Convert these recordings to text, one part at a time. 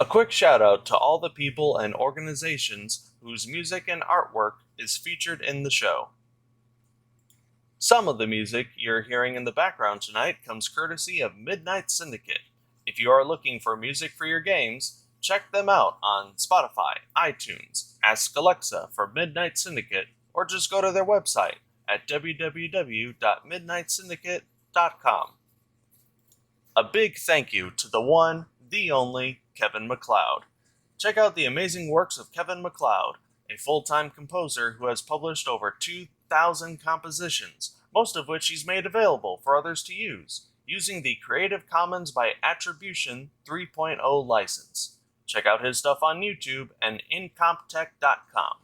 A quick shout out to all the people and organizations whose music and artwork is featured in the show. Some of the music you're hearing in the background tonight comes courtesy of Midnight Syndicate. If you are looking for music for your games, check them out on Spotify, iTunes, ask Alexa for Midnight Syndicate, or just go to their website at www.midnightsyndicate.com. A big thank you to the one, the only, Kevin MacLeod. Check out the amazing works of Kevin MacLeod, a full-time composer who has published over 2,000 compositions, most of which he's made available for others to use, using the Creative Commons by Attribution 3.0 license. Check out his stuff on YouTube and incomptech.com.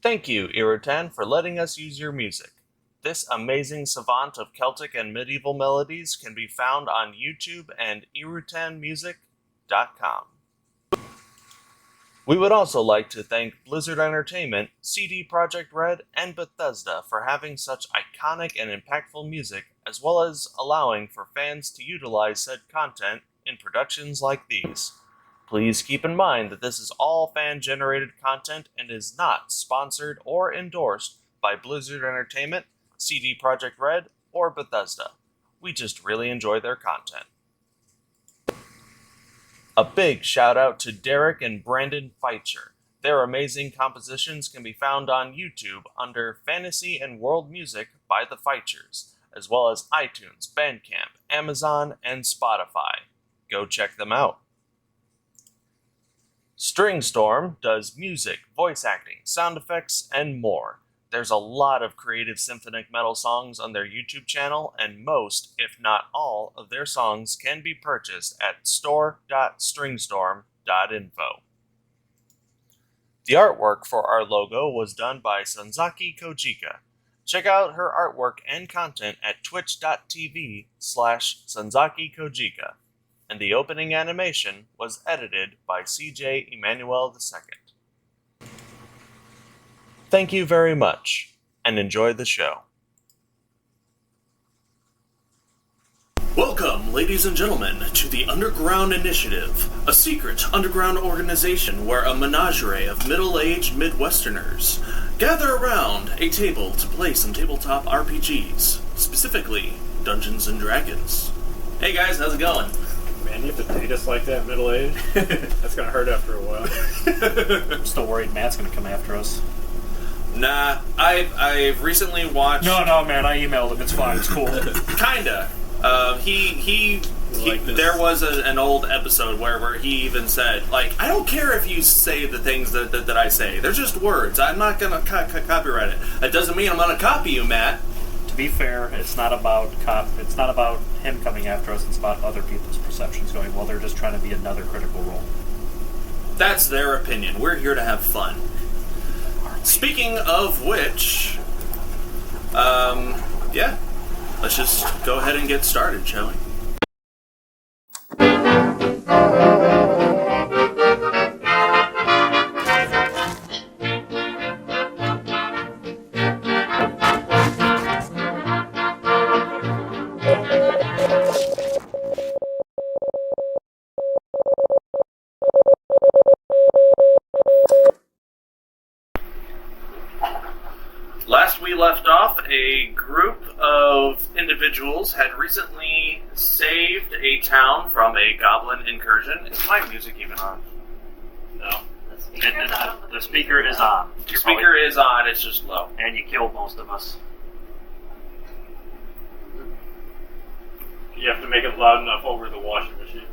Thank you, Irutan, for letting us use your music. This amazing savant of Celtic and medieval melodies can be found on YouTube and irutanmusic.com. We would also like to thank Blizzard Entertainment, CD Projekt Red, and Bethesda for having such iconic and impactful music, as well as allowing for fans to utilize said content in productions like these. Please keep in mind that this is all fan-generated content and is not sponsored or endorsed by Blizzard Entertainment, CD Projekt Red, or Bethesda. We just really enjoy their content. A big shout out to Derek and Brandon Feitcher. Their amazing compositions can be found on YouTube under Fantasy and World Music by the Feitchers, as well as iTunes, Bandcamp, Amazon, and Spotify. Go check them out. Stringstorm does music, voice acting, sound effects, and more. There's a lot of creative symphonic metal songs on their YouTube channel, and most, if not all, of their songs can be purchased at store.stringstorm.info. The artwork for our logo was done by Sanzaki Kojika. Check out her artwork and content at twitch.tv/Sanzaki Kojika. And the opening animation was edited by CJ Emmanuel II. Thank you very much, and enjoy the show. Welcome, ladies and gentlemen, to the Underground Initiative, a secret underground organization where a menagerie of middle-aged Midwesterners gather around a table to play some tabletop RPGs, specifically Dungeons and Dragons. Hey guys, how's it going? Man, you have to date us like that, middle age? That's gonna hurt after a while. I'm still worried Matt's gonna come after us. Nah, I've recently watched... No, man, I emailed him. It's fine. It's cool. Kinda. There was an old episode where he even said, like, I don't care if you say the things that I say. They're just words. I'm not gonna copyright it. That doesn't mean I'm gonna copy you, Matt. To be fair, it's not about him coming after us. It's about other people's perceptions going, well, they're just trying to be another Critical Role. That's their opinion. We're here to have fun. Speaking of which, yeah, let's just go ahead and get started, shall we? Last we left off, a group of individuals had recently saved a town from a goblin incursion. Is my music even on? No. The speaker is on. The speaker is on, it's just low. And you killed most of us. You have to make it loud enough over the washing machine.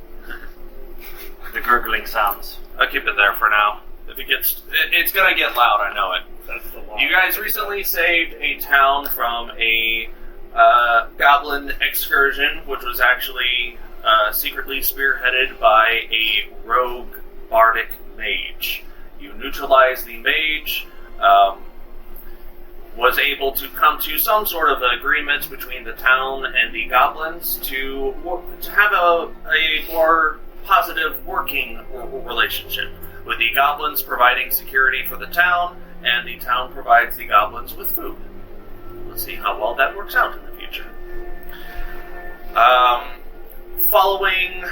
The gurgling sounds. I'll keep it there for now. If it's gonna get loud, I know it. That's the law. You guys recently saved a town from a goblin excursion, which was actually secretly spearheaded by a rogue bardic mage. You neutralized the mage, was able to come to some sort of agreement between the town and the goblins to have a more positive working relationship, with the goblins providing security for the town, and the town provides the goblins with food. Let's see how well that works out in the future. Following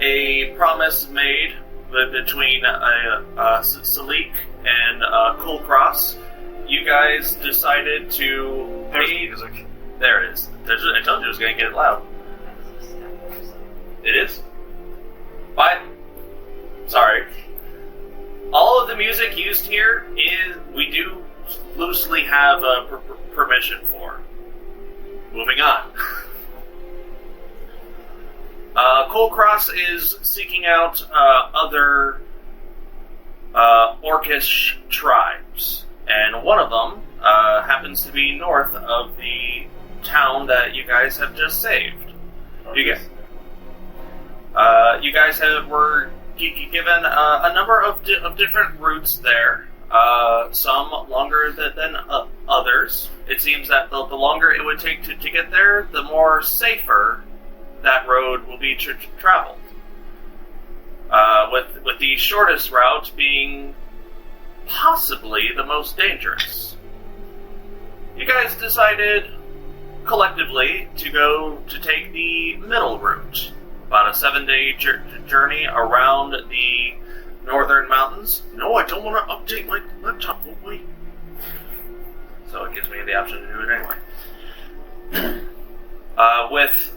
a promise made between Salic and Kulkras. You guys decided to There's aid... music. There it is. I told you it was going to get loud. It is? But, sorry. All of the music used here we do loosely have permission for. Moving on. Kulkras is seeking out other Orcish tribes, and one of them happens to be north of the town that you guys have just saved. You guys were given a number of different routes there. Some longer than others. It seems that the longer it would take to get there, the more safer that road will be traveled. With the shortest route being possibly the most dangerous. You guys decided collectively to take the middle route. About a 7-day journey around the northern mountains. No, I don't want to update my laptop. Oh, wait. So it gives me the option to do it anyway. With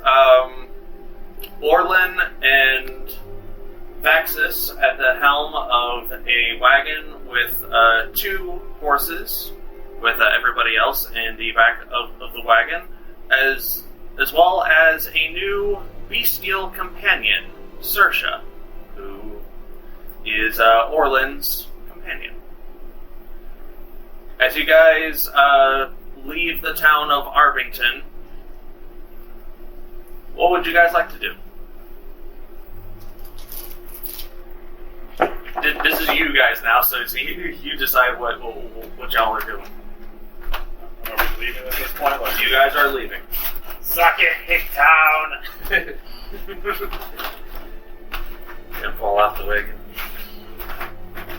Orlin and Vaxxus at the helm of a wagon with 2 horses, with everybody else in the back of the wagon, as well as a new bestial companion, Saoirse, who is Orlin's companion. As you guys leave the town of Arbington, what would you guys like to do? This is you guys now, so you decide what y'all are doing. Are we leaving at this point? Like, You guys are leaving. suck it, Hicktown! Gonna fall off the wagon.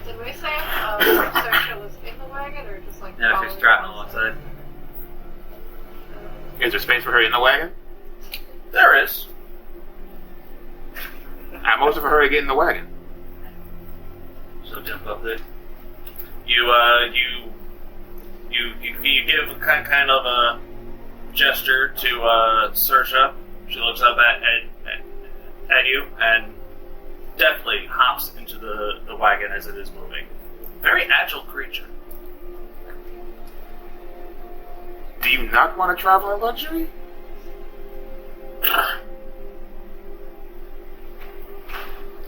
Did we say Saoirse was in the wagon, or just like? Yeah, she's strapped on one side. Is there space for her in the wagon? There is. I'm also for her to get in the wagon. So jump up there. You give kind of a gesture to Saoirse. She looks up at you and definitely hops into the wagon as it is moving. Very agile creature. Do you not want to travel in luxury?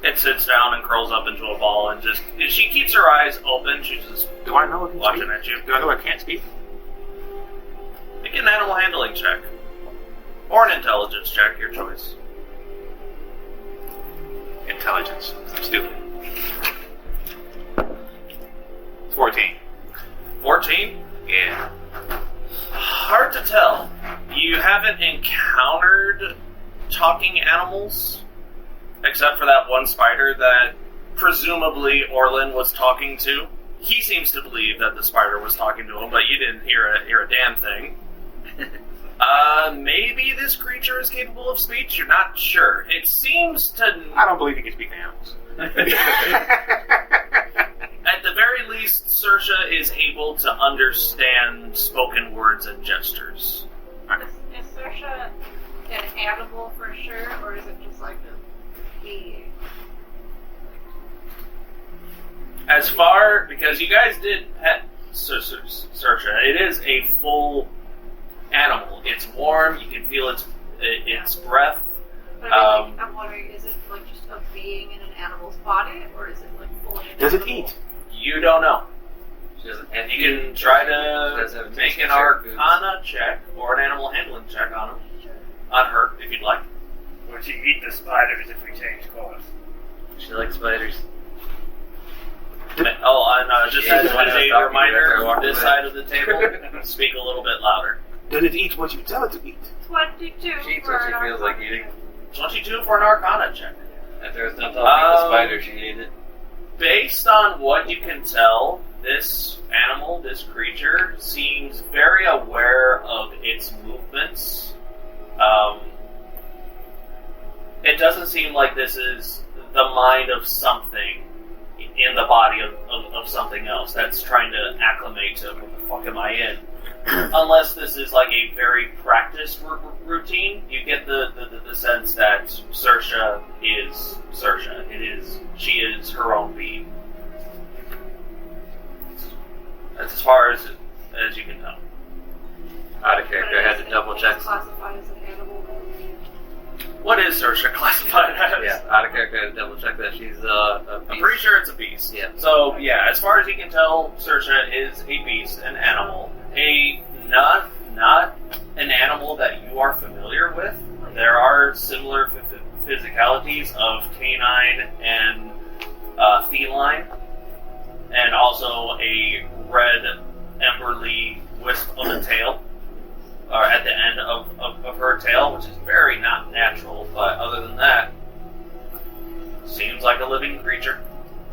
It sits down and curls up into a ball and she keeps her eyes open. She's just Do I know I can watching speak? at you. Do I know I can't speak? Make an animal handling check. Or an intelligence check, your choice. Intelligence. I'm stupid. 14. 14? Yeah. Hard to tell. You haven't encountered talking animals, except for that one spider that presumably Orlin was talking to. He seems to believe that the spider was talking to him, but you didn't hear a damn thing. Maybe this creature is capable of speech? You're not sure. It seems to... I don't believe you can speak to animals. At the very least, Saoirse is able to understand spoken words and gestures. Is Saoirse an animal for sure, or is it just like a being? As far, because you guys did pet Saoirse, it is a full animal. It's warm, you can feel its breath. But I mean, I'm wondering, is it like just a being in an animal's body, or is it like fully an Does it animal? eat? You don't know. She doesn't And you can try does have to a make taste an for certain foods. Arcana check or an animal handling check on her, if you'd like. Would you eat the spiders if we change course? She likes spiders. Oh, and just Yeah, as the one I was a talking reminder, about, I walked this away. side of the table, speak a little bit louder. Does it eat what you tell it to eat? 22 She eats for what she an feels like Arcana eating. check. 22 for an Arcana check. After it's done talking to the spider, she ate it. Based on what you can tell, this animal, this creature, seems very aware of its movements. it doesn't seem like this is the mind of something in the body of something else that's trying to acclimate to what the fuck am I in. Unless this is like a very practiced routine, you get the sense that Saoirse is Saoirse. She is her own being. That's as far as you can tell. Out of character, I had to double check. Classified as an animal. What is Saoirse classified as? Yeah, out of character, I had to double check that she's a beast. I'm pretty sure it's a beast. Yeah. So, yeah, as far as you can tell, Saoirse is a beast, an animal. Not an animal that you are familiar with. There are similar physicalities of canine and feline, and also a red emberly wisp of a tail at the end of her tail, which is very not natural, but other than that, seems like a living creature.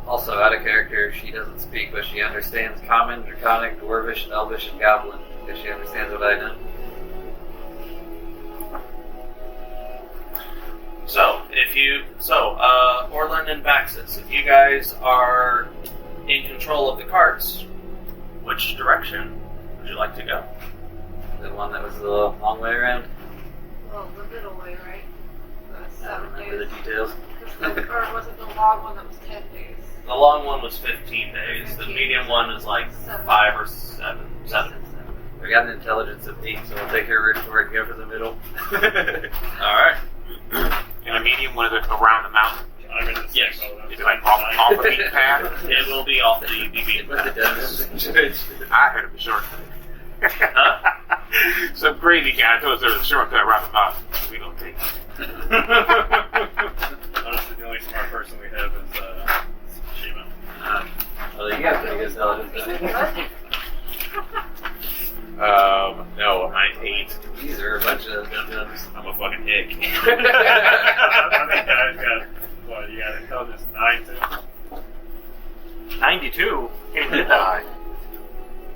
Also, out of character, she doesn't speak, but she understands Common, Draconic, Dwarvish, Elvish, and Goblin, because she understands what I know. Orlin and Vaxxus, if you guys are in control of the carts, which direction would you like to go? The one that was the long way around? Well, the middle way, right? The I don't 7 remember days. the details. Or was it the long one that was 10 days? The long one was 15 days. The medium one is like 5 or 7. We got an intelligence of 8, so we'll take her word for it and go for the middle. Alright. And a medium one is around the mountain. I'm in the same Yes. boat. Is it like off the beaten path? It will be off the beaten What's it path. done? I heard of a shortcut. Huh? Some crazy guy told us there was a shortcut around the mountain. We don't take it. Honestly, the only smart person we have is Shiima. Well, you got pretty good intelligence. No, mine's 8. These are a bunch of dum-dums. I'm a fucking hick. I think guys got, what, you got intelligence 9 too? 92. Can't do that.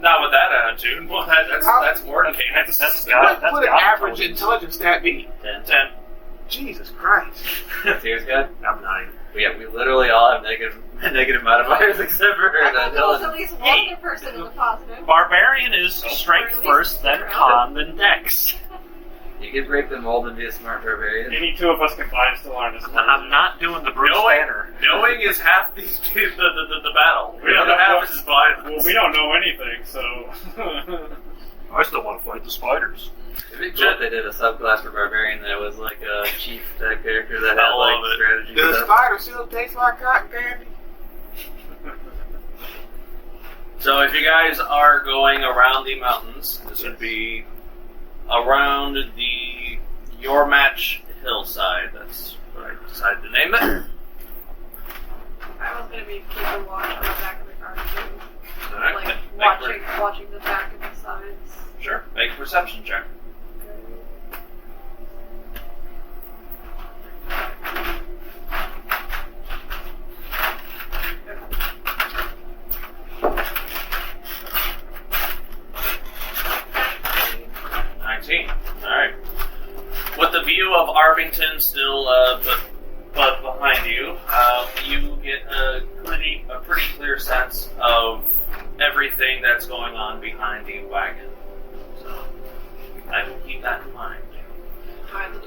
Not with that attitude. Well, that's more than That's That's God. What would an average intelligence stat be? 10. Jesus Christ. Serious guy? I'm 9. But yeah, we literally all have negative modifiers except for I thought there was at intelligence. least one other person in the positive. Barbarian is strength first, then con, then dex. You could break the mold and be a smart barbarian. Any two of us combined still aren't as smart. I'm not doing the Bruce Banner. Knowing is half the battle. We The don't other know half what- is violence. Well, we don't know anything, so. I still want to fight the spiders. It'd be cool if they did a subclass for barbarian that was like a chief type character that had I love like it. strategy Does stuff. spider still taste like cotton candy? So if you guys are going around the mountains, this would be around the Your Match hillside. That's what I decided to name it. I was going to be keeping watch on the back of the car too. Alright. Like watching the back and the sides. Sure. Make a perception check. Alright. With the view of Arvington still but behind you, you get a pretty clear sense of everything that's going on behind the wagon. So I will keep that in mind.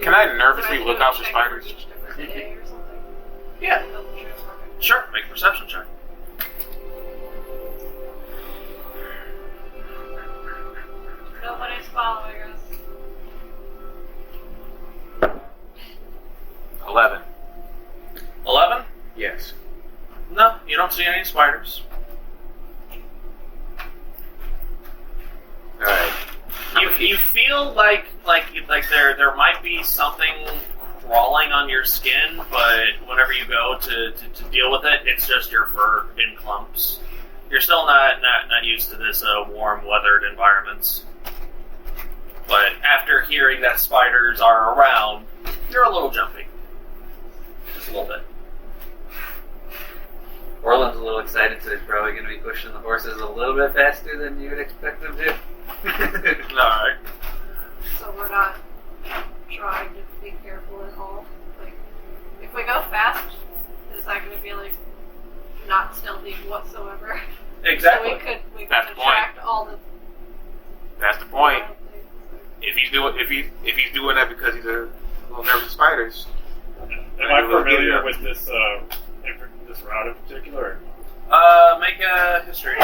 Can I nervously look out for spiders? Each different day or something. Yeah. Double check. Okay. Sure, make a perception check. Nobody's following us. 11. 11? Yes. No, you don't see any spiders. Alright. You feel like there might be something crawling on your skin, but whenever you go to deal with it, it's just your fur in clumps. You're still not used to this warm, weathered environments. But after hearing that spiders are around, you're a little jumpy. Just a little bit. Orlin's a little excited, so he's probably going to be pushing the horses a little bit faster than you would expect them to. Alright. So we're not trying to be careful at all. Like, If we go fast, is that going to be like not stealthy whatsoever? Exactly. So we could That's the point. attract all the. That's the point. wild things. If he's doing that because he's a little nervous of spiders. Am I familiar with this this route in particular? Make a history.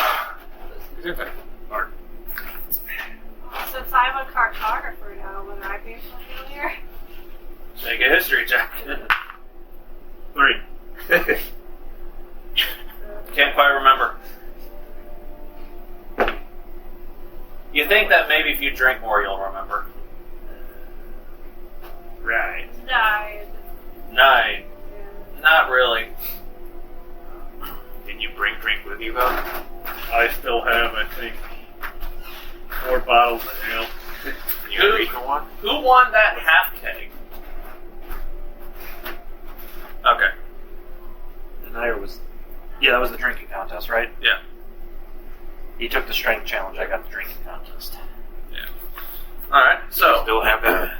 Or Since I'm a cartographer now, would I be familiar? Make a history check. 3. Can't quite remember. You think that maybe if you drink more, you'll remember. Right. 9. 9. Yeah. Not really. did you bring drink with you though? I still have, I think, 4 bottles of ale. You gonna reach for one? Who won that half keg? Okay. Nair was... Yeah, that was the drinking contest, right? Yeah. He took the strength challenge, I got the drinking contest. Yeah. Alright, so... Still have that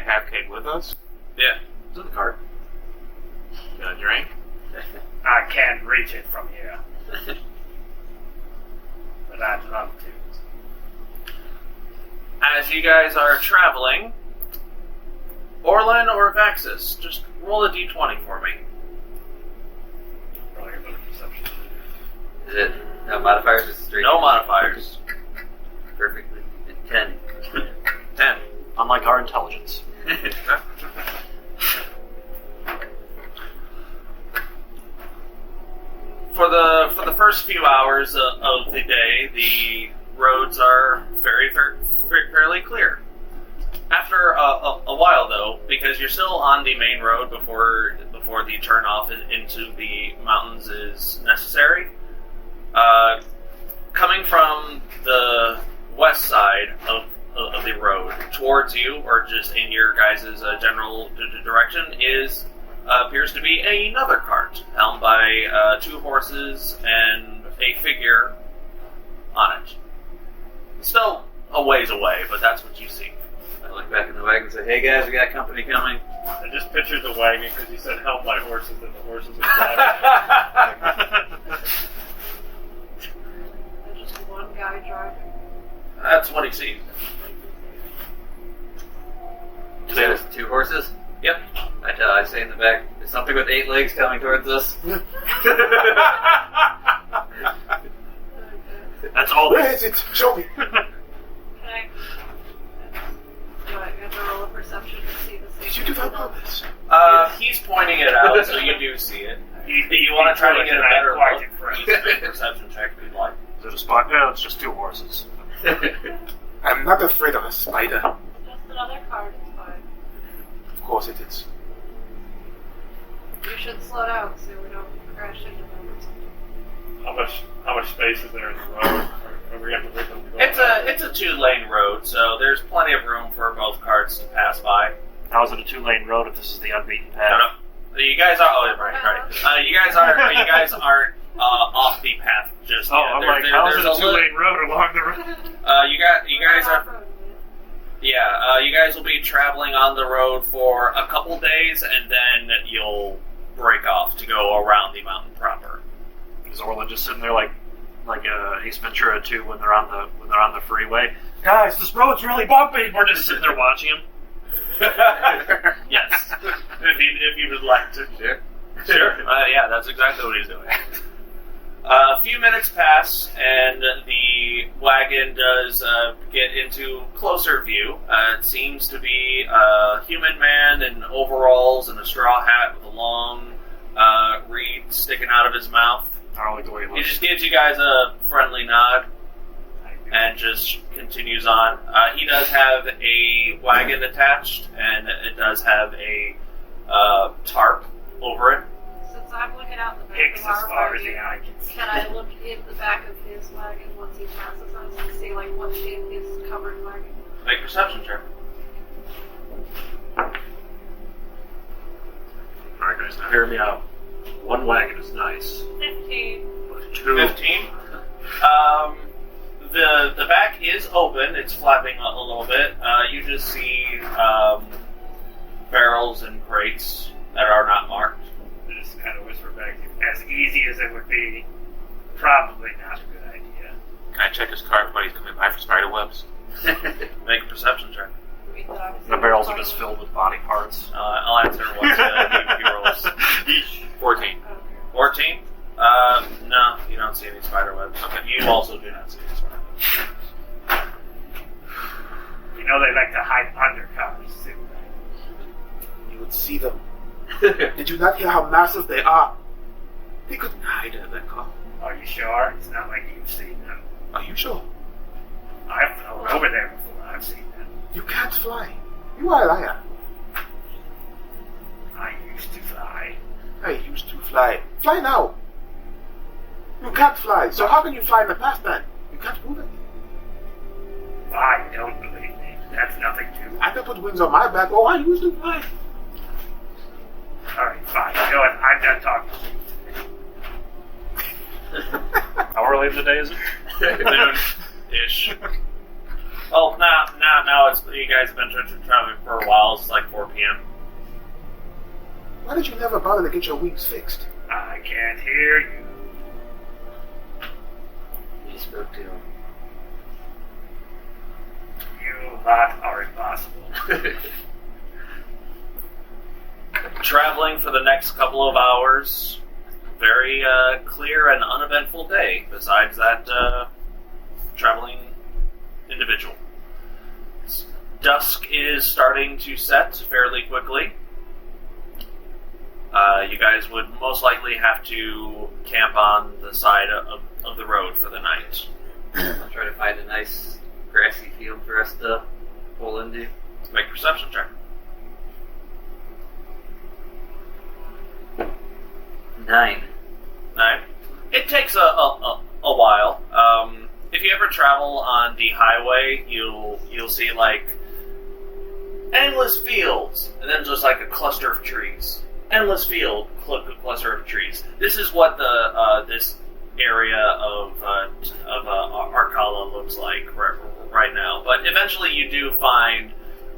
half cake with us? Yeah. It's in the cart. You gonna drink? I can't reach it from here. But I'd love to. As you guys are traveling, Orlin or Vaxxus, just roll a d20 for me. Probably a better perception. Is it no modifiers? Just straight no modifiers. Perfectly. 10. 10. Unlike our intelligence. For the first few hours of the day, the roads are fairly clear. After a while, though, because you're still on the main road before the turn off into the mountains is necessary, coming from the west side of the road towards you, or just in your guys' general direction, appears to be another cart, helmed by 2 horses and a figure on it. Still a ways away, but that's what you see. I look back in the wagon and say, "Hey guys, we got company coming." I just pictured the wagon because you said help my horses and the horses are driving. There's just one guy driving. That's what he sees. You say there's 2 horses? Yep. I say in the back, there's something with 8 legs coming towards us. That's all Where is it? Show me. Can I? Do I have to roll a perception to see the same? Did you do that on purpose? He's pointing it out, so you do see it. You want to try to get a better look? You can make a perception check if you'd like. Is it a spot? No, it's just 2 horses. I'm not afraid of a spider. Just another card, it's fine. Of course it is. You should slow down so we don't crash into them or something. How much space is there in the road? Or we have to wait for them to go It's a 2-lane road, so there's plenty of room for both carts to pass by. How is it a 2-lane road if this is the unbeaten path? No. You guys are. Oh, right. You guys aren't off the path just yet. I'm like, how is it a 2-lane road along the road? You guys are. Yeah, you guys will be traveling on the road for a couple days, and then you'll break off to go around the mountain proper. Is Orlin just sitting there like Ace Ventura 2 when they're on the freeway? Guys, this road's really bumpy. We're just sitting there watching him. Yes, if you would like to. Sure. Yeah, that's exactly what he's doing. A few minutes pass, and the wagon does get into closer view. It seems to be a human man in overalls and a straw hat with a long reed sticking out of his mouth. I don't like the way it He looks. just gives you guys a friendly nod and just continues on. He does have a wagon attached, and it does have a tarp over it. Since I'm looking out the back Picks of as our far as wagon, the eye can see. can I look in the back of his wagon once he passes us and see like what's in his covered wagon? Make a perception check. Alright guys, now hear me out. 1 wagon is nice. 15. But 2... 15. The back is open. It's flapping a little bit. You just see barrels and crates that are not marked. I just kind of whisper back, as easy as it would be, probably not a good idea. Can I check his cart while he's coming by for spider webs? Make a perception check. We thought it was The barrels are just filled with body parts. I'll answer once he rolls. 14. Okay. 14? No, you don't see any spider webs. Okay. You also do not see any spider webs. You know they like to hide under cars, too. You would see them. Did you not hear how massive they are? They couldn't hide in that car. Are you sure? It's not like you've seen them. Are you sure? I've flown over there before. I've seen them. You can't fly. You are a liar. I used to fly. I used to fly. Fly now. You can't fly. So how can you fly in the past then? You can't move it. I don't believe me. That's nothing to. I can put wings on my back. Oh, I used to fly. Alright, fine. You know what? I'm done talking to you. How early in the day is it? Noon-ish. Oh, now it's, you guys have been traveling for a while. It's like 4 p.m. Why did you never bother to get your wings fixed? I can't hear you. He spoke to him. You lot are impossible. Traveling for the next couple of hours. Very clear and uneventful day, besides that traveling individual. Dusk is starting to set fairly quickly. You guys would most likely have to camp on the side of the road for the night. I'll try to find a nice grassy field for us to pull into. Make a perception check. 9. 9. It takes a while. If you ever travel on the highway, you'll see like endless fields, and then just like a cluster of trees. Endless field, cluster of trees. This is what the this area of Arkala looks like right now. But eventually, you do find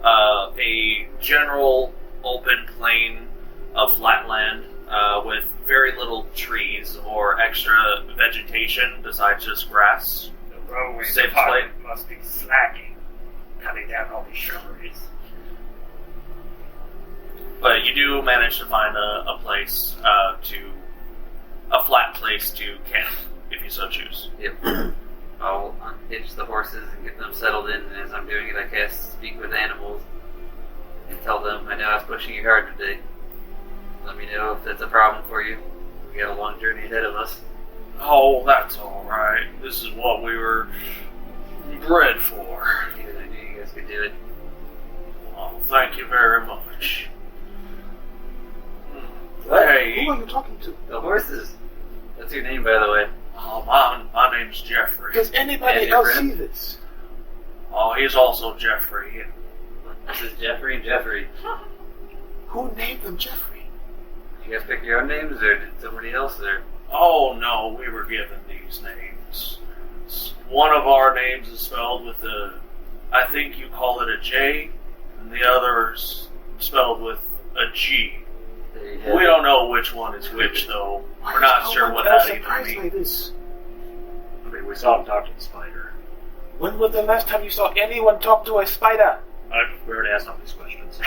a general open plain of flat land with very little trees or extra vegetation besides just grass. The roadway Safe department must be slacking, cutting down all these shrubberies. But you do manage to find a place a flat place to camp, if you so choose. Yep. I'll unhitch the horses and get them settled in, and as I'm doing it, I cast Speak with Animals and tell them, I know I was pushing you hard today. Let me know if that's a problem for you. We got a long journey ahead of us. Oh, that's alright. This is what we were bred for. Yeah, I knew you guys could do it. Oh, thank you very much. What? Hey. Who are you talking to? The horses. That's your name, by the way. Oh, my name's Jeffrey. Does anybody Yeah, else friend. see this? Oh, he's also Jeffrey. This is Jeffrey and Jeffrey. Who named them Jeffrey? You guys pick your own names, or did somebody else there? Oh, no, we were given these names. One of our names is spelled with I think you call it a J, and the other's spelled with a G. There you have We it. don't know which one is which, though. Why We're not is sure no what one else that even surprised by means. this? I mean, we saw him talk to the spider. When was the last time you saw anyone talk to a spider? We already asked all these questions.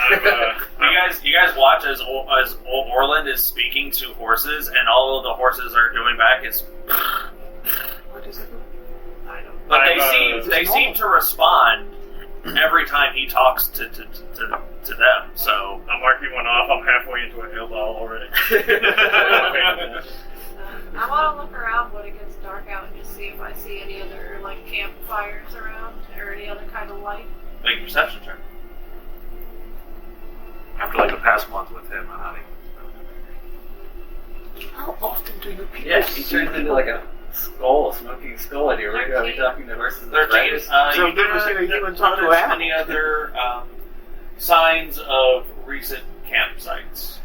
You guys watch as Orlin is speaking to horses, and all of the horses are doing back is. What is it? I know. But I'm, they seem to respond every time he talks to them. So I'm marking one off. I'm halfway into a hill ball already. I want to look around when it gets dark out and just see if I see any other like campfires around or any other kind of light. make a perception check. After like the past month with him, I'm not even. How often do you people Yeah, he see turns into people? like a skull, a smoking skull on your radar. Are we talking to horses and 13. spiders? So You you've never seen a human talk to notice an any other signs of recent campsites?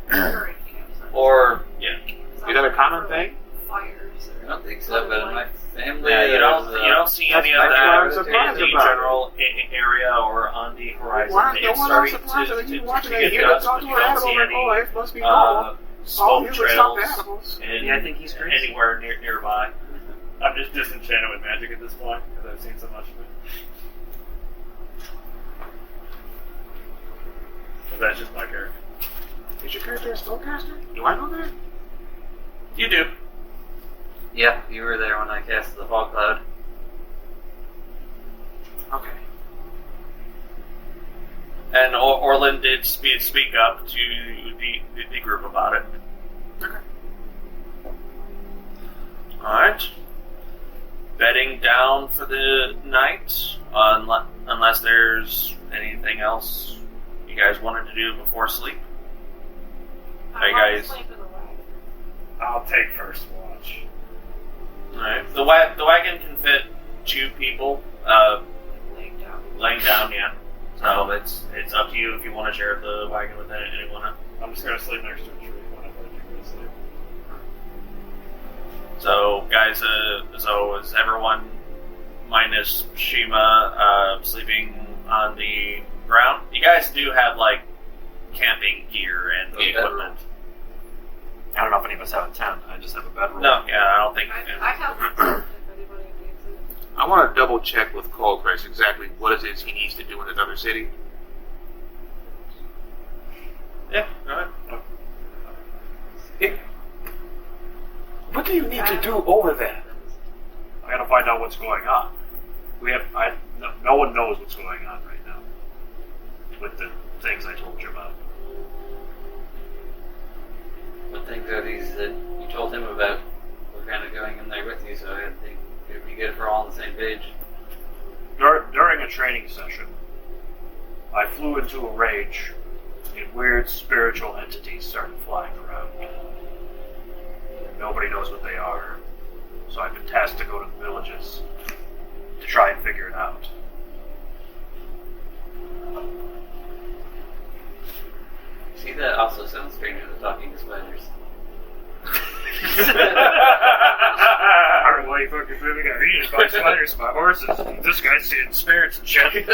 Current campsite. Or, yeah. Is that a common thing? Fires. I don't think so, but in my family, Yeah, you there's, don't see any of that's what I was that surprised in the about. general area or on the horizon. Why is no It's one starting surprised that you watching to a get human dust, talk but to you an don't animal see like, any oh, it must be normal. smoke humans talk to trails animals. and I think he's crazy. anywhere nearby. I'm just disenchanted with magic at this point because I've seen so much of it. But that's just my character. Is your character a spellcaster? Do I know that? You do. Yeah, you were there when I cast the fog cloud. Okay. And Orlin did speak up to the group about it. Okay. Alright. Bedding down for the night, unless there's anything else you guys wanted to do before sleep. Hey, guys. Sleep in the wagon. I'll take first watch. Alright. The wagon can fit 2 people, Laying down. laying down, yeah. So it's up to you if you want to share the wagon with anyone. I'm just gonna sleep next to a tree when I go to sleep. So, guys, so is everyone minus Shiima sleeping on the ground? You guys do have, like, camping gear and equipment. I don't know if any of us have a tent. I just have a bedroom. No, yeah, I don't think... I have a tent if anybody needs it. I want to double check with Kulkras exactly what it is he needs to do in another city. Yeah, go ahead. What do you need to do over there? I gotta find out what's going on. No one knows what's going on right now with the things I told you about. What things are these that you told him about? We're kind of going in there with you, so I think it would be good if we're all on the same page. During a training session, I flew into a rage and weird spiritual entities started flying around. Nobody knows what they are, so I've been tasked to go to the villages to try and figure it out. See, that also sounds stranger than talking to spiders. I don't know why you fucking moving out eaten by spiders, my horses. This guy's seeing spirits and shit. He's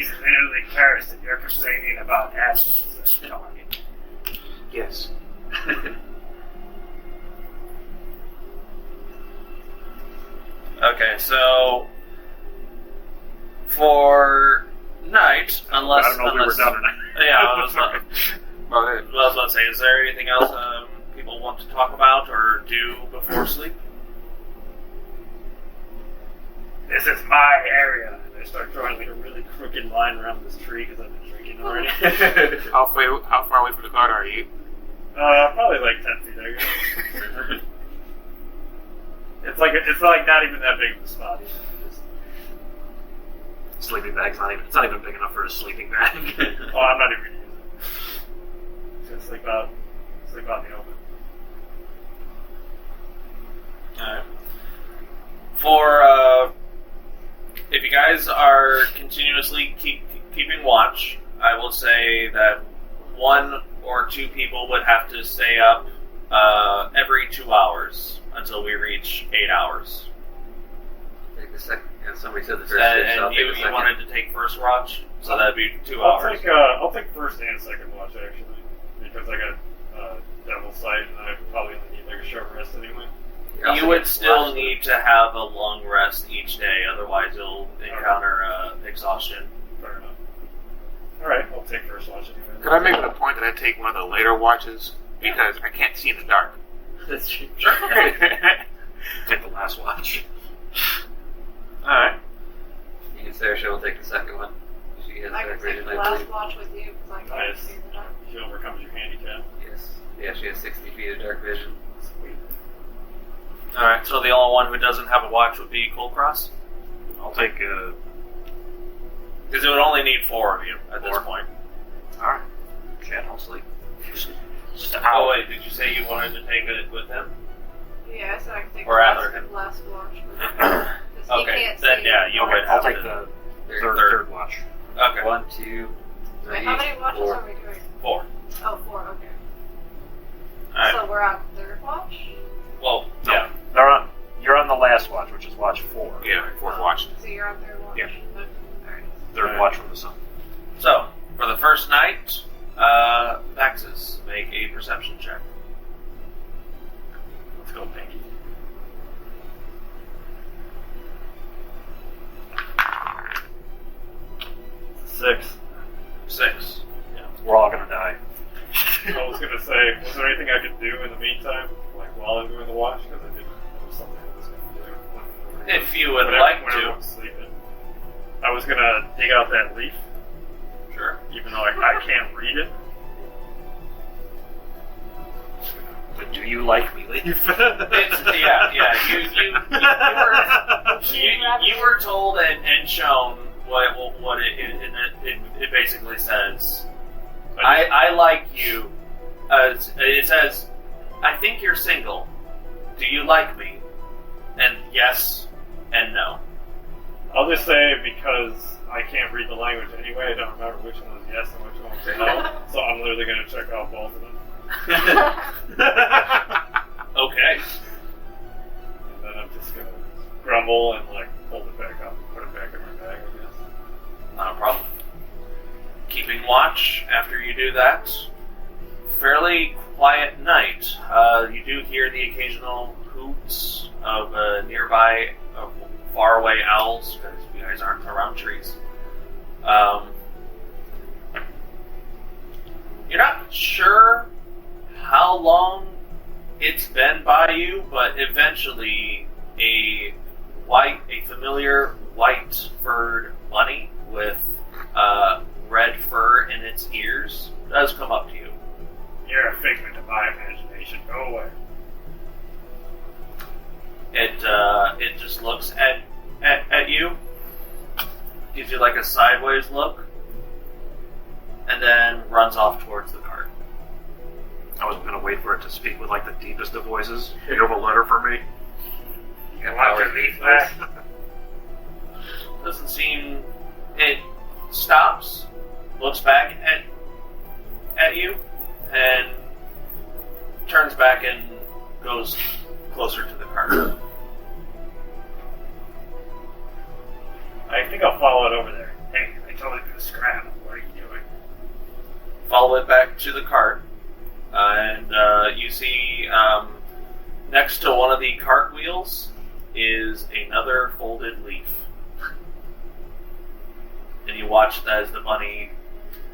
literally cursed and you're complaining about animals that's talking. Yes. Okay, so... For night, unless... I don't know if we were done or not. Yeah, I was about to say, is there anything else people want to talk about or do before sleep? This is my area. And I start drawing like a really crooked line around this tree because I've been drinking already. How far away from the guard are you? Probably like 10 feet, I guess. It's like not even that big of a spot. Sleeping bag's it's not even big enough for a sleeping bag. Oh, I'm not even gonna use it. Just sleep out in the open. Alright. For, if you guys are continuously keeping watch, I will say that 1 or 2 people would have to stay up every 2 hours until we reach 8 hours. Take the second. Yeah, somebody said the first. And you wanted to take first watch, so that'd be 2 hours. I'll take first and second watch actually, because I got Devil Sight and I probably only need like a short rest anyway. You would still need to have a long rest each day, otherwise you'll encounter exhaustion. Fair enough. Alright, I'll take first watch anyway. Could I make it a point that I take one of the later watches? Because I can't see in the dark. That's true. Sure. Take the last watch. Alright. You can say she'll take the second one. She has I can dark take vision, the I last believe. watch with you because I can't Nice. see the dark. She overcomes your handicap. Yes. Yeah, she has 60 feet of dark vision. Sweet. Alright, so the only one who doesn't have a watch would be Kulkras? I'll take Because it would only need 4 of you at this point. Alright. Shit, I'll sleep. Just an Oh hour. wait, did you say you wanted to take it with him? Yeah, I said I can take Or after him. the last watch. Because he Okay, can't then see. yeah, you would I'll have take to. the Third. third watch. Okay, 1, 2, 3, Wait, how many watches 4. are we doing? 4. Oh, 4, okay. Alright, So we're on third watch? well, No. yeah. You're on the last watch, which is watch 4. Yeah, 4th watch. So you're on third watch? Yeah. Okay. Alright. Third watch from the sun. first night, Vaxxus, make a perception check. Let's go, Pinky. Six. Yeah, we're all gonna die. I was gonna say, was there anything I could do in the meantime, like while I'm doing the watch? Because I didn't know something I was gonna do. If you would When like everyone's to. sleeping. I was gonna dig out that leaf, Sure. even though I can't read it. But do you like me, Leaf? You were told and shown what it basically says. I like you. It says, I think you're single. Do you like me? And yes and no. I'll just say because I can't read the language anyway, I don't remember which one was yes and which one was no. So I'm literally going to check out both of them. Okay. And then I'm just going to grumble and like hold it back up and put it back in my bag, I guess. Not a problem. Keeping watch after you do that. Fairly quiet night. You do hear the occasional hoots of nearby, faraway owls, because you guys aren't around trees. You're not sure how long it's been by you, but eventually a familiar white-furred bunny with red fur in its ears does come up to you. You're a figment of my imagination. Go away. It just looks at you, gives you like a sideways look, and then runs off towards the cart. I was gonna wait for it to speak with like the deepest of voices. Do you have a letter for me? You want your leaf back? Doesn't seem. It stops, looks back at you, and turns back and goes closer to the cart. I think I'll follow it over there. Hey, I told you to scrap. What are you doing? Follow it back to the cart, and you see next to one of the cart wheels is another folded leaf. And you watch as the bunny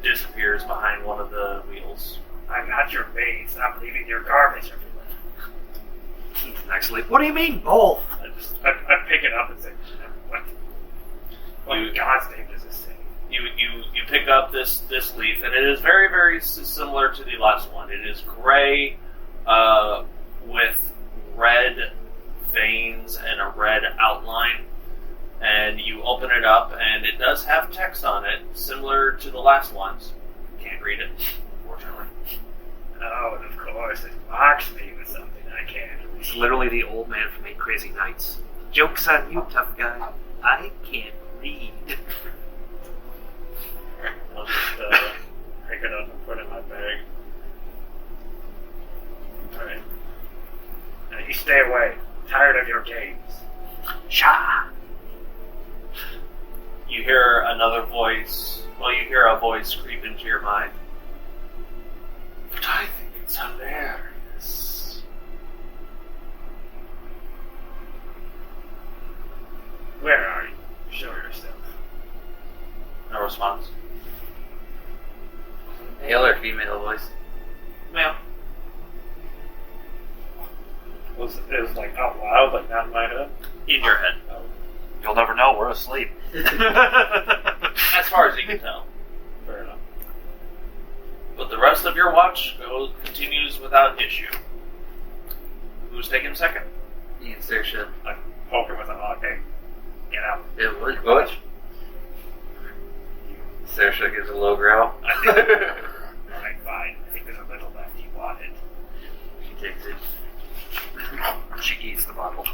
disappears behind one of the wheels. I'm not your maid. Stop leaving your garbage everywhere. Next Leaf. What do you mean, both? I pick it up and say, what in God's name does this say? You pick up this leaf, and it is very, very similar to the last one. It is gray with red veins and a red outline. And you open it up, and it does have text on it, similar to the last ones. Can't read it, unfortunately. Oh, and of course, it mocks me with something I can't read. It's literally the old man from 8 Crazy Nights. Joke's on you, tough guy. I can't read. I'll just pick it up and put it in my bag. Alright. Now you stay away. I'm tired of your games. Sha! You hear another voice. Well, you hear a voice creep into your mind. But I think it's hilarious. Where are you? Show yourself. No response. Male or female voice? Ma'am. It was like out loud, like not in my head. In your head. Oh. You'll never know, we're asleep. As far as you can tell. Fair enough. But the rest of your watch continues without issue. Who's taking second? You can search it. I poke him with a hot egg. Get out. It would. What? Saoirse gives a low growl. Alright, fine. I think there's a little left. You want it. She takes it. She eats the bottle.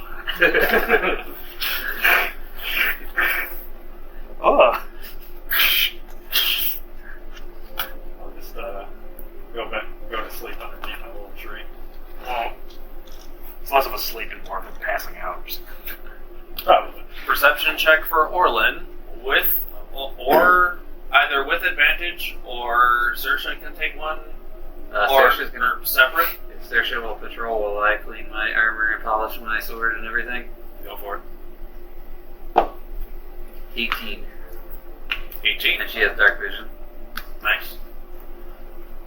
Oh. I'll just go to sleep underneath my little tree. Well, it's less of a sleep and more of a passing out. Probably. Perception check for Orlin with, or either with advantage or or Saoirse can take one, or Saoirse's gonna separate. Saoirse will patrol while I clean my armor and polish my sword and everything. Go for it. 18. 18. And she has dark vision. Nice.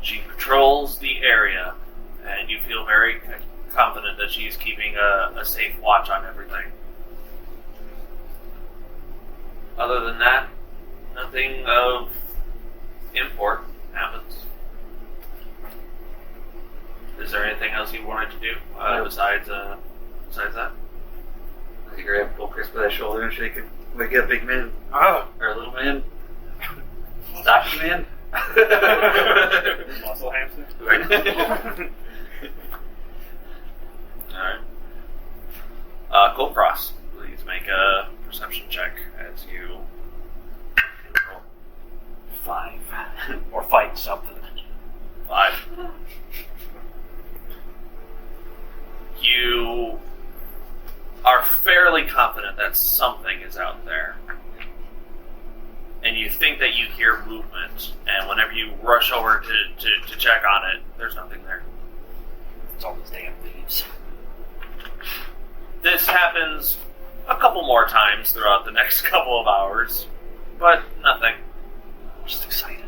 She patrols the area, and you feel very confident that she's keeping a safe watch on everything. Other than that, nothing of import happens. Is there anything else you wanted to do besides that? I grab Kulkras by the shoulder and shake him. Wake up, big man. Oh. Or little man. Stocky man. Muscle hamster. Alright. Kulkras, please make a perception check as you roll. 5. Or fight something. 5. You are fairly confident that something is out there. And you think that you hear movement, and whenever you rush over to check on it, there's nothing there. It's all those damn leaves. This happens a couple more times throughout the next couple of hours, but nothing. Just excited.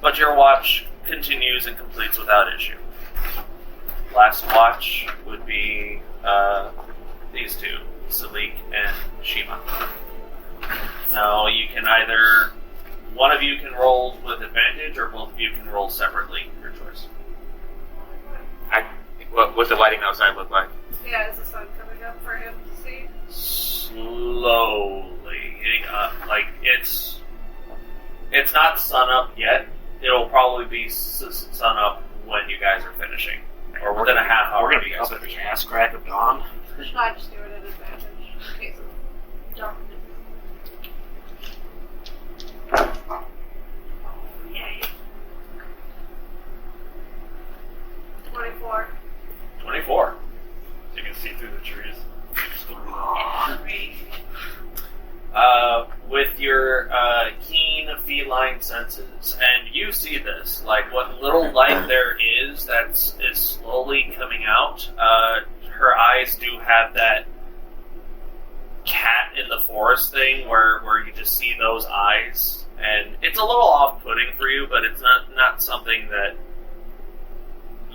But your watch continues and completes without issue. Last watch would be these two, Salic and Shiima. Now you can either, one of you can roll with advantage, or both of you can roll separately. Your choice. What's the lighting outside look like? Yeah, is the sun coming up for him to see? Slowly, it's not sun up yet. It'll probably be sun up when you guys are finishing, or within a half hour. We're of gonna you be guys up at the finishing. ass crack of dawn. Should I just do it at advantage in case of dark? Yay. 24. 24. You can see through the trees. With your keen feline senses, and you see this, like what little light there is is slowly coming out. Her eyes do have that cat in the forest thing where you just see those eyes, and it's a little off-putting for you, but it's not something that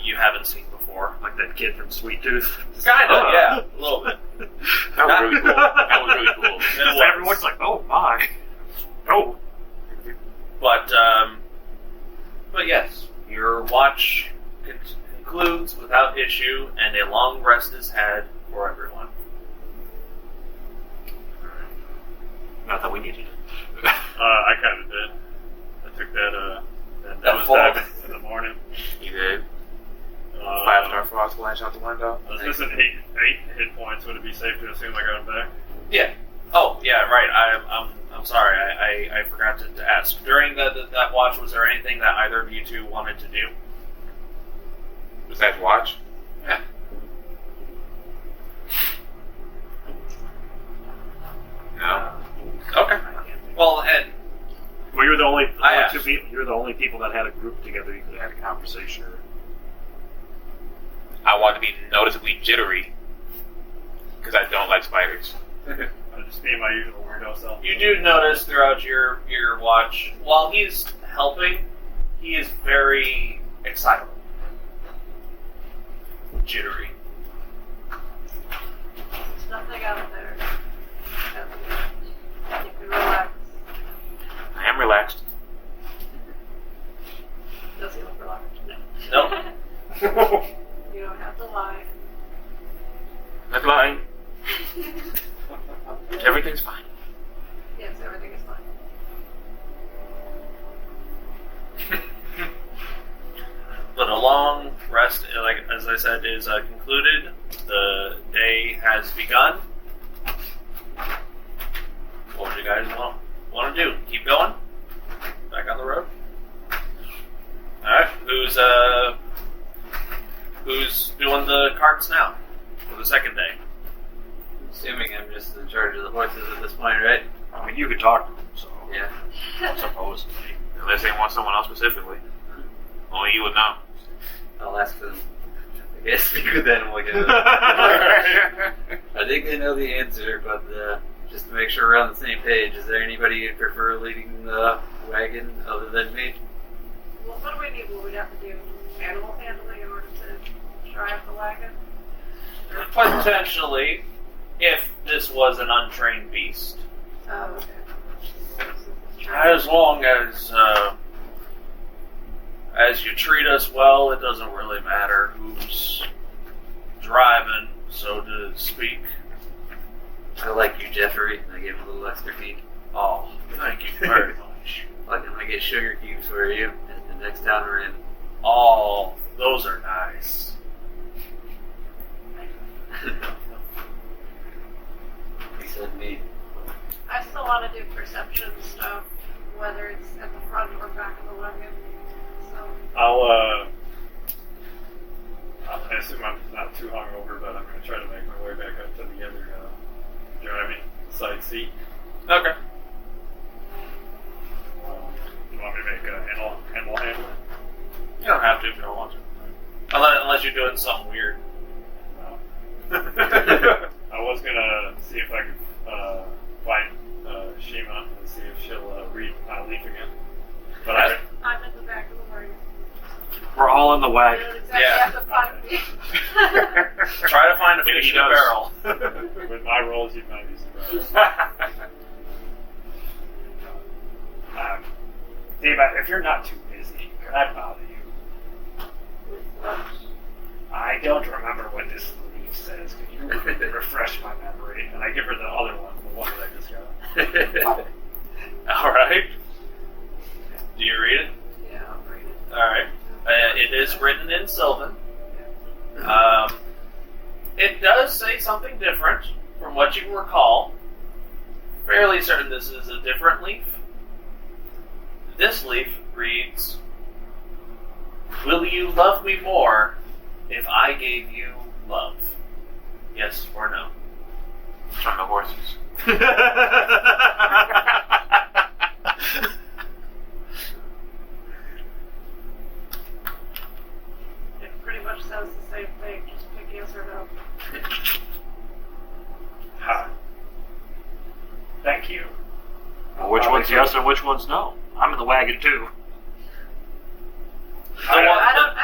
you haven't seen before. Like that kid from Sweet Tooth. Kinda, yeah, a little bit. That was really cool. That was really cool. It was. Everyone's like, oh my. Oh. But yes, your watch concludes without issue, and a long rest is had for everyone. Not that we needed it. I kind of did. I took that nose full. dive in the morning. You did. 5-star frost flash out the window. I was missing 8 hit points. Would it be safe to assume I got them back? Yeah. Oh, yeah. Right. I'm sorry. I forgot to ask. During that watch, was there anything that either of you two wanted to do? Besides watch? Yeah. No. Okay. Well, and Well, you're the only I asked. two people. You're the only people that had a group together. You could have had a conversation. I want to be noticeably jittery because I don't like spiders. I'll just be my usual weirdo self. you do notice throughout your watch, while he's helping, he is very excitable, jittery. There's nothing out there. You can relax. I am relaxed. Does he look relaxed? Nope. You don't have to lie. Not lying. Everything's fine. Yes, everything is fine. But a long rest, like as I said, is concluded. The day has begun. What do you guys want to do? Keep going? Back on the road? Alright, who's doing the carts now for the second day? Assuming I'm just in charge of the horses at this point, right? I mean, you could talk to them, so. Yeah. Supposedly. Unless they want someone else specifically. Only you would know. I'll ask them. I guess speak with animal again. I think they know the answer, but just to make sure we're on the same page, is there anybody you'd prefer leading the wagon other than me? Well, what do we need? Will we have to do animal handling in order to drive the wagon? Potentially, if this was an untrained beast. Oh, okay. As long as you treat us well, it doesn't really matter who's driving, so to speak. I like you, Jeffrey. I give him a little extra feed. Oh, thank you very much. Like I'm gonna get sugar cubes for you at the next town we're in. Oh, those are nice. He said me. I still want to do perception stuff, whether it's at the front or back of the wagon. So I assume I'm not too hungover, but I'm going to try to make my way back up to the other, Jeremy side seat. Okay. You want me to make a animal handler? You don't have to if you don't want to. Unless you're doing something weird. No. I was going to see if I could find Shiima and see if she'll read my leaf again. But I'm in the back of the wagon. We're all in the You wagon. don't exactly Yeah. have to find me. Try to find a Maybe fish he in a does. barrel. with my rolls, you might be surprised. Dave, if you're not too busy, could I bother you? I don't remember what this leaf says. Could you refresh my memory? And I give her the other one, the one that I just got. All right. Do you read it? Yeah, I'll read it. All right. It is written in Sylvan. It does say something different from what you recall. Fairly certain this is a different leaf. This leaf reads, "Will you love me more if I gave you love? Yes or no?" From the horses. It pretty much says the same thing, just pick yes or no. Thank you. Well, which one's yes and which one's no? I'm in the wagon too. I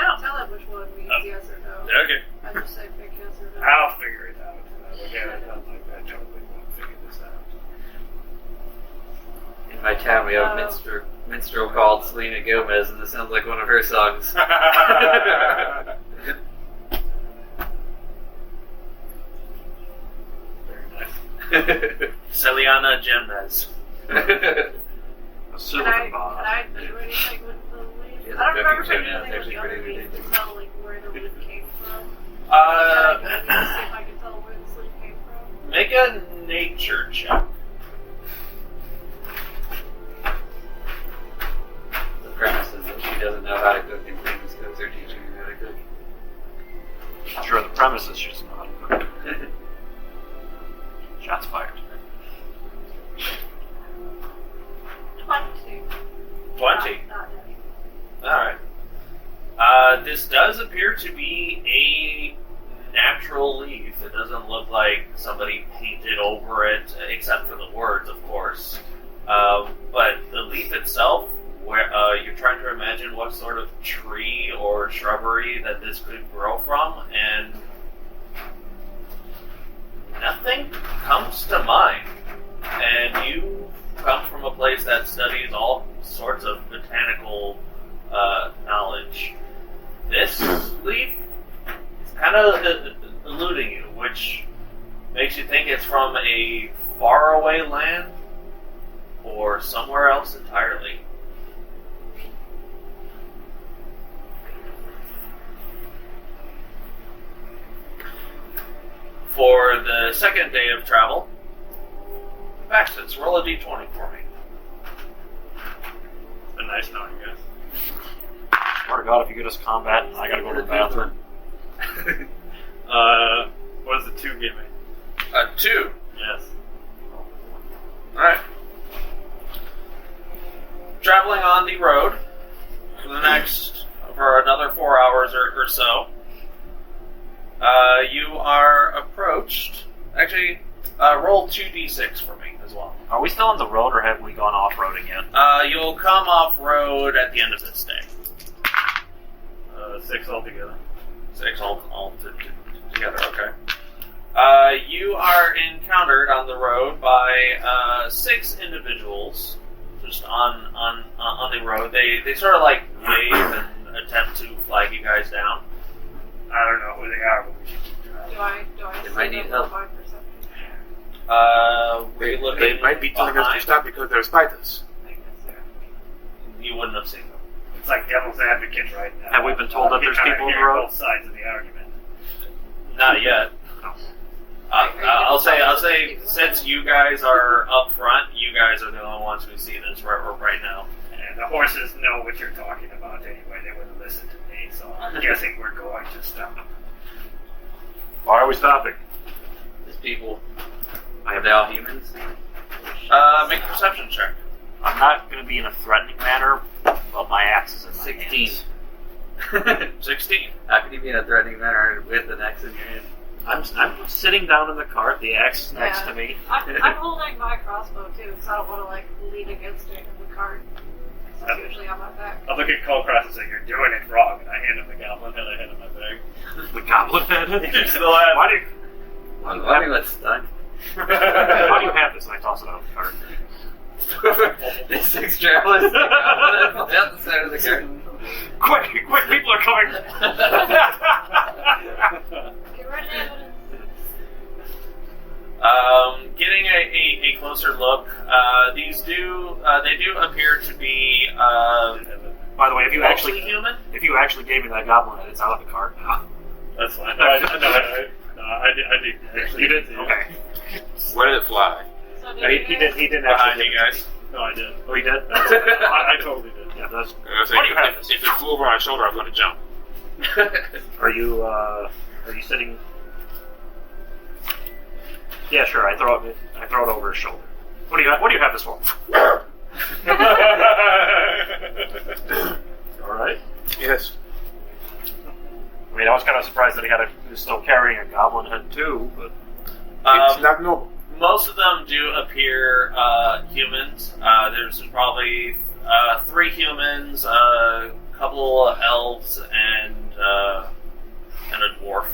don't tell him which one means yes or no. Okay. I just say pick yes or no. I'll figure it out. Again, I don't like that. Totally won't figure this out. In my town, we have a minstrel called Selena Gomez, and this sounds like one of her songs. Very nice. Celiana Gemez. A silver Can bond. I do anything with the leaf? Yeah, I don't remember cooking if show now, anything it's with the actually other pretty leaf to ridiculous. tell like where the leaf came from. I need to see if I can tell where this leaf came from. Make a nature check. The premise is that she doesn't know how to cook and things because they're teaching her how to cook. Sure, the premise is just not good. Shots fired. 20. 20. Not Alright. This does appear to be a natural leaf. It doesn't look like somebody painted over it, except for the words, of course. But the leaf itself, where you're trying to imagine what sort of tree or shrubbery that this could grow from, and nothing comes to mind. And you come from a place that studies all sorts of botanical knowledge. This leaf is kind of eluding you, which makes you think it's from a faraway land or somewhere else entirely. For the second day of travel, Vaxxus, roll a d20 for me. It's been nice knowing you guys. Swear to God, if you get us combat, I gotta go to the bathroom. What does the 2 give me? 2. Yes. Alright. traveling on the road for another 4 hours or so. You are approached. Actually, roll 2d6 for me as well. Are we still on the road, or have we gone off-roading yet? You'll come off road at the end of this day. 6 altogether. 6 all together. Okay. You are encountered on the road by 6 individuals, just on the road. They sort of like wave and attempt to flag you guys down. I don't know who they are, but we should keep trying. Do I They see might need them help. with my perception? Were you looking They might be telling us to behind? stop because they're spiders. I guess they're... You wouldn't have seen them. It's like devil's advocate right now. Have we been told that there's people on the road? Both sides of the argument. Not yet. I'll say since you guys are up front, you guys are the only ones who see this right now. And the horses know what you're talking about anyway. They wouldn't listen to me, so I'm guessing we're going to stop. Why are we stopping? These people. Are they all humans? Make a perception check. I'm not going to be in a threatening manner, but my axe is in my 16. hands. 16. How can you be in a threatening manner with an axe in your hand? I'm sitting down in the cart, the axe is next Yeah. to me. I'm holding my crossbow too, because I don't want to like lean against it in the cart. It's usually on my back. I look at Kulkras and say, "You're doing it wrong," and I hand him the goblin head I had in my bag. The goblin head? You still have Why do you... I'm wondering what's stuck. Why do you have this? And I toss it out of the cart. These 6 travelers out the side of the cart. Quick, people are coming! Get rid of the evidence. Getting a closer look, these do appear to be By the way, if you mostly actually human. gave me that goblin head, it's out of the cart now. That's fine. I did actually. You did? Okay. Where did it fly? So No, he didn't Behind actually you give it to guys. me. No, I did. Oh, he did? I totally did. Yeah, that's... I was Why do you saying, have this? if it flew over my shoulder, I was going to jump. Are you sitting... Yeah, sure, I throw it over his shoulder. What do you have this for? Alright. Yes. I mean, I was kind of surprised that he was still carrying a goblin head too, but... It's not noble. Most of them do appear humans. There's probably 3 humans, a couple elves, and a dwarf,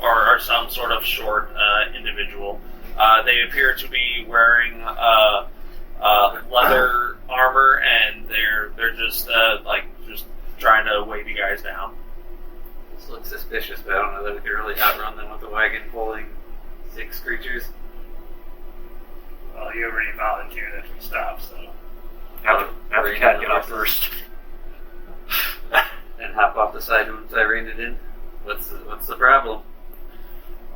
or some sort of short individual. They appear to be wearing leather armor, and they're just just trying to wave you guys down. This looks suspicious, but I don't know that we could really outrun them with the wagon pulling 6 creatures. Well, you already volunteered that we stop, so. Have the cat get off first. And hop off the side once I reined it in. What's the problem?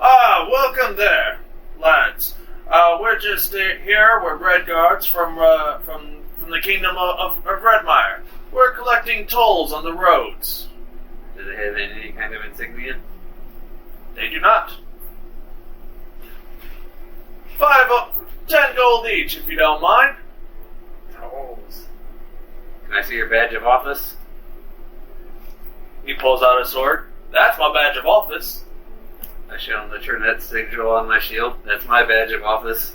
Welcome there, lads. We're just here. We're Red Guards from the kingdom of Redmire. We're collecting tolls on the roads. Do they have any kind of insignia? They do not. 10 gold each, if you don't mind. Tolls. Can I see your badge of office? He pulls out a sword. That's my badge of office. I show him the Trinette sigil on my shield. That's my badge of office.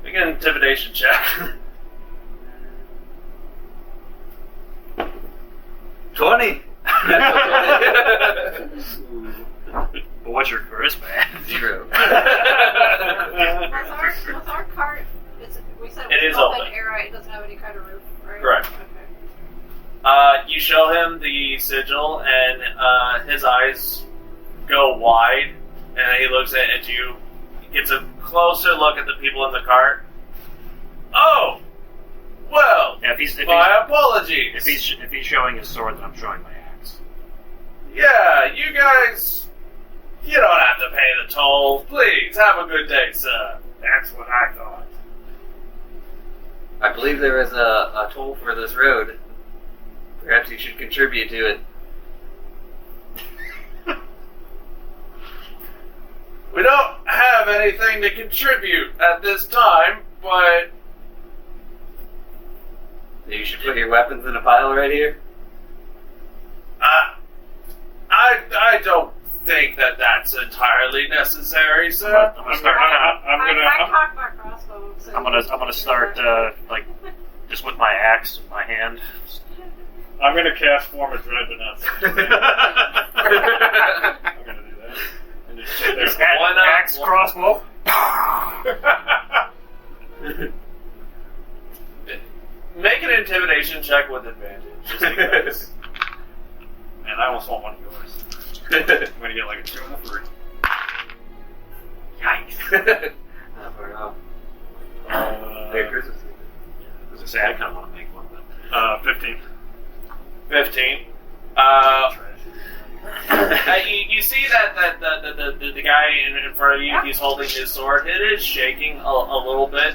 Make an intimidation check. 20! But what's your charisma at? 0. Was our cart? We said It is open open. air, right? It doesn't have any kind of roof, right? Correct. Okay. You show him the sigil, and his eyes go wide, and he looks at you. He gets a closer look at the people in the cart. Oh! Well, Yeah, if my apologies. he's showing his sword, then I'm showing my axe. Yeah, you guys, you don't have to pay the toll. Please, have a good day, sir. That's what I thought. I believe there is a toll for this road. Perhaps you should contribute to it. We don't have anything to contribute at this time, but Maybe you should put your weapons in a pile right here. I don't think that that's entirely necessary, sir. I'm gonna start. I cocked my crossbow. So I'm gonna start like just with my axe in my hand. I'm gonna cast Form of Dread, but not. I'm gonna do that. And just sit there. Just axe crossbow. Make an intimidation check with advantage. Just because. Man, I almost want one of yours. I'm gonna get like a 2 and a 3. Yikes. Not far off. Merry Christmas. As I say, I kind of want to make one, but 15. 15. You see that the guy in front of you, he's holding his sword. It is shaking a little bit.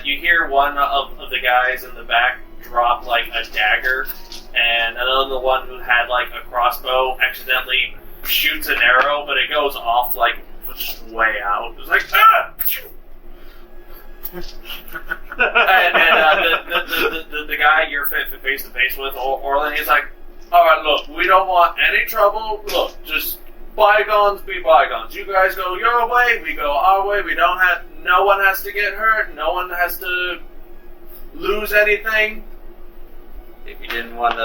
You hear one of the guys in the back drop like a dagger, and another one who had like a crossbow accidentally shoots an arrow, but it goes off like just way out. It's like ah! and the guy you're face to face with, Orlin, he's like, all right, look, we don't want any trouble. Look, just bygones be bygones. You guys go your way, we go our way. We don't have. No one has to get hurt. No one has to lose anything. If you didn't want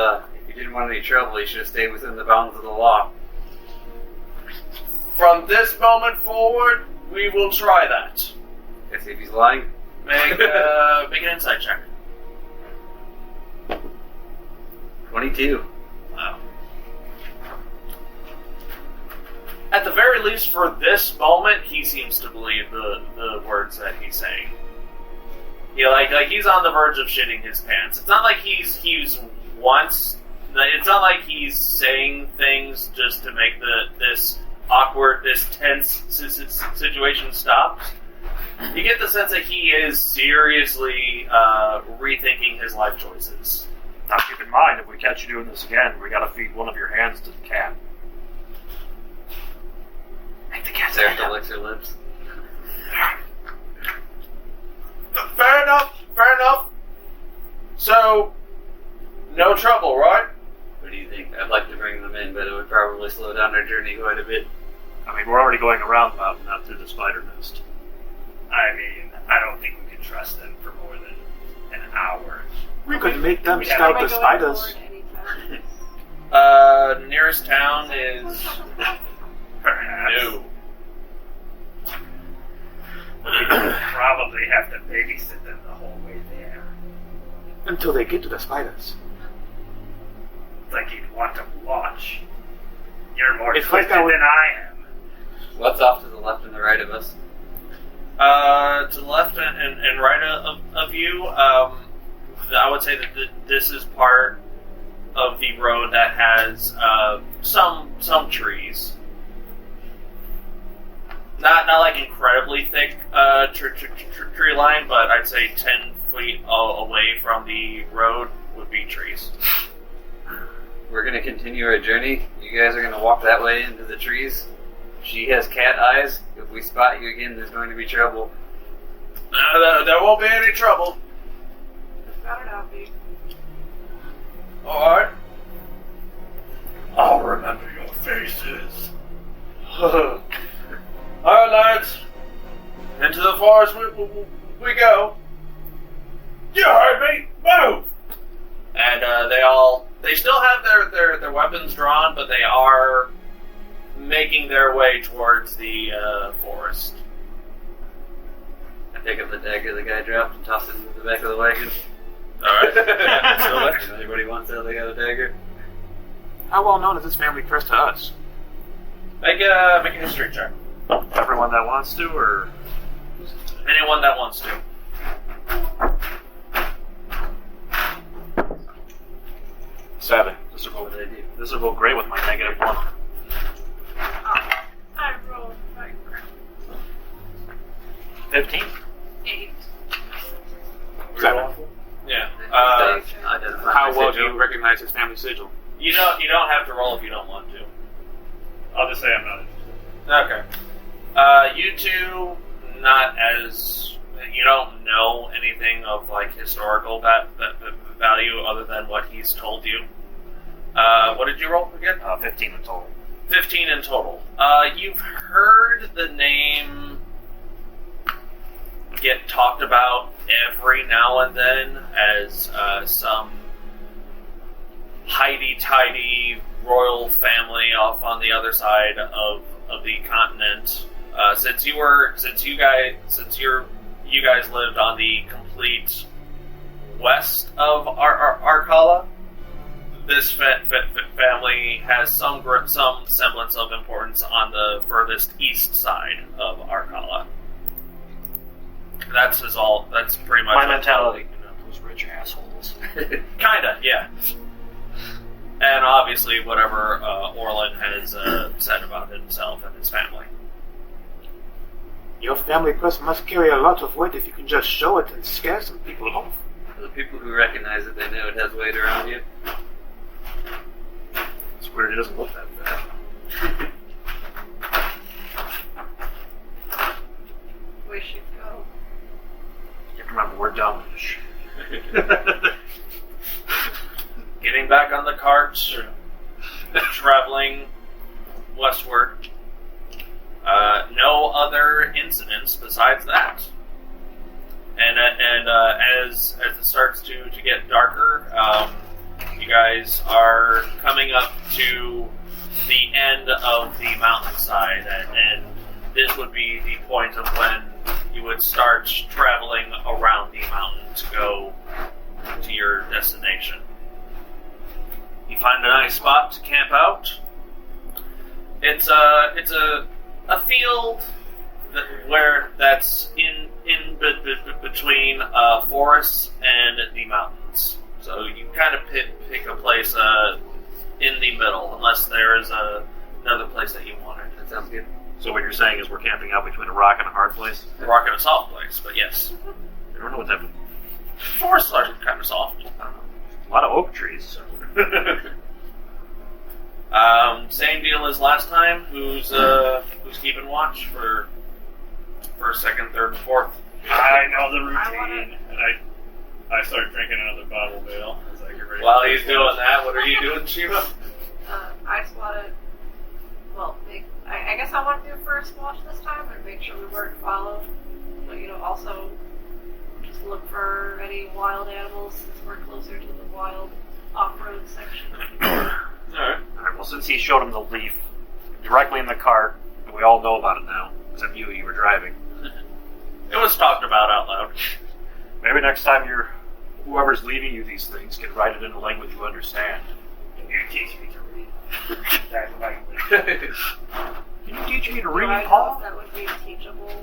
any trouble, you should have stayed within the bounds of the law. From this moment forward, we will try that. Let's see if he's lying. Make an insight check. 22. Wow. At the very least, for this moment, he seems to believe the words that he's saying. Yeah, like he's on the verge of shitting his pants. It's not like he's once. It's not like he's saying things just to make this awkward, this tense situation stop. You get the sense that he is seriously rethinking his life choices. now keep in mind, if we catch you doing this again, we gotta feed one of your hands to the cat. Make the cat there to lick her lips. Fair enough. So, no trouble, right? What do you think? I'd like to bring them in, but it would probably slow down our journey quite a bit. I mean, we're already going around the mountain, not through the spider nest. I mean, I don't think we can trust them for more than an hour. We could make them We start have the to spiders. Nearest town is Perhaps. new. We would probably have to babysit them the whole way there. Until they get to the spiders. It's like you'd want to watch. You're more It's like twisted that would- than I am. What's off to the left and the right of us? To the left and right of you, I would say that this is part of the road that has some trees. Not like incredibly thick tree line, but I'd say 10 feet away from the road would be trees. We're gonna continue our journey. You guys are gonna walk that way into the trees. She has cat eyes. If we spot you again, there's going to be trouble. There won't be any trouble. Better not be. Alright. I'll remember your faces. Alright, lads. Into the forest we go. You heard me! Move! And they still have their weapons drawn, but they are making their way towards the forest. I pick up the dagger the guy dropped and toss it into the back of the wagon. Alright. If anybody wants it, they got a dagger. How well known is this family curse to us? Make a history check. Everyone that wants to, or Anyone that wants to. Seven. This will go great with my -1. I rolled like 15. 8. 7. Yeah. Identify How my well do sigil. you recognize his family sigil? You don't have to roll if you don't want to. I'll just say I'm not interested. Okay. You two, not as... you don't know anything of like historical value other than what he's told you. What did you roll again? 15 in total. 15 in total. You've heard the name get talked about every now and then as some hidey-tidy royal family off on the other side of the continent. Since you guys lived on the complete west of Arkala, this family has some semblance of importance on the furthest east side of Arkala. That's pretty much My mentality. Those rich assholes. Kinda, yeah. And obviously, whatever Orlin has said about himself and his family. Your family crest must carry a lot of weight if you can just show it and scare some people off. For the people who recognize it, they know it has weight around you. It's weird, it doesn't look that fat. We should go. You have to remember, we're dumb-ish. Getting back on the cart, traveling westward. No other incidents besides that. And as it starts to get darker, you guys are coming up to the end of the mountainside, and this would be the point of when you would start traveling around the mountain to go to your destination. You find a nice spot to camp out. It's a field that's in between forests and the mountains. So you kind of pick a place in the middle, unless there is another place that you wanted. That sounds good. So what you're saying is we're camping out between a rock and a hard place? A rock and a soft place, but yes. I don't know what that means. Forests are kind of soft. I don't know. A lot of oak trees. So. Same deal as last time. Who's keeping watch for first, second, third, and fourth? I know the routine, and I start drinking another bottle of ale as I get ready. While he's doing that, what are you doing, Shiima? I just want to, I guess I want to do first watch this time and make sure we weren't followed. But, also just look for any wild animals since we're closer to the wild off-road section. Alright. Well, since he showed him the leaf directly in the cart, and we all know about it now, except you were driving. It was talked about out loud. Maybe next time whoever's leaving you these things can write it in a language you understand. You teach me to read that language. Can you teach me to Do read, I know Paul? if that would be teachable to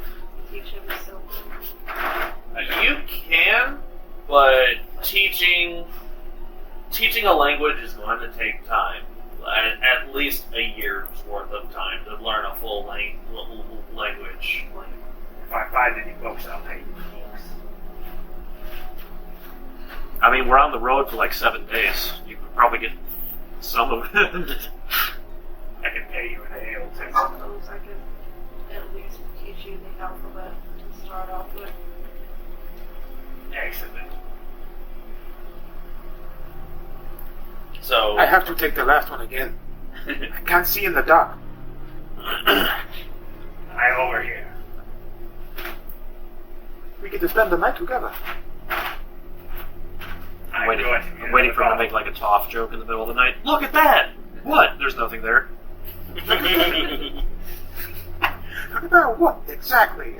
teach him Sylvan? You can, but teaching a language is going to take time. At least a year's worth of time to learn a full language. If I find any books, I'll pay you for books. I mean, we're on the road for like 7 days. You could probably get some of it. I can pay you an ale, too. I suppose I could at least teach you the alphabet to start off with. Excellent. So I have to take the last one again. I can't see in the dark. I'm over here. We get to spend the night together. I'm waiting for him to make like a Toph joke in the middle of the night. Look at that! What? There's nothing there. About what exactly?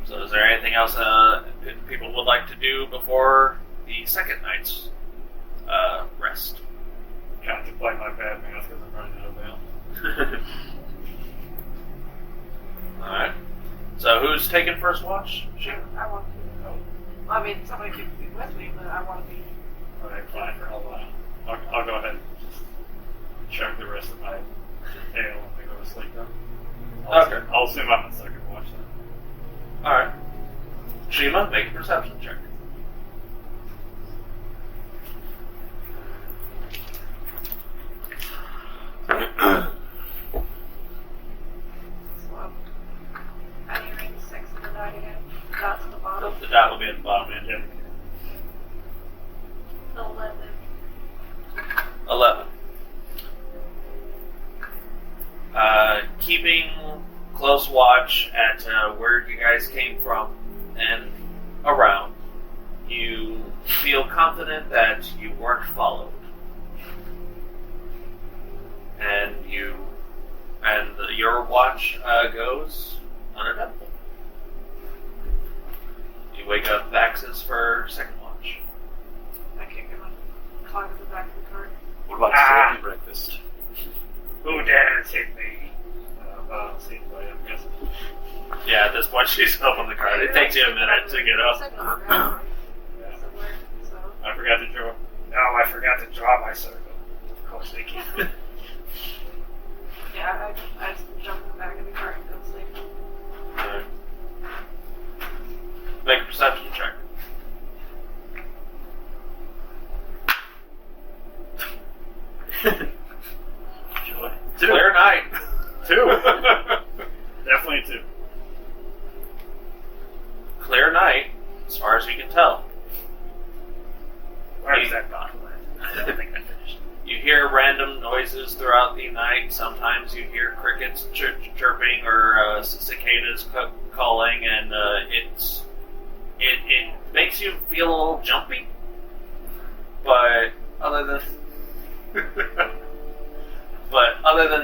So is there anything else people would like to do before the second night's rest? Contemplate my bad math because I'm running out of ale. Alright. So who's taking first watch? I want to. I mean, somebody could be with me, but I want to be. Alright, fine for a while. I'll go ahead and just chug the rest of my ale and go to sleep then. Okay. I'll assume I'm in second watch then. Alright. Shiima, make a perception check. dot's at the bottom. The dot will be at the bottom end. Yep. 11. 11. Keeping close watch at where you guys came from and around, you feel confident that you weren't followed. And your watch goes uneventful. You wake up Vaxxus for second watch. I can't get my climb to the back of the cart. What about steak and breakfast? Who dares hit me? Seems like I'm guessing. Yeah, at this point she's up on the cart. It takes you a minute to get up. Sitting on the ground Yeah. somewhere, so. I forgot to draw. No, I forgot to draw my circle. Of course they keep. Yeah, I just jump in the back of the cart and go to sleep. Alright. Make a perception check. Joy. Clear night. 2. Definitely 2. Clear night, as far as you can tell. Where is that bottle at? I don't think I finished. You hear random noises throughout the night. Sometimes you hear crickets chirping or cicadas calling, and it makes you feel a little jumpy. But other than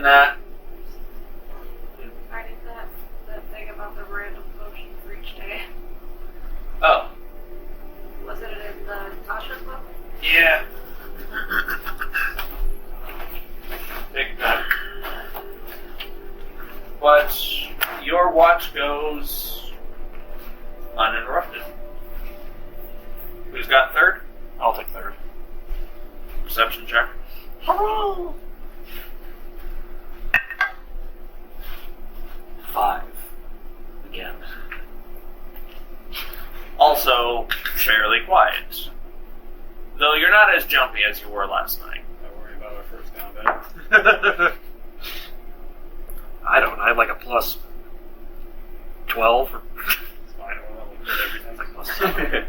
that, I need that thing about the random potion for each day. oh Was it in the Tasha's book? yeah, big time. But your watch goes uninterrupted. Who's got third? I'll take third. Perception check. Hurrah! 5. Again. Also fairly quiet. Though you're not as jumpy as you were last night. I worry about our first combat. I don't. I had like a plus 12. It's fine. We'll get everything. Like plus 7.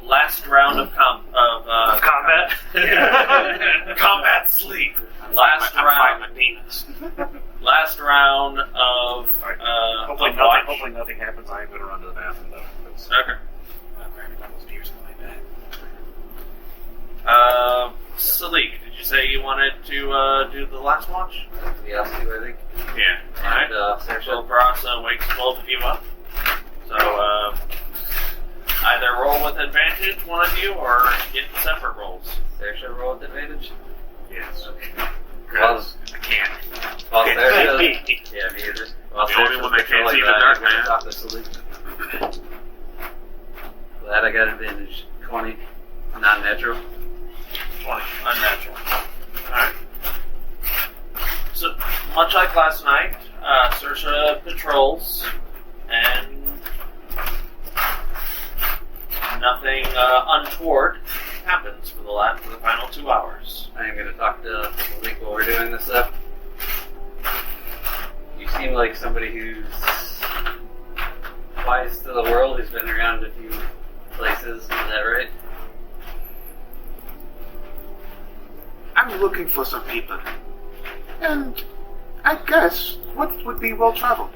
Last round of Combat? combat sleep. Last round. Last round of Hopefully watch. nothing happens. I'm going to run to the bathroom though. Okay. I'm grabbing all those beers in my bag. Salic, did you say you wanted to do the last watch? We asked you, I think. Yeah. Alright. And, So Brasa wakes both of you up. So either roll with advantage, one of you, or get separate rolls. Saoirse roll with advantage? Yes. Well, I can't. well, Saoirse Me. yeah, me either. Well, The only Saoirse's one that can't controlling see the that, dark, I'm gonna man. talk to Salic. Glad I got advantage. 20. Non-natural. 20. Unnatural. Alright. So, much like last night, Saoirse patrols, and nothing untoward happens for the final 2 hours. I am going to talk to Salic while we're doing this stuff. You seem like somebody who's wise to the world, who's been around a few places. Is that right? I'm looking for some people. And I guess what would be well traveled?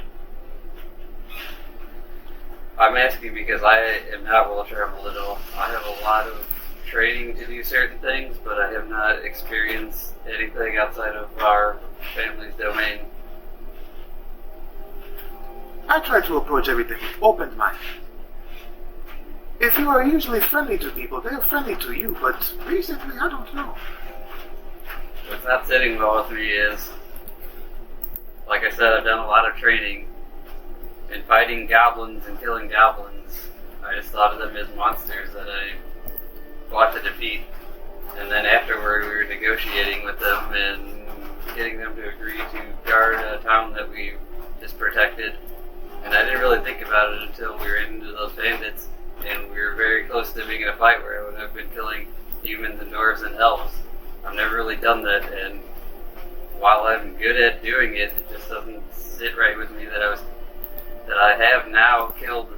I'm asking because I am not well traveled at all. I have a lot of training to do certain things, but I have not experienced anything outside of our family's domain. I try to approach everything with open mind. If you are usually friendly to people, they are friendly to you, but recently, I don't know. What's not sitting well with me is, like I said, I've done a lot of training. And fighting goblins and killing goblins, I just thought of them as monsters that I fought to defeat. And then afterward, we were negotiating with them and getting them to agree to guard a town that we just protected. And I didn't really think about it until we ran into those bandits, and we were very close to being in a fight where I would have been killing humans and dwarves and elves. I've never really done that, and while I'm good at doing it, it just doesn't sit right with me that I was that I have now killed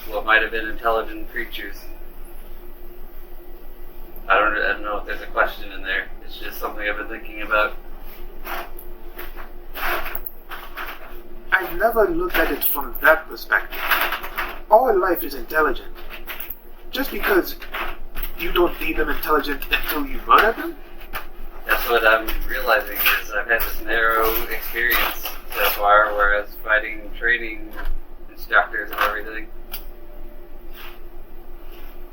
what might have been intelligent creatures. I don't know if there's a question in there. It's just something I've been thinking about. I've never looked at it from that perspective. All life is intelligent. Just because you don't deem them intelligent until you murder them? That's what I'm realizing is I've had this narrow experience so far where I was fighting training instructors and everything.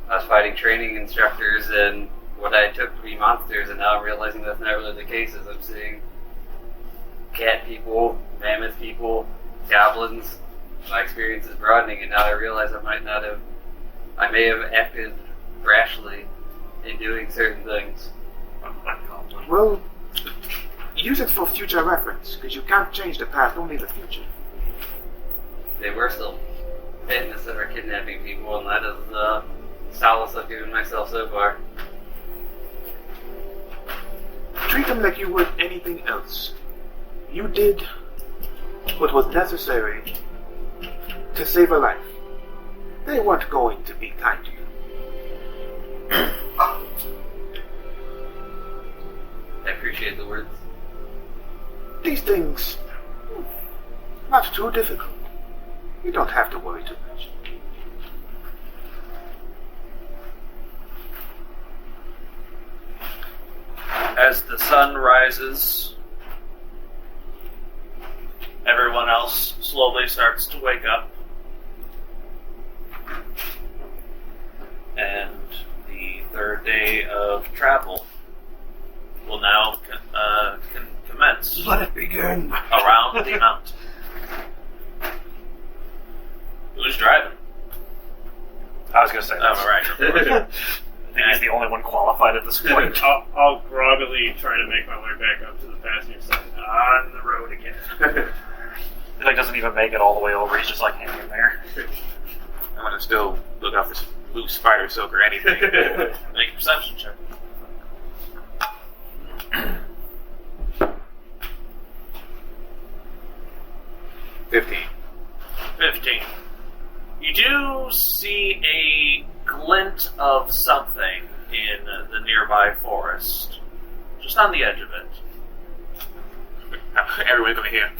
I was fighting training instructors and what I took to be monsters, and now I'm realizing that's not really the case as I'm seeing cat people, mammoth people, goblins. My experience is broadening, and now I realize I may have acted rashly in doing certain things. Well, use it for future reference, because you can't change the past, only the future. They were still fitness that are kidnapping people, and that is the solace I've given myself so far. Treat them like you would anything else. You did what was necessary to save a life. They weren't going to be kind to you. I appreciate the words. These things, not too difficult. You don't have to worry too much. As the sun rises, everyone else slowly starts to wake up. And the third day of travel will now commence. Let it begin. Around the mountain. Who's driving? I was going to say that. Oh, right. I think he's the only one qualified at this point. I'll groggily try to make my way back up to the passenger side. On the road again. He like doesn't even make it all the way over. He's just like hanging there. I'm gonna still look out this blue spider silk or anything. Make a perception check. $15. 15. You do see a glint of something in the nearby forest. Just on the edge of it. Everyone's gonna hear.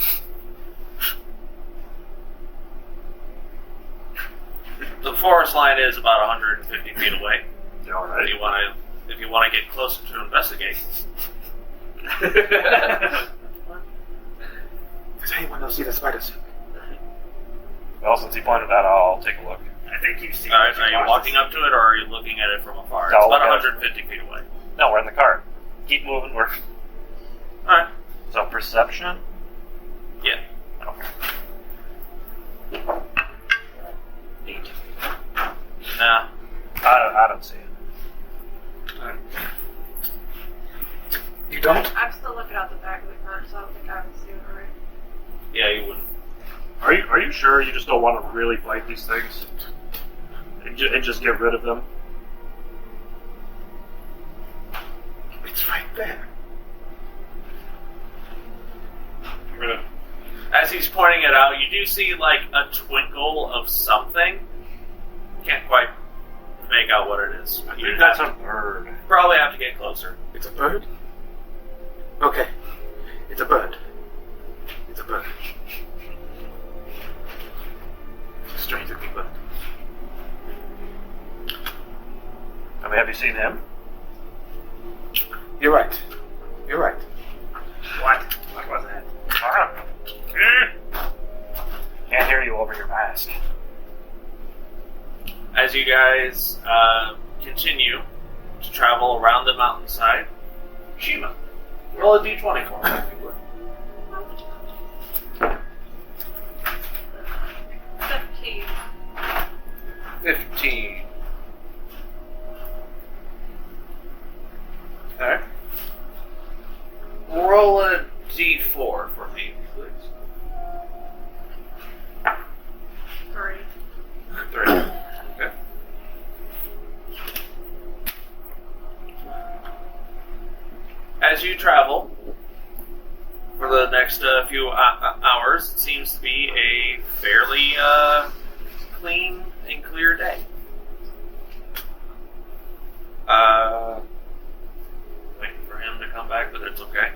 The forest line is about 150 feet away. Alright. If you want to get closer to investigate. Does anyone else see the spider silk? Well, since he pointed that out, I'll take a look. I think you've seen. Alright, are you walking up to it or are you looking at it from afar? No, It's about look at it. 150 feet away. No, we're in the car. Keep moving. We're Alright. so perception. Yeah. Okay. 8. Nah. I don't see it. You don't? I'm still looking out the back of the car, so I don't think I would see it right. Yeah, you wouldn't. Are you sure you just don't want to really fight these things? And just get rid of them? It's right there. I'm gonna. As he's pointing it out, you do see like a twinkle of something. Can't quite make out what it is. I You think that's a have bird. to- probably have to get closer. It's a bird? Okay. It's a bird. It's a bird. It's a strange looking bird. I mean, have you seen him? You're right. You're right. What? What was that? Can't hear you over your mask. As you guys continue to travel around the mountainside, Shiima, roll a d20 for me, if you would. 15. 15. Alright. Roll a d4 for me, please. 3. 3. Okay. As you travel, for the next few hours, it seems to be a fairly clean and clear day. Waiting for him to come back, but it's okay.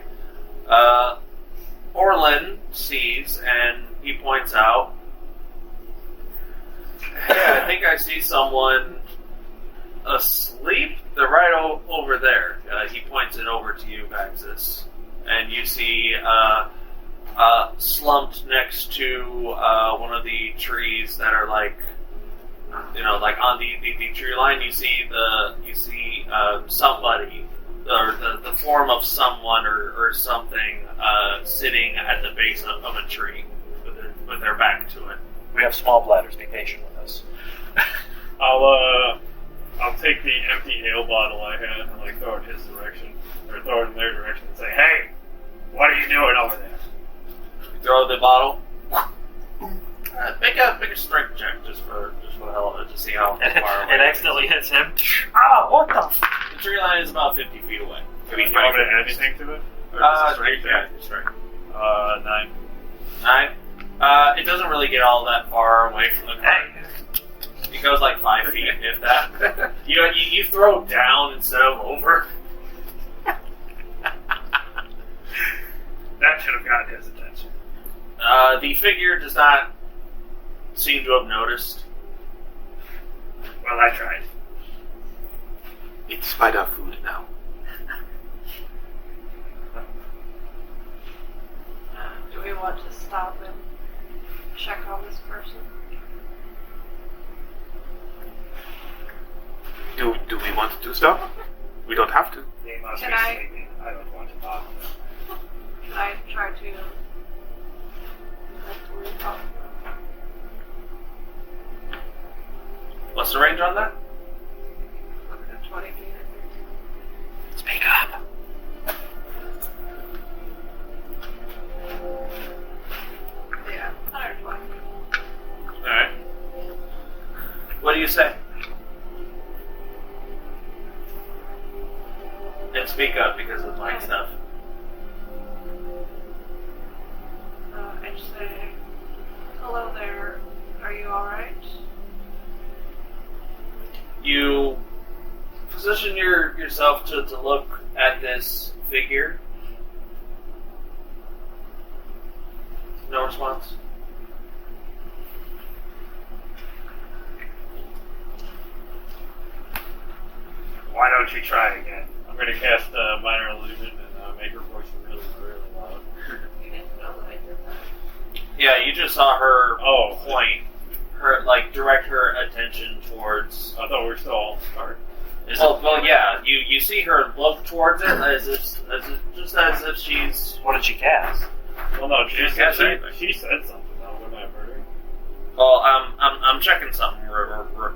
Orlin sees, and he points out, "Hey, I think I see someone asleep. They're right over there." He points it over to you, Vaxxus, and you see slumped next to one of the trees that are like on the tree line. You see somebody, or the form of someone or something sitting at the base of a tree with their back to it. We have small bladders. Be patient with us. I'll take the empty ale bottle I had and like throw it in his direction, or throw it in their direction and say, "Hey, what are you doing over there?" You throw the bottle. Make a strength check just for the hell of it to see how far away It accidentally hits him. Ah, what the? The tree line is about 50 feet away. Can we throw anything to it? Or just a strength check? Yeah, strength. 9. 9. It doesn't really get all that far away from the cart. It goes like 5 feet, if that. You throw down instead of over. That should have gotten his attention. The figure does not seem to have noticed. Well, I tried. It's spider food now. Do we want to stop and check on this person? Do we want to stop? We don't have to. They must Can be I- sleeping. I don't want to talk to them. Can I try to mentally talk to them? What's the range on that? 20 feet, I think. Speak up. Yeah, 120. Alright. What do you say? And speak up because of mic stuff. I just say, "Hello there, are you alright?" You position yourself to look at this figure. No response. Why don't you try again? I'm going to cast Minor Illusion and make her voice really, really loud. You didn't know that I did that. Yeah, you just saw her Oh. point, direct her attention towards. I thought we were still all start. Well, yeah. You see her look towards it as if she's. What did she cast? Well, no, She didn't catch anything. she said something though, wouldn't I have heard her? Well, I'm checking something real quick.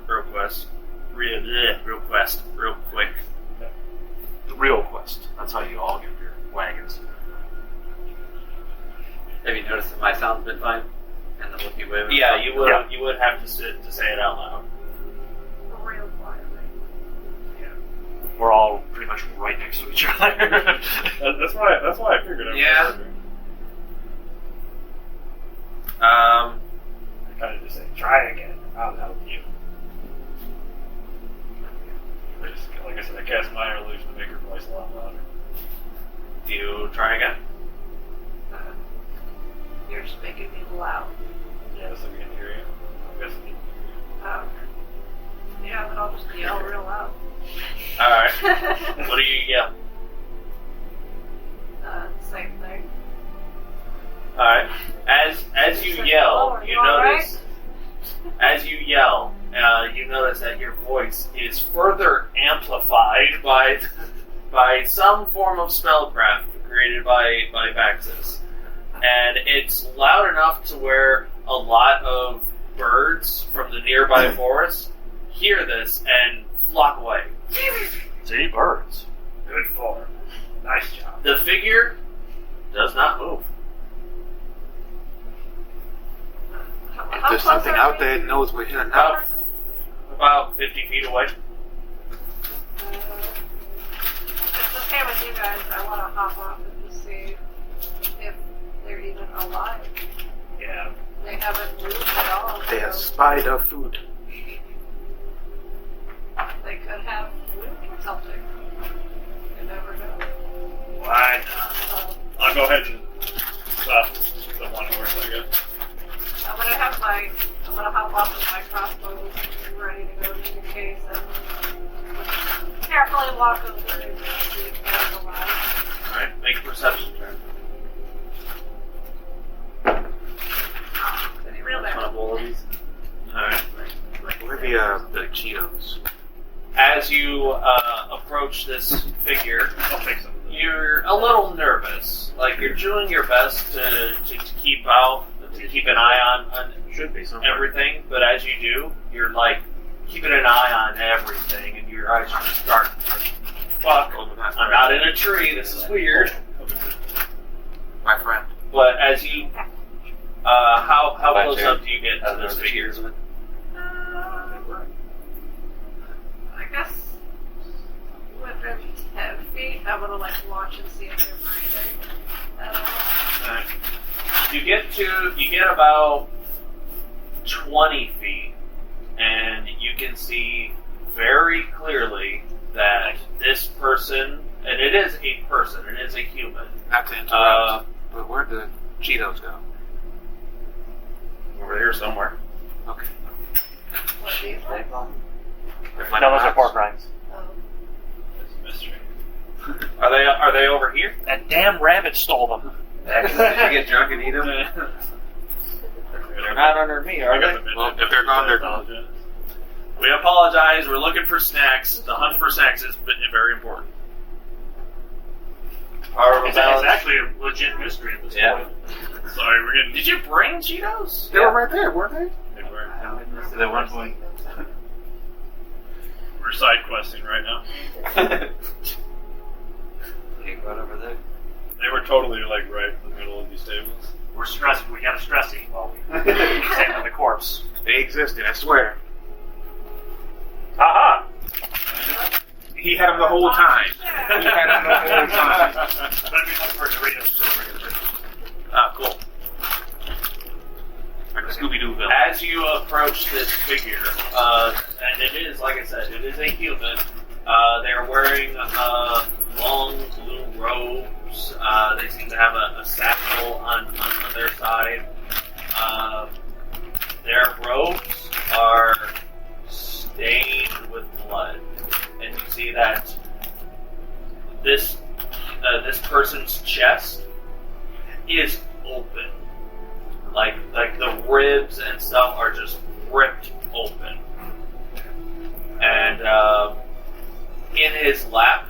The real quest. That's how you all get your wagons. Have you noticed that my sound's been fine? And the looky way. Yeah, you would. Yeah. You would have to sit to say it out loud. Real quietly. We're all pretty much right next to each other. That's why I figured I Yeah. heard her. Um. I kind of just say, "Try again. I'll help you." Like I said, I cast Minor Illusion to make her voice a lot louder. Do you try again? You're just making me loud. Yeah, so we can hear you. I'm guessing you can Yeah, then I'll just yell real loud. All right. What do you yell? Same thing. All right. As you yell, "Hello, you are all notice. As you yell, you notice that your voice is further amplified by some form of spellcraft created by Vaxxus. And it's loud enough to where a lot of birds from the nearby forest hear this and flock away. See, birds. Good form. Nice job. The figure does not move. If there's something out there that knows we're here now. About 50 feet away. It's okay with you guys. I want to hop off and just see if they're even alive. Yeah. They haven't moved at all. They have so spied our food. they could have moved or something. You never know. Why not? I'll go ahead and stop the one horse, I guess. I'm gonna hop off with my crossbow ready to go just in case and carefully walk over and see if they're alive. Alright, make a perception check. Anyone Real else bad. want a bowl of these? Alright. Where are the Cheetos? As you approach this figure, I'll take some of them. you're a little nervous. Like, you're doing your best to keep an eye on Should be somewhere. everything, but as you do, you're like keeping an eye on everything, and your eyes are just starting to fuck. I'm not in a tree, this is weird. My friend. But as you, how Bye, close Jeremy. up do you get to this figure? I guess within 10 feet, I'm gonna watch and see if they're breathing at all. Alright. You get about 20 feet, and you can see very clearly that this person, and it is a person, it is a human. Not to interrupt, but where'd the Cheetos go? Over here somewhere. Okay. What do you think? No, those are pork rinds. It's a mystery. Are they over here? That damn rabbit stole them. Did you get drunk and eat them? They're not under me, are they? Well, if they're gone, they're gone. We apologize. We're looking for snacks. The hunt for snacks is very important. It's actually a legit mystery at this Yeah. point. Sorry, we're getting. Did you bring Cheetos? They were right there, weren't they? They were. At that one point. We're side questing right now. You go over there. They were totally right in the middle of these tables. We're stressed. We gotta stress eat while we examine the corpse. They existed, I swear. Aha! He had them the whole time. He had them the whole time. Let me look for Doritos over here. Ah, cool. Like a Scooby-Doo villain. As you approach this figure, and it is, like I said, it is a human. They're wearing long blue robes. They seem to have a satchel on their side. Their robes are stained with blood, and you see that this person's chest is open. Like the ribs and stuff are just ripped open. And in his lap,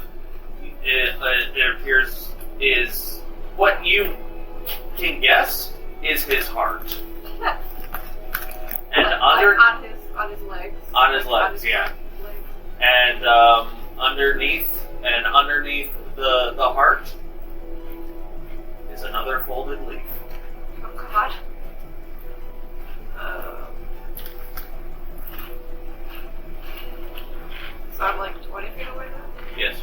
it appears is what you can guess is his heart. And on his legs. On his legs, yeah. Legs. And underneath the heart is another folded leaf. Oh God. So I'm 20 feet away now? Yes.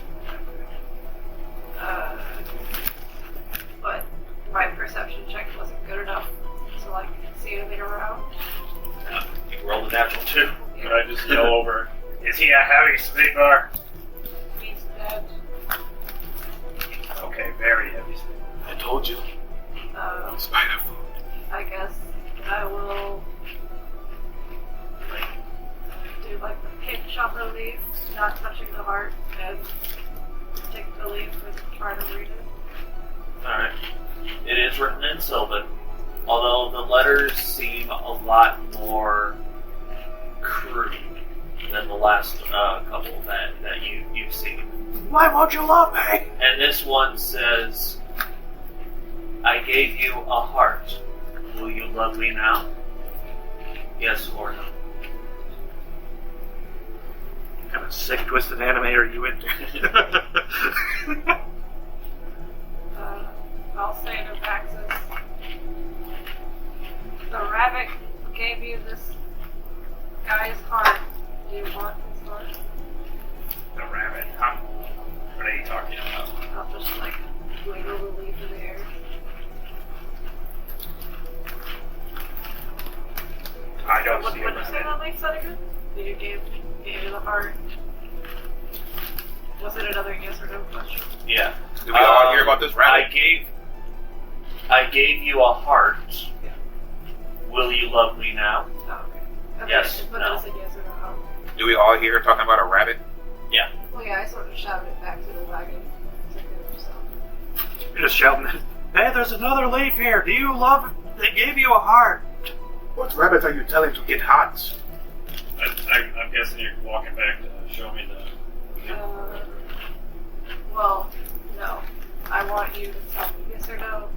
But my perception check wasn't good enough to see anything around. You rolled a natural 2. Could I just yell over? Is he a heavy sleeper? He's dead. Okay, very heavy sleeper. I told you. Spider food. I guess I will do the pinch on the leaf, not touching the heart, and take the leaf and try to read it. Alright. It is written in Sylvan, although the letters seem a lot more crude than the last couple that you've seen. Why won't you love me? And this one says, I gave you a heart. Will you love me now? Yes or no? What kind of sick, twisted anime are you into? I'll say to Vaxxus, the rabbit gave you this guy's heart. Do you want his heart? The rabbit, huh? What are you talking about? I'll just wiggle the leaf in the air. I don't What see did a you say rabbit. that leaf said again? That you gave you the heart? Was it another yes or no question? Yeah. Did we all hear about this rabbit? I gave you a heart. Will you love me now? Oh, okay. Yes, But no. I said yes or no. Do we all hear talking about a rabbit? Well, yeah, I sort of shouted it back to the wagon. So. You're just shouting, "Hey, there's another leaf here. Do you love it? They gave you a heart." What rabbits are you telling to get hearts? I'm guessing you're walking back to show me the. Well, no. I want you to tell me yes or no.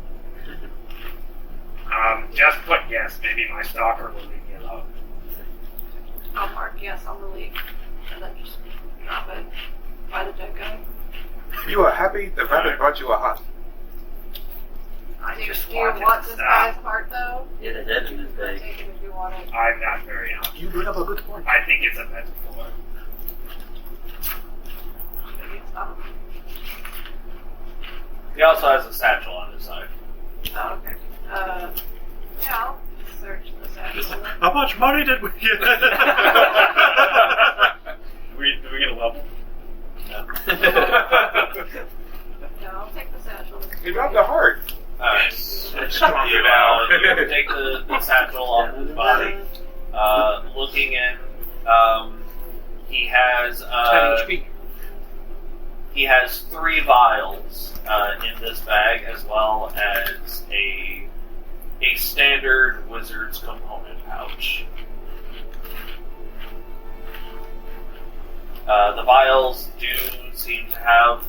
Just put yes. Maybe my stalker will leave me alone. I'll mark yes on the leaf, and then just drop it by the dead guy. You are happy the rabbit brought you a heart. I Do you just want want this to guy's stop. heart, though? Get a head in his bag. Take it if you want it. I'm not very happy. You bring up a good point. I think it's a metaphor. Maybe it's not. He also has a satchel on his side. Oh, okay. Yeah, I'll search the satchel. How much money did we get? Do we get a level? No, I'll take the satchel. You dropped the heart. Alright. You take the satchel off his body. Looking in, he has 10 HP. he has 3 vials in this bag, as well as a standard wizard's component pouch. The vials do seem to have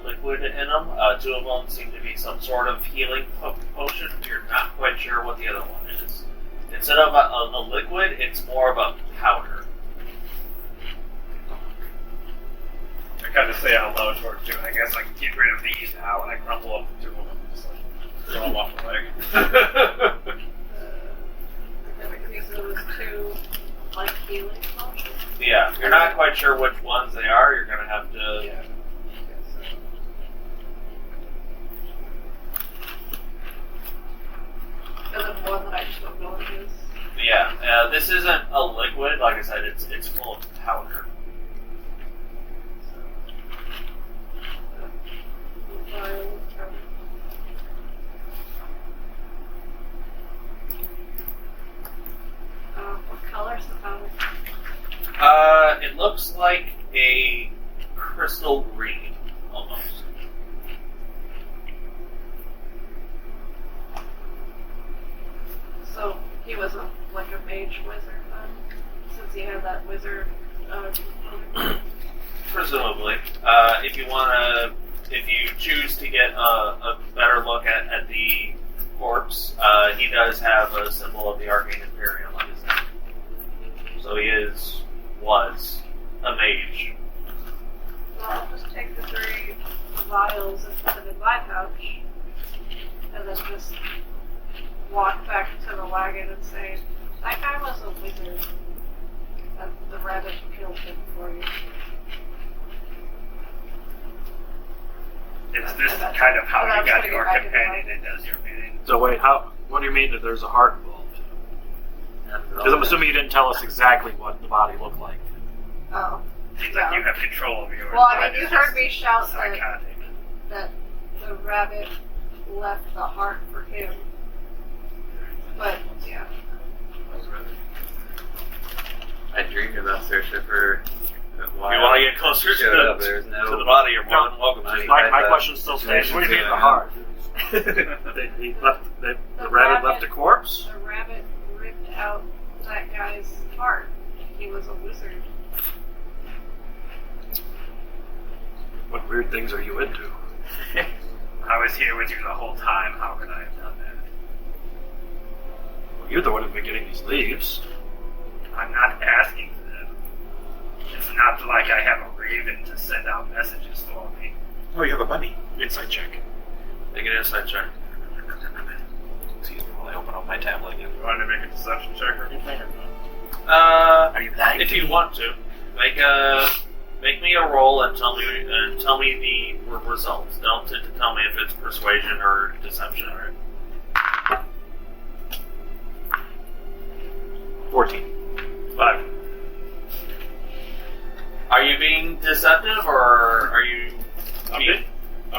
liquid in them. 2 of them seem to be some sort of healing potion. You're not quite sure what the other one is. Instead of a liquid, it's more of a powder. I kind of say out loud towards you. I guess I can get rid of these now, and I crumple up 2 of them. Just like throw them off the leg. Because there was 2, like, healing potions. Yeah, you're not quite sure which ones they are. You're going to have to... Yeah. And then one that I just don't know what it is. Yeah, this isn't a liquid. Like I said, it's full of powder. What color's the powder? It looks like a crystal green, almost. So he was like a mage wizard then, since he had that wizard. Presumably, if you choose to get a better look at the corpse, he does have a symbol of the Arcane Imperium on his neck. So he was a mage. Well, I'll just take the 3 vials and put them in my pouch, and then just walk back to the wagon and say, "That guy was a wizard. And the rabbit killed him for you." This is kind of how I'm you got gonna your get back in the companion and does your bidding. So wait, what do you mean that there's a heart involved? Because I'm assuming you didn't tell us exactly what the body looked like. Oh. Seems Yeah. like you have control of yours. Well, I Mine mean, you is heard just me shout psychotic. that the rabbit left the heart for him. But, yeah. I dreamed about searching for a while. If you want to get closer to Showed up, there's no- the body, you're more No. than welcome to. My question still stands. What do you mean the heart? The rabbit left a corpse? The rabbit ripped out that guy's heart. He was a wizard. What weird things are you into? I was here with you the whole time. How could I have done that? Well, you're the one who's been getting these leaves. I'm not asking for them. It's not like I have a raven to send out messages for me. Oh, you have a bunny. Insight check. Make an insight check. Excuse me while I open up my tablet again. You wanted to make a deception check or anything or not? Are you lying? If you want to, make me a roll and tell me the results. Don't tell me if it's persuasion or deception. All right. 14. 5. Are you being deceptive, or are you? I'm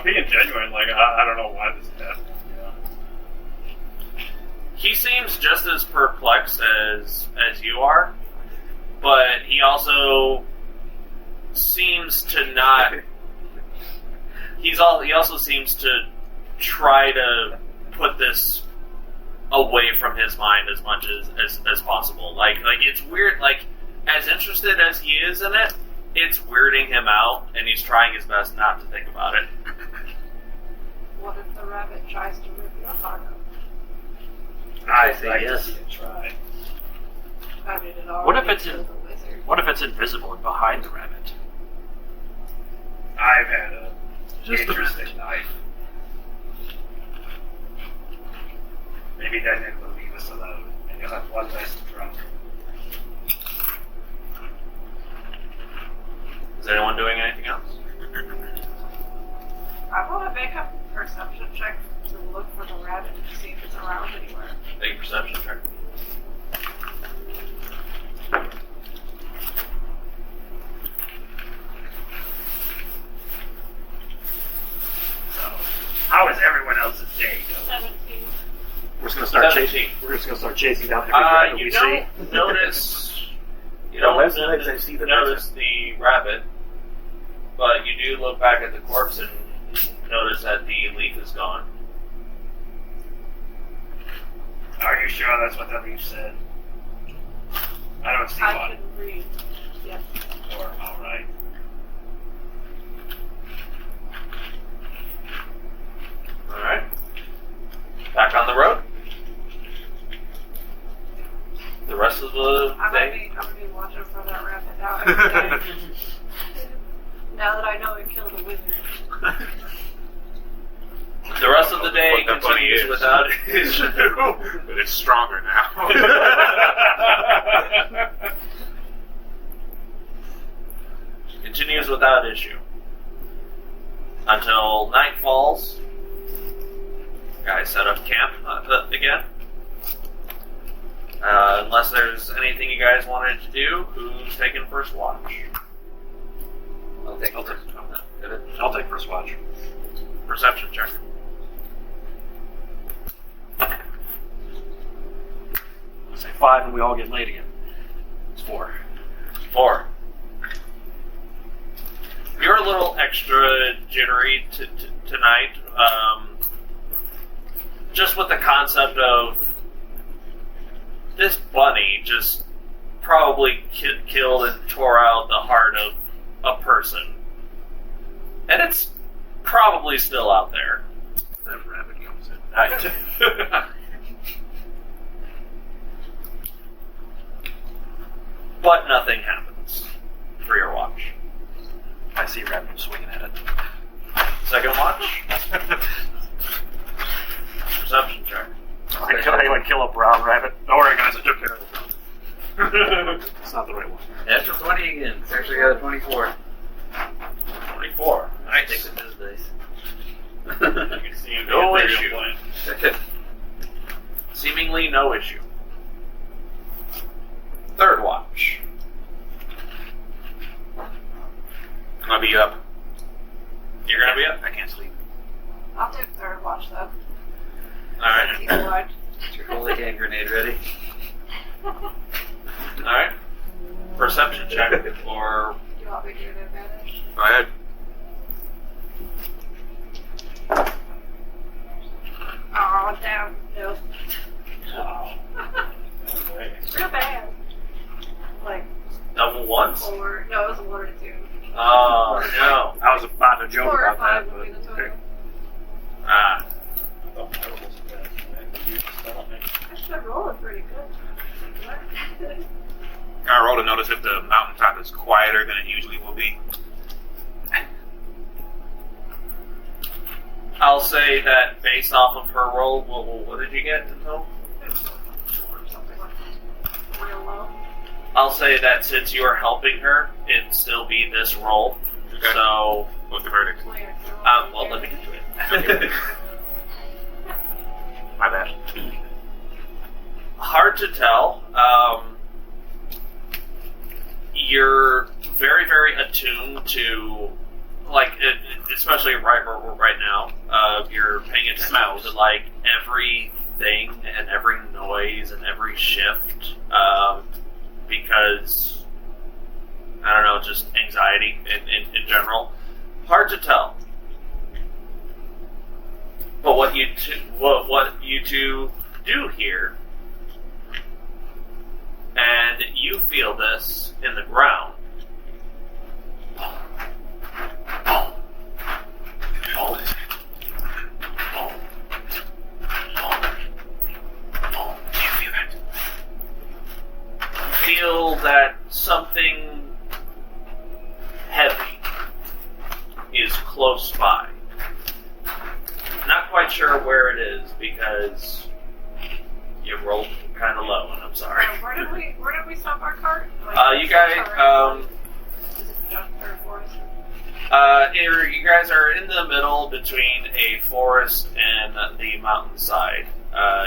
being genuine. Like I don't know why this happened. He seems just as perplexed as you are, but he also seems to not. He also seems to try to put this away from his mind as much as possible. Like it's weird. Like as interested as he is in it, it's weirding him out, and he's trying his best not to think about it. What if the rabbit tries to rip your heart out? I say yes. Try. I mean, it What if already it's in- killed the wizard. What if it's invisible and behind the rabbit? I've had a Just interesting night. Maybe Daniel will leave us alone, and you'll have one less drunk. Is anyone doing anything else? I want to make a perception check to look for the rabbit and see if it's around anywhere. Make a perception check. So, how is everyone else's day going? 17. We're just gonna start 17. chasing. We're just gonna start chasing down every rabbit You we don't see. notice. You The don't less legs I see, the notice the rabbit, but you do look back at the corpse and notice that the leaf is gone. Are you sure that's what the leaf said? I don't see I one. can read. Yes. Or, alright. Alright. Back on the road. The rest of the I'm day. gonna be watching for that rabbit now every day. Now that I know it killed a wizard. The rest of the day What that bunny continues is. without issue. But it's stronger now. Continues without issue. Until night falls. Guys set up camp again. Unless there's anything you guys wanted to do, who's taking first watch? I'll take first. I'll take first watch. Perception check. I'll say 5 and we all get late again. It's 4. 4. You're a little extra jittery tonight. Just with the concept of this bunny just probably killed and tore out the heart of a person. And it's probably still out there. That rabbit comes in. But nothing happens for your watch. I see a rabbit swinging at it. Second watch. Perception check. I kill a brown rabbit. Don't worry, guys, I took care of it. It's not the right one. That's a 20 again. It's actually got a 24. 24. I think Nice. it is dice. You can see him No being issue. very blind. Seemingly no issue. Third watch. I'll be up. You're gonna be up? I can't sleep. I'll do third watch though. Alright. Either watch. Get your holy hand grenade ready. Alright. Perception check or Do you want me to do an advantage? go ahead. Oh, damn. No. Wow. No way. Real bad. Like Double ones? 4. No, it was 1 or 2. Oh no. I was about to joke 4 or about 5 that, would be the but total. Ah. I thought that was bad. You just tell me. I should roll it pretty good. I roll to notice if the mountaintop is quieter than it usually will be. I'll say that based off of her roll, what did you get in total? Something like that. Real low. I'll say that since you're helping her, it'd still be this roll. Okay. So, What's the verdict? well, let me get to it. my bad. Hard to tell. you're very, very attuned to, like, especially right now, you're paying attention to, like, everything and every noise and every shift, because, I don't know, just anxiety in general. Hard to tell. But what you two do here, and you feel this in the ground. Feel that something heavy is close by. Not quite sure where it is because you rolled kind of low, and I'm sorry. Where did we stop our cart? You guys, Is it junk or forest? you guys are in the middle between a forest and the mountainside.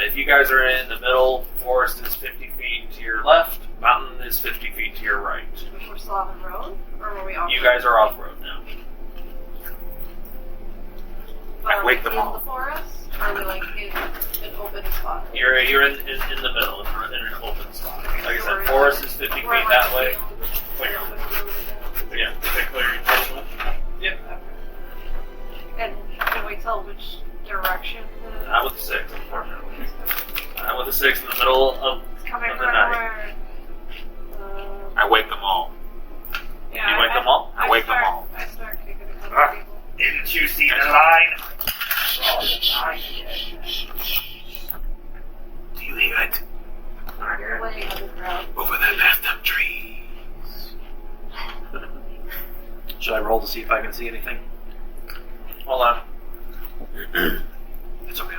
If you guys are in the middle, forest is 50 feet to your left, mountain is 50 feet to your right. We're still on the road? Or were we off? You guys are off road now. Are wake we them in all. the forest? Or are we like in an open spot? You're in the middle, in an open spot. Like I said, forest is 50 feet that way. Yeah. Is it clear you told them? Yeah. And can we tell which direction? Not with the 6, unfortunately. Not with the 6 in the middle of It's coming of from the night. where? I wake them all. Yeah, You wake them all? I wake them all. I start kicking a couple Ah. people. Didn't you see the line? Do you hear it? You're laying on the ground. Over the bathtub trees. Should I roll to see if I can see anything? Hold on. It's okay.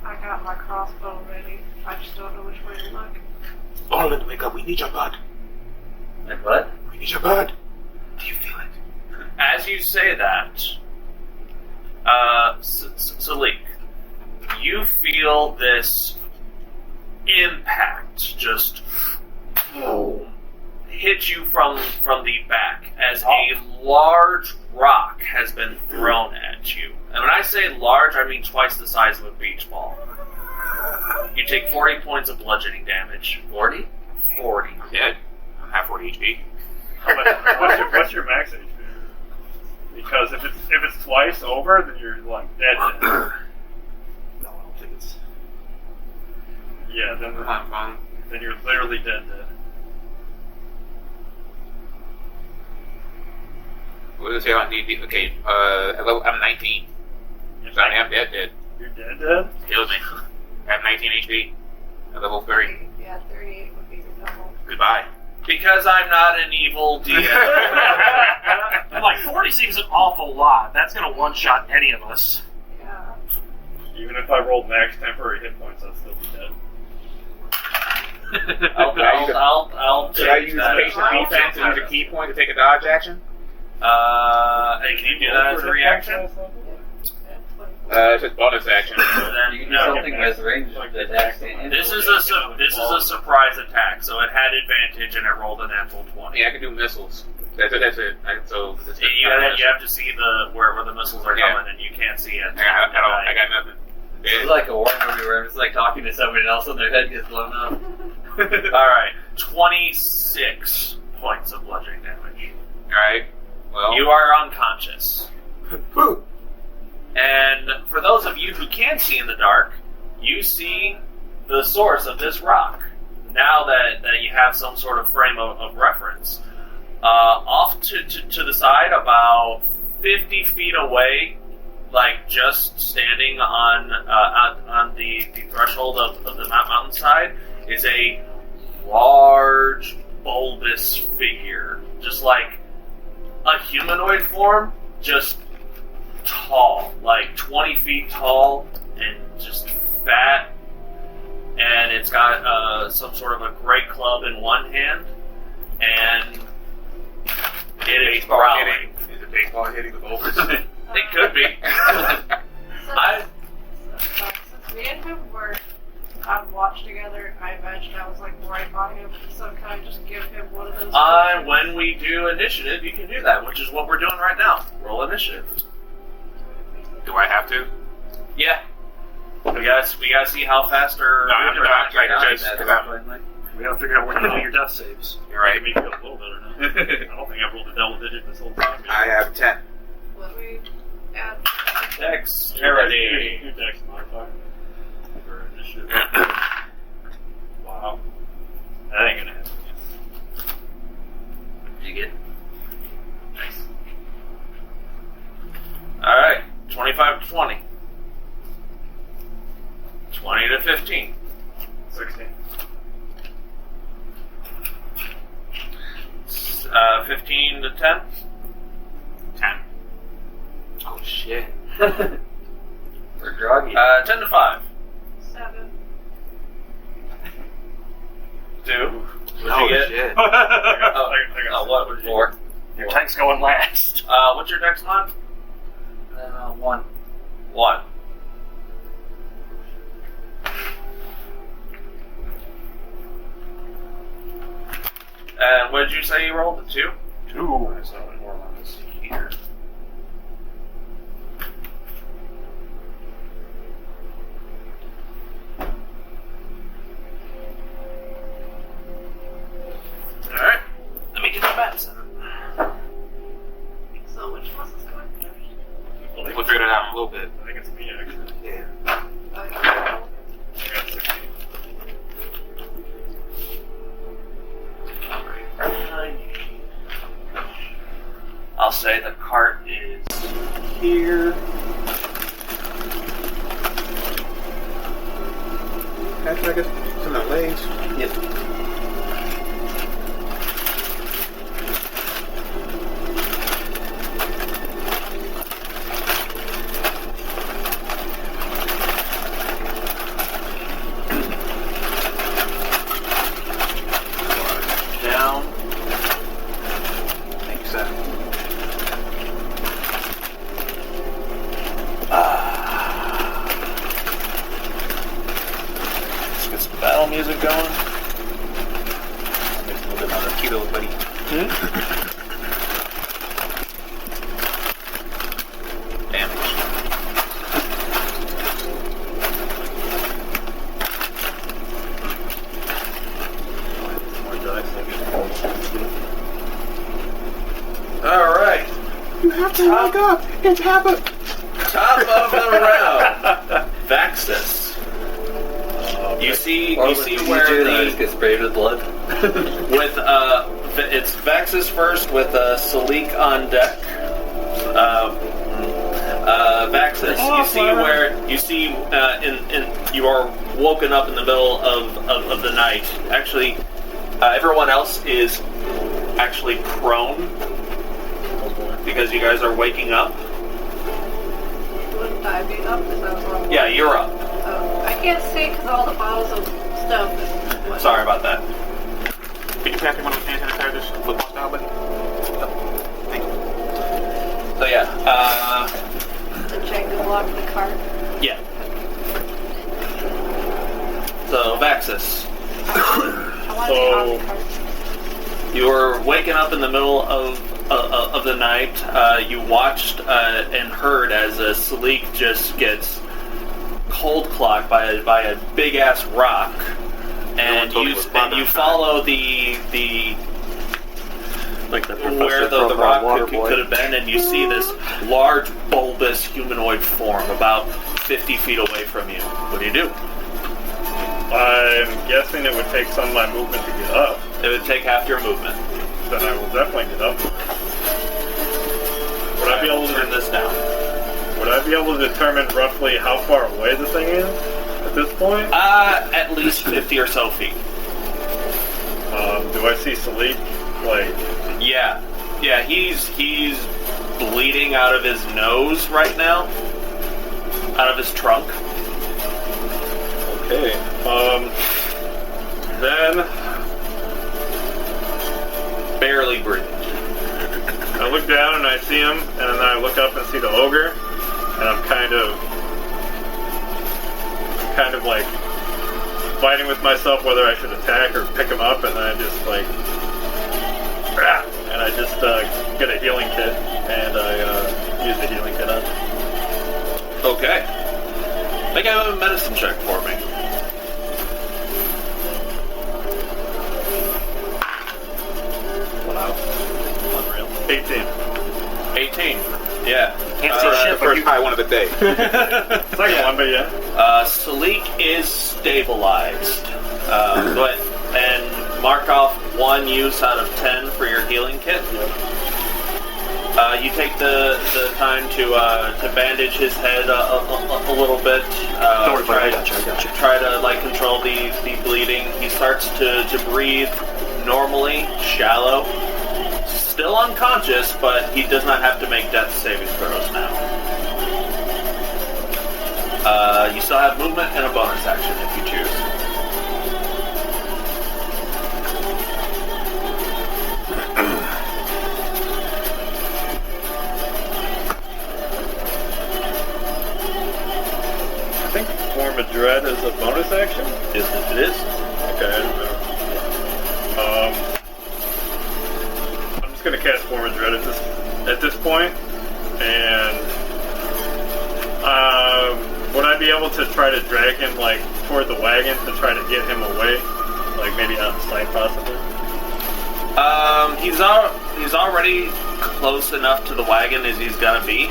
I got my crossbow ready. I just don't know which way to look. Orlin, wake up. We need your blood. Like what? We need your blood. Do you feel it? As you say that, Salic, you feel this impact just hit you from the back as a large rock has been thrown at you. And when I say large, I mean twice the size of a beach ball. You take 40 points of bludgeoning damage. 40? 40. I'm dead. I'm half 40 HP. What's your max HP? Because if it's twice over, then you're like dead. No, I don't think it's. Yeah, then you're literally dead. What does it say on D&D? Okay, I'm 19. So I am dead. You're dead. Kills me. I have 19 HP. At level 30. Yeah, 38 would be the double. Goodbye. Because I'm not an evil DM. Like, 40 seems an awful lot. That's gonna one-shot any of us. Yeah. Even if I rolled max temporary hit points, I'd still be dead. I'll Should I change use that. patient defense and use a key point to take a dodge action? Hey, can you do that as a reaction? It's just bonus action. Then, You can do no. something with ranged attacks. This is a surprise attack, so it had advantage and it rolled a natural 20. Yeah, I can do missiles. That's it. So it's You have to see where the missiles are Yeah. coming, and you can't see it. I got nothing. It's like a war movie where it's like talking to somebody else and their head gets blown up. Alright, 26 points of bludgeoning damage. Alright. Well. You are unconscious. And for those of you who can see in the dark, you see the source of this rock. Now that you have some sort of frame of reference. Off to the side, about 50 feet away, like just standing on the threshold of the mountainside, is a large, bulbous figure. Just like a humanoid form, just tall, like 20 feet tall, and just fat. And it's got some sort of a great club in one hand, and it is growling. Is it baseball hitting the bulbous? It could be. initiative, you can do that, which is what we're doing right now. Roll initiative. Do I have to? Yeah. We gotta see how fast or... No, I'm not trying to judge. We gotta figure out when you do your death saves. You're right. Make me feel a little better now. I don't think I've rolled a double digit this whole time. I have 10. What do we add? Dexterity. Your dex modifier. For initiative. Wow. That ain't gonna happen. You get Nice. Alright, 25 to 20. 20 to 15. 16. 15 to 10. 10. Oh shit. we're groggy. 10 to 5. 7. 2. What'd Oh you get? shit. Oh, what was 4. Your tank's going last. What's your dex mod? 1. 1. And what did you say you rolled? A 2? 2. So Orlin is here. Alright. Let me get the map set. So which one is going first? We'll figure it out in a little bit. I think it's me, actually. Yeah. I got 16. I'll say the cart is here. Actually, I guess it's in the lanes. Yep. Down. Thanks, sir. Let's get some battle music going. Makes a little bit on the keto, buddy. Alright. You have to wake up. It's happened. Top of the round. Vaxxus. You see where I just get sprayed with blood. with it's Vaxxus first with Salic on deck. Vaxxus, you see you are woken up in the middle of the night. Actually, everyone else is actually prone because you guys are waking up. Wouldn't I be up because I was on? Yeah, you're up. Oh, I can't see because all the bottles of stuff is. What? Sorry about that. Can you pass me one of those hand sanitizers? Football style, buddy? Thank you. So yeah, The Jenga block the cart. yeah. So Vaxxus, I want to be on the cart. you were waking up in the middle of the night. You watched and heard as Salic just gets cold clocked by a big ass rock, and you follow the Like the where the rock could have been, and you see this large bulbous humanoid form about 50 feet away from you. What do? I'm guessing it would take some of my movement to get up. It would take half your movement. Then I will definitely get up. Would I be able to turn this down? Would I be able to determine roughly how far away the thing is at this point? At least 50 or so feet. Do I see Salic? Like, Yeah, he's bleeding out of his nose right now, out of his trunk. okay. Then Barely breathing. I look down and I see him, and then I look up and see the ogre, and I'm kind of like fighting with myself whether I should attack or pick him up, and then I just like, and I just get a healing kit, and I use the healing kit on it. Okay. Make a medicine check for me. Wow. Unreal. 18. Yeah. Can't see shit, but First you high one of the day. Second one, but yeah. Salic is stabilized. Go ahead and mark off 1 use out of 10 for your healing kit. You take the time to bandage his head a little bit. Don't worry about it, I got you. Try to like control the bleeding. He starts to breathe normally, shallow. Still unconscious, but he does not have to make death saving throws now. You still have movement and a bonus action if you choose. I think Form of Dread is a bonus action? It is. Okay, I don't know. I'm just gonna cast Form of Dread at this point, and would I be able to try to drag him like toward the wagon to try to get him away, like maybe out of sight possibly? He's already close enough to the wagon as he's gonna be.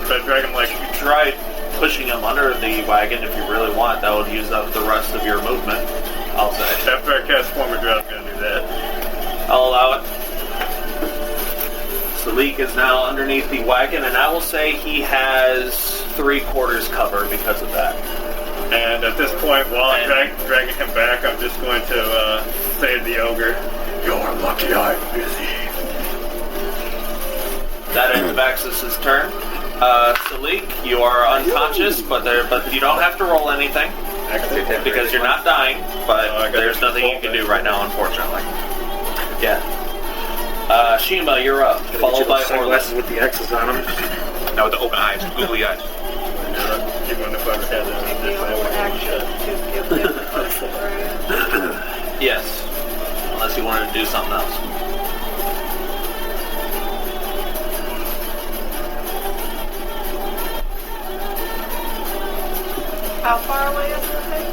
Could I drag him like? Try pushing him under the wagon if you really want. That would use up the rest of your movement, I'll say. After I cast Form of Dread, I'm gonna do that. I'll allow it. Salic is now underneath the wagon, and I will say he has 3/4 cover because of that. And at this point, while I'm dragging him back, I'm just going to say to the ogre, "You're lucky I'm busy." That ends Vaxxus' turn. Salic, you are unconscious, but you don't have to roll anything because you're not dying. But there's nothing you can do right now, unfortunately. Yeah. Shiima, you're up. Followed by Orlin. With the X's on them. Now with the open eyes, googly eyes. Even if I had Action to give them Yes. Unless you wanted to do something else. How far away is the thing?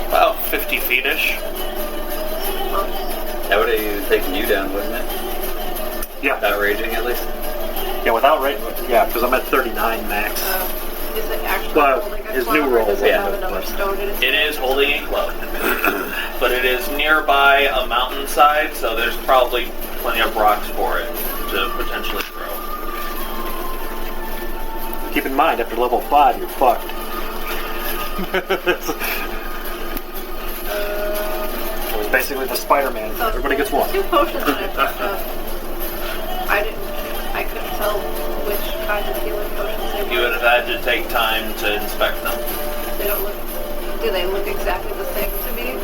About 50 feet-ish. That would have taken you down, wouldn't it? Yeah. Without raging, at least. Yeah, without rage. Yeah, because I'm at 39 max. Is it actually Well, holding a his club, new or roll, does it yeah, have another but- stone in its It is holding a club. But it is nearby a mountainside, so there's probably plenty of rocks for it to potentially throw. Keep in mind, after level 5, you're fucked. It's basically the Spider-Man. Everybody gets one. 2 potions that I picked up. I couldn't tell which kind of healing potions they were. You would have had to take time to inspect them. They don't look. Do they look exactly the same to me?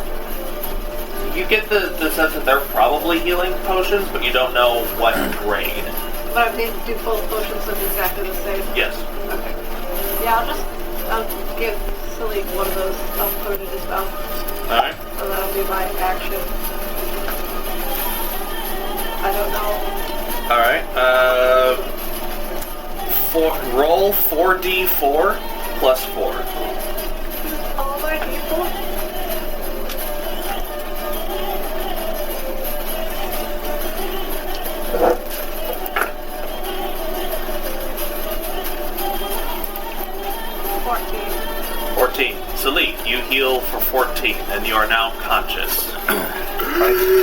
You get the sense that they're probably healing potions, but you don't know what grade. But I mean, do both potions look exactly the same? Yes. Okay. Yeah, I'll give Salic one of those. I'll put it in his mouth. Alright. So that'll be my action. I don't know. Alright. Roll 4d4 plus 4. All my people. Salic, you heal for 14, and you are now conscious.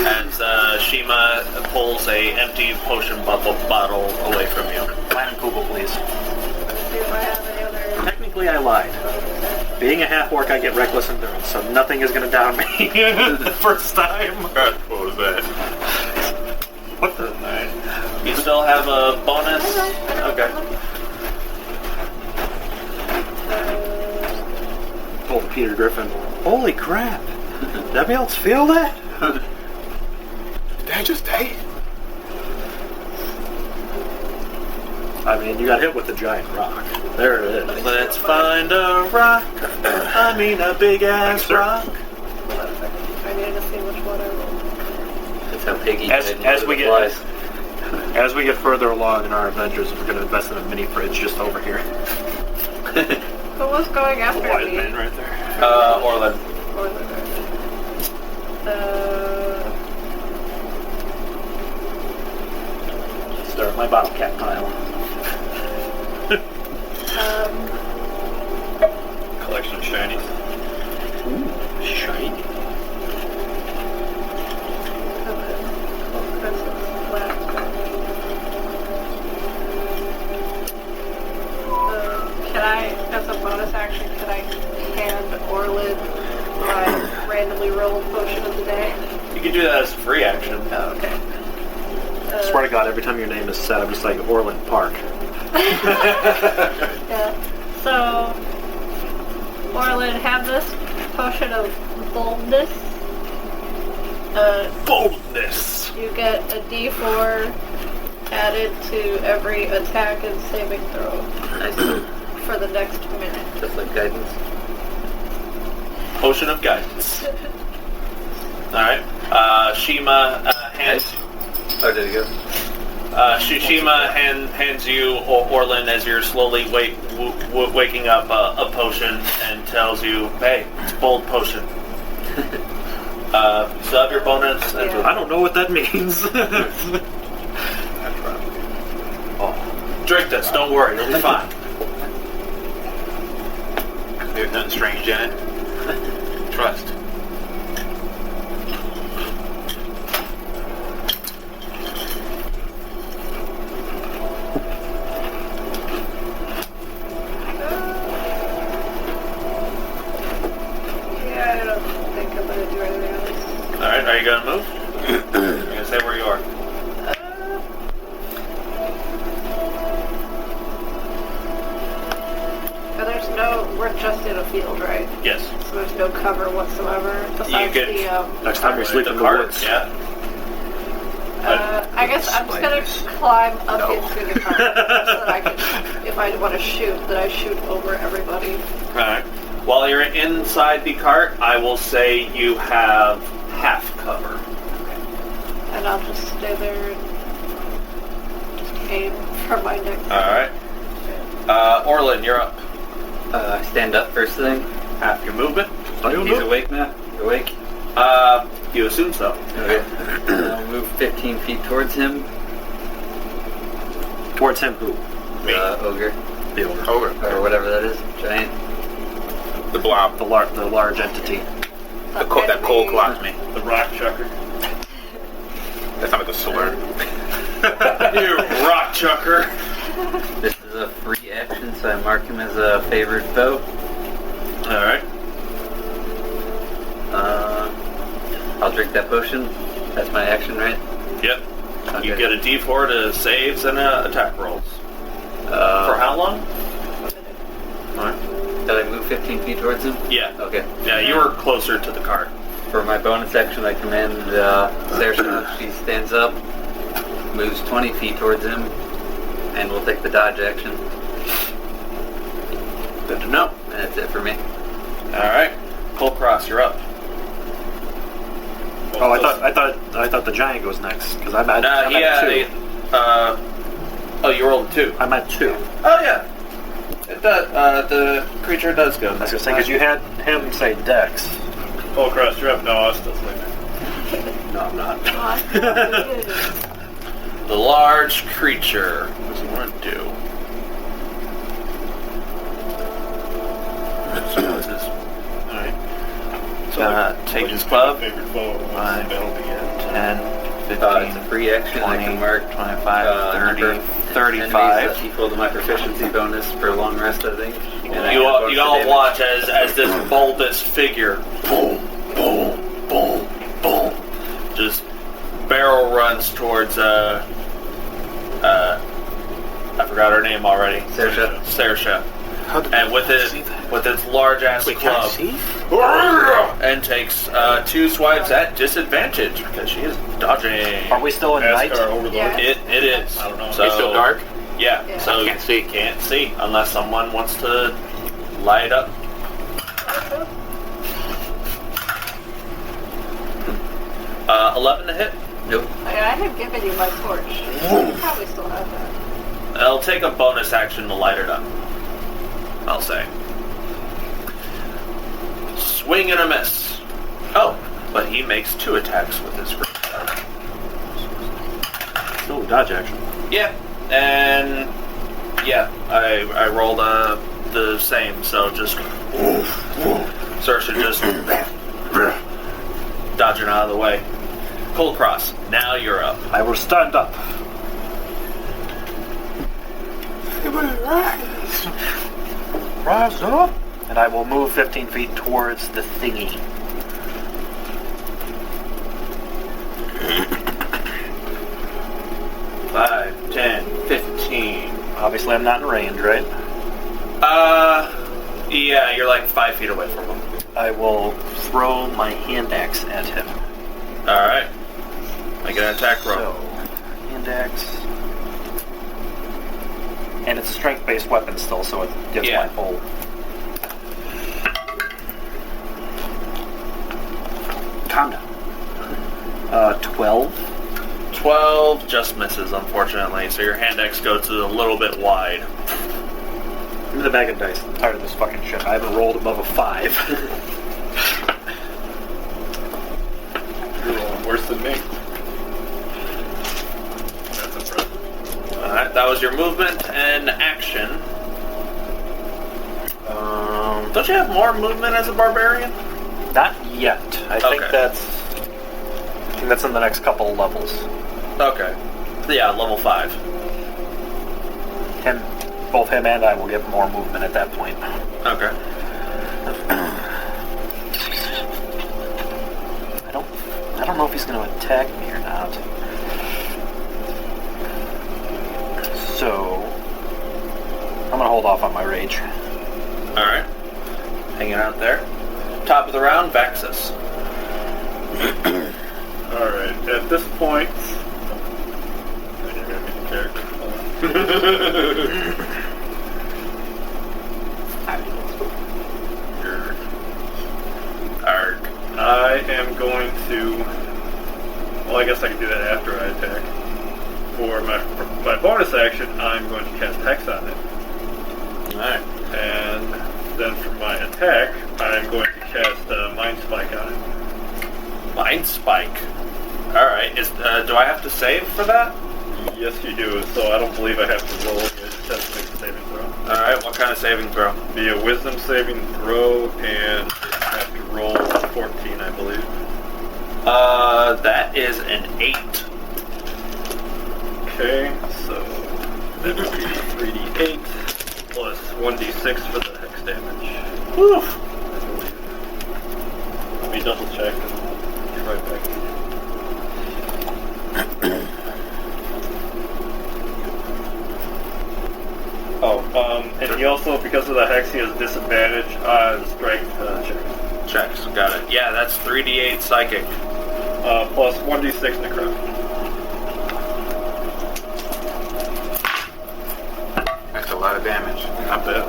As Shiima pulls a empty potion bottle away from you. Planet Google, please. See if I have any other. Technically, I lied. Being a half-orc, I get reckless endurance, so nothing is going to down me the first time. What was that? What the? Alright. You still have a bonus? Okay. Told Peter Griffin, holy crap! Did anybody else feel that? Did I just die? I mean, you got hit with a giant rock. There it is. Let's find a rock. I mean a big ass rock. I needed to see which one I rolled. That's how Piggy As did we the get- flies. As we get further along in our adventures, we're going to invest in a mini fridge just over here. Who was going after Wise me? man right there. Orlin. Start my bottle cap pile. Collection of shinies. Ooh, shiny. Can I, as a bonus action, can I hand Orlin my randomly rolled potion of the day? You can do that as a free action. Oh, okay. I swear to God, every time your name is said, I'm just like Orlin Park. Yeah. So, Orlin, have this potion of boldness. Boldness! You get a D4 added to every attack and saving throw for the next minute. Just like guidance. Potion of guidance. Alright. Shiima hands. Oh, did it go? Shiima hands you Orlin as you're slowly waking up a potion and tells you, hey, it's a bold potion. Still have your bonus. And I don't know what that means. drink this, don't worry, you'll be fine. There's nothing strange in it. Trust. Yeah, I don't think I'm gonna do anything else. Alright, are you gonna move? You're gonna say where you are. There's no, we're just in a field, right? Yes. So there's no cover whatsoever besides You get- the, Next time we sleep The in the cart, woods. yeah. I guess I'm just gonna climb up into the car so that I can, if I want to shoot, that I shoot over everybody. Alright. While you're inside the cart, I will say you have half cover. And I'll just stay there and just aim for my next. Alright. Orlin, you're up. I stand up first thing. Half your movement. He's awake now? You awake? You assume so. Okay. I'll move 15 feet towards him. Towards him who? Ogre. The ogre. Over. Or whatever that is. Giant. The blob. The large entity. That cold clocked me. The rock chucker. That's not like the sword. You rock chucker. This is a free action, so I mark him as a favored foe. Alright. I'll drink that potion. That's my action, right? Yep. Okay. You get a d4 to saves and attack rolls. For how long? Alright. Did I move 15 feet towards him? Yeah. Okay. Yeah, you were closer to the cart. For my bonus action, I command Saoirse. She stands up, moves 20 feet towards him, and we'll take the dodge action. Good to know. And that's it for me. Alright. Kulkras, you're up. Oh, I thought the giant goes next because I'm at two. You rolled 2. I'm at 2. Oh, yeah. It does, the creature does go. I was gonna say because you had him say Dex. Kulkras, you're up. No, I was still sleeping. No, I'm not. The large creature. What does he want to do? Alright. Take his club. Favorite foe. 5, 10, 15, It's a free action. 20, I can mark 25, 30, number 35. enemies equal to my proficiency bonus for a long rest, I think. And I You get a all, bonus you all damage. watch as this bulbous figure, boom, boom, boom, boom, just barrel runs towards I forgot her name already. Saoirse. And with its large ass club, and takes 2 swipes at disadvantage because she is dodging. Are we still in night? Ask our overlord. Yeah. It is. I don't know. So, It's still dark? Yeah. Yeah. So Can't see. Can't see unless someone wants to light up. 11 to hit. Nope. I had given you my torch. You probably still have that. It'll take a bonus action to light it up. I'll say. Swing and a miss. Oh, but he makes 2 attacks with his great sword. Still a dodge action. Yeah, and yeah, I rolled the same, so just Saoirse just dodging out of the way. Kulkras, now you're up. I will stand up. Rise up. And I will move 15 feet towards the thingy. Five, 10, 15. Obviously, I'm not in range, right? Yeah, you're like 5 feet away from him. I will throw my hand axe at him. Alright. Make an attack roll. So, hand axe. And it's a strength-based weapon still, so it gives my full. Calm down. 12. 12 just misses, unfortunately, so your hand axe goes a little bit wide. Give me the bag of dice. I'm tired of this fucking shit. I haven't rolled above a 5. You're rolling worse than me. That's impressive. Alright, that was your movement and action. Don't you have more movement as a barbarian? Not yet. I think that's in the next couple levels. Okay. Yeah, level 5. Both him and I will get more movement at that point. Okay. I don't know if he's going to attack me or not. So I'm going to hold off on my rage. Alright. Hanging out there. Top of the round, Vaxxus. Alright, at this point... I gotta make the character. Arg. I am going to... Well, I guess I can do that after I attack. For my bonus action, I'm going to cast Hex on it. Alright. And then for my attack, I'm going to cast Mind Spike on it. Mind Spike. Alright. Do I have to save for that? Yes, you do. So I don't believe I have to roll. I just have to make a saving throw. Alright, what kind of saving throw? Be a Wisdom saving throw, and I have to roll 14, I believe. That is an 8. Okay, so that would be 3d8 plus 1d6 for the hex damage. Whew. Let me double check and I'll get right back to you. And he also, because of the hex, he has disadvantage on strength checks. Checks, got it. Yeah, that's 3d8 psychic. Plus 1d6 necrotic. That's a lot of damage. Not bad.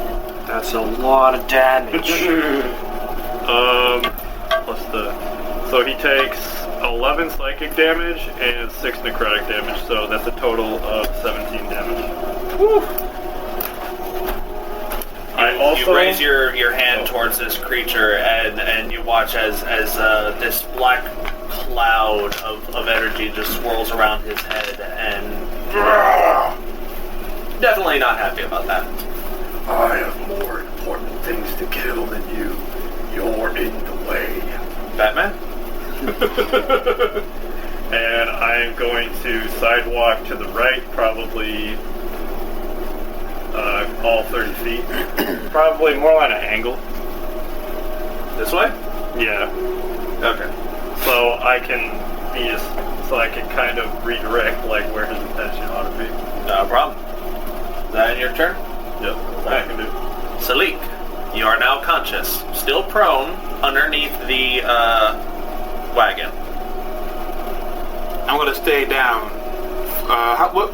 That's a lot of damage. Plus so he takes 11 psychic damage and 6 necrotic damage, so that's a total of 17 damage. Woo! You raise your hand towards this creature, and you watch as this black cloud of energy just swirls around his head, and definitely not happy about that. I have more important things to kill than you. You're in the way. Batman? And I'm going to sidewalk to the right, probably all 30 feet. Probably more on an angle. This way? Yeah. Okay. So I can kind of redirect like where his intention ought to be. No problem. Is that your turn? Yep, that's all I can do. Salic, you are now conscious, still prone underneath the wagon. I'm going to stay down.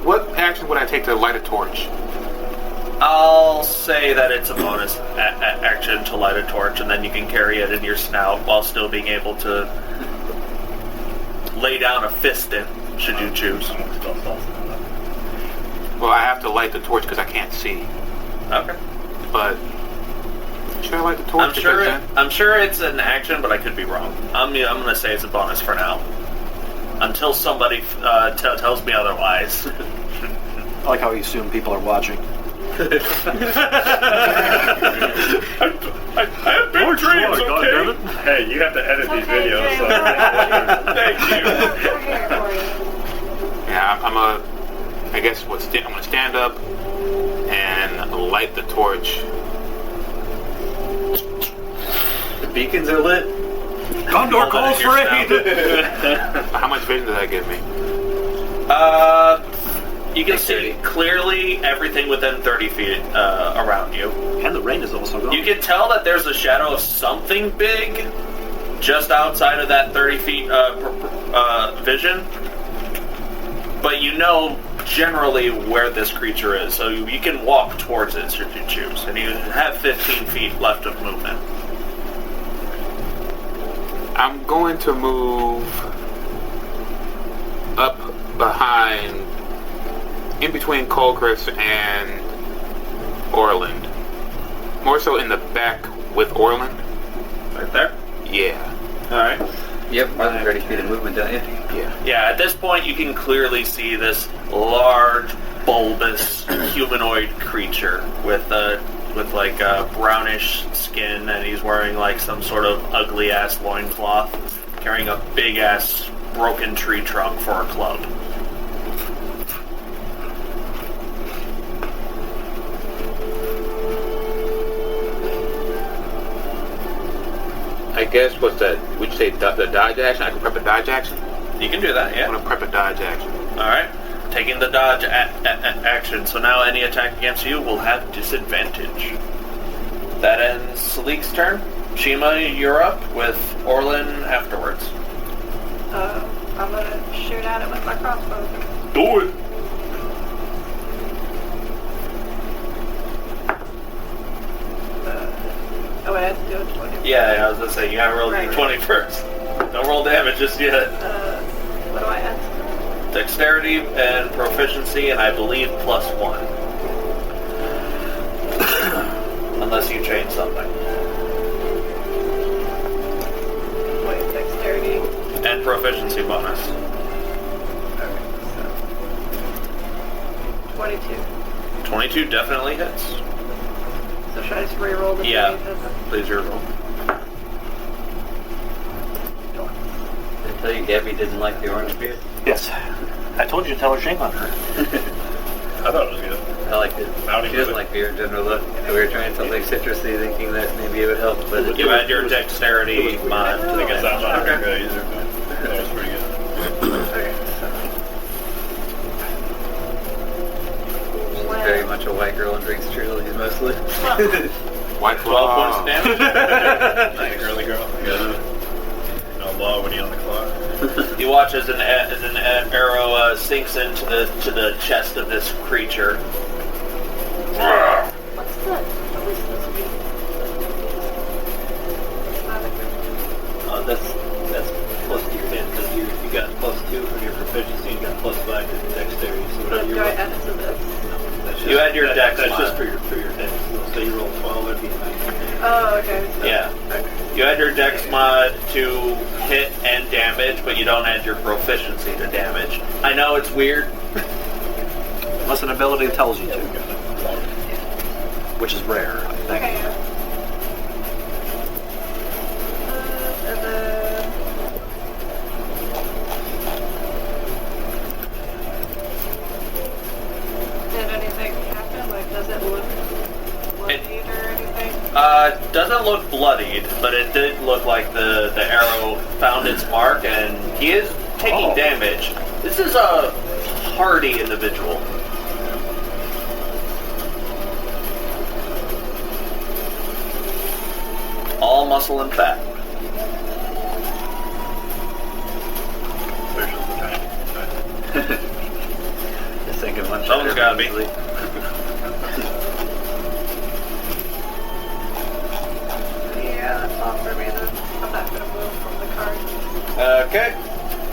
What action would I take to light a torch? I'll say that it's a bonus action to light a torch, and then you can carry it in your snout while still being able to lay down a fist in, should you choose. Well, I have to light the torch because I can't see. Okay. But should I light the torch? I'm sure it's an action, but I could be wrong. I'm gonna say it's a bonus for now, until somebody tells me otherwise. I like how you assume people are watching. I have big dreams, okay? Hey, you have to edit these videos. So. Thank you. Yeah, I'm gonna stand up and light the torch. The beacons are lit. Condor calls for aid. How much vision did that give me? You can see clearly everything within 30 feet around you. And the rain is also gone. You can tell that there's a shadow of something big just outside of that 30 feet vision. But you know generally where this creature is, so you can walk towards it should you choose. And you have 15 feet left of movement. I'm going to move up behind, in between Kulkras and Orlin. More so in the back with Orlin. Right there? Yeah. Alright. Yep, more than 30 feet of movement, don't you? Yeah. Yeah, at this point you can clearly see this large, bulbous, humanoid creature with like brownish skin, and he's wearing like some sort of ugly ass loincloth, carrying a big ass broken tree trunk for a club. I guess what's that? Would you say the dodge action? I can prep a dodge action? You can do that, I'm yeah. gonna prep a dodge action. Alright. Taking the dodge action, so now any attack against you will have disadvantage. That ends Salik's turn. Shiima, you're up with Orlin afterwards. I'm gonna shoot at it with my crossbow. Do it. I have to do a 20. Yeah, I was gonna say, you haven't rolled Right. d20 first. Don't roll damage just yet. What do I add? Dexterity and proficiency, and I believe +1. Unless you change something. Wait, dexterity. And proficiency bonus. Okay, so 22. 22 definitely hits. So should I just re-roll the Yeah. 20? Please reroll. Did I tell you Gabby didn't like the orange beer? Yes. I told you to tell her shame on her. I thought it was good. I liked it. Howdy, She doesn't good. like beer in general, though. We were trying something citrusy, thinking that maybe it would help, but it You add your dexterity mod to I the think it's not damage. good either, but that was pretty good. She's very much a white girl and drinks Cheerleaders mostly. White 12 points of damage. Nice girly girl. Yeah. No law when you're on the clock. You watch as an arrow sinks into the chest of this creature. What's the... What is this mean? That's plus to your hit, because you got +2 for your proficiency, you got +5 to your dexterity. So What whatever do you I roll, add to this? that's just, You add your dex That's mod. just for your hit. So say you roll 12, that'd be 9. Oh, okay. So, Yeah. You add your dex mod to hit and damage, but you don't add your proficiency to damage. I know it's weird. Unless an ability tells you to. Which is rare, I think. Okay, yeah. And then... Did anything happen? Like, does it look bloodied or anything? Doesn't look bloodied, but it did look like the arrow found its mark, and he is taking damage. This is a hardy individual. All muscle and fat. Just thinking one shot. Someone's gotta be. easily. Yeah, that's all for me then. I'm not gonna move from the card. Okay.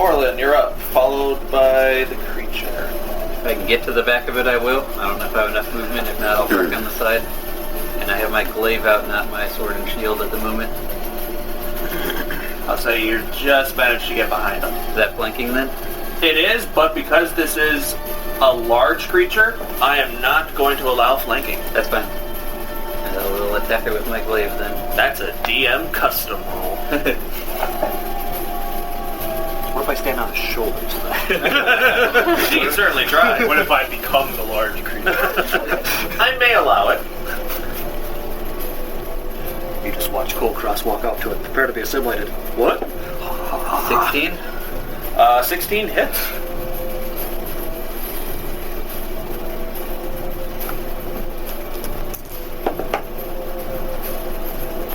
Orlin, you're up, followed by the creature. If I can get to the back of it, I will. I don't know if I have enough movement. If not, I'll park on the side. And I have my glaive out, not my sword and shield at the moment. I'll say you just managed to get behind him. Is that flanking then? It is, but because this is a large creature, I am not going to allow flanking. That's fine. And I will attack it with my glaive then. That's a DM custom roll. What if I stand on his shoulders? You can certainly try. What if I become the large creature? I may allow it. You just watch Kulkras walk up to it, prepare to be assimilated. What? 16? 16 hits.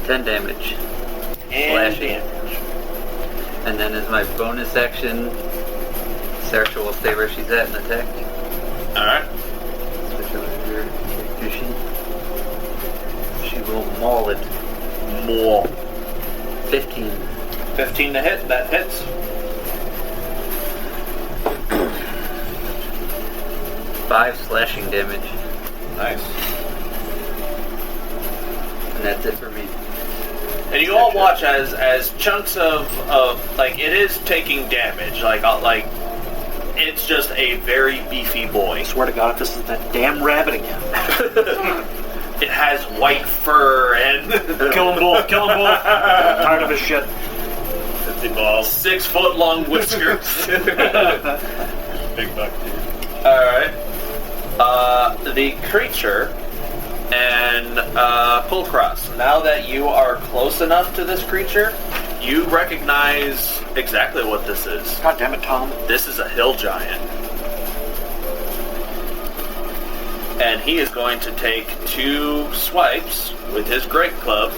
$10 damage. And Slashing. And then as my bonus action, Saoirse will stay where she's at and attack. Alright. Switch over to her character sheet. She will maul it. More. 15. 15 to hit, that hits. Five slashing damage. Nice. And that's it for me. And you all watch as chunks of like, it is taking damage, like it's just a very beefy boy. I swear to God, if this is that damn rabbit again. It has white fur and Kill him both, kill him both. I'm tired of his shit. 50 balls. 6 foot long whiskers. Big buck, dude. Alright. The creature and Kulkras. Now that you are close enough to this creature, you recognize exactly what this is. God damn it, Tom. This is a hill giant. And he is going to take 2 swipes with his great club.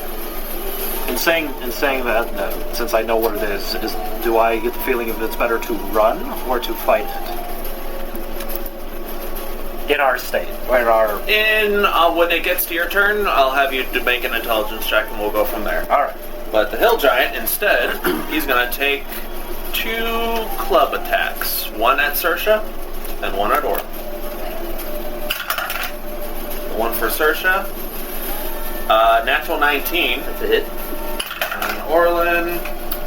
In saying that, since I know what it is, do I get the feeling if it's better to run or to fight it? In our state, or in our... When it gets to your turn, I'll have you to make an intelligence check and we'll go from there. Alright. But the hill giant, instead, he's going to take 2 club attacks. One at Saoirse and one at Orlin. One for Saoirse. Natural 19. That's a hit. And Orlin.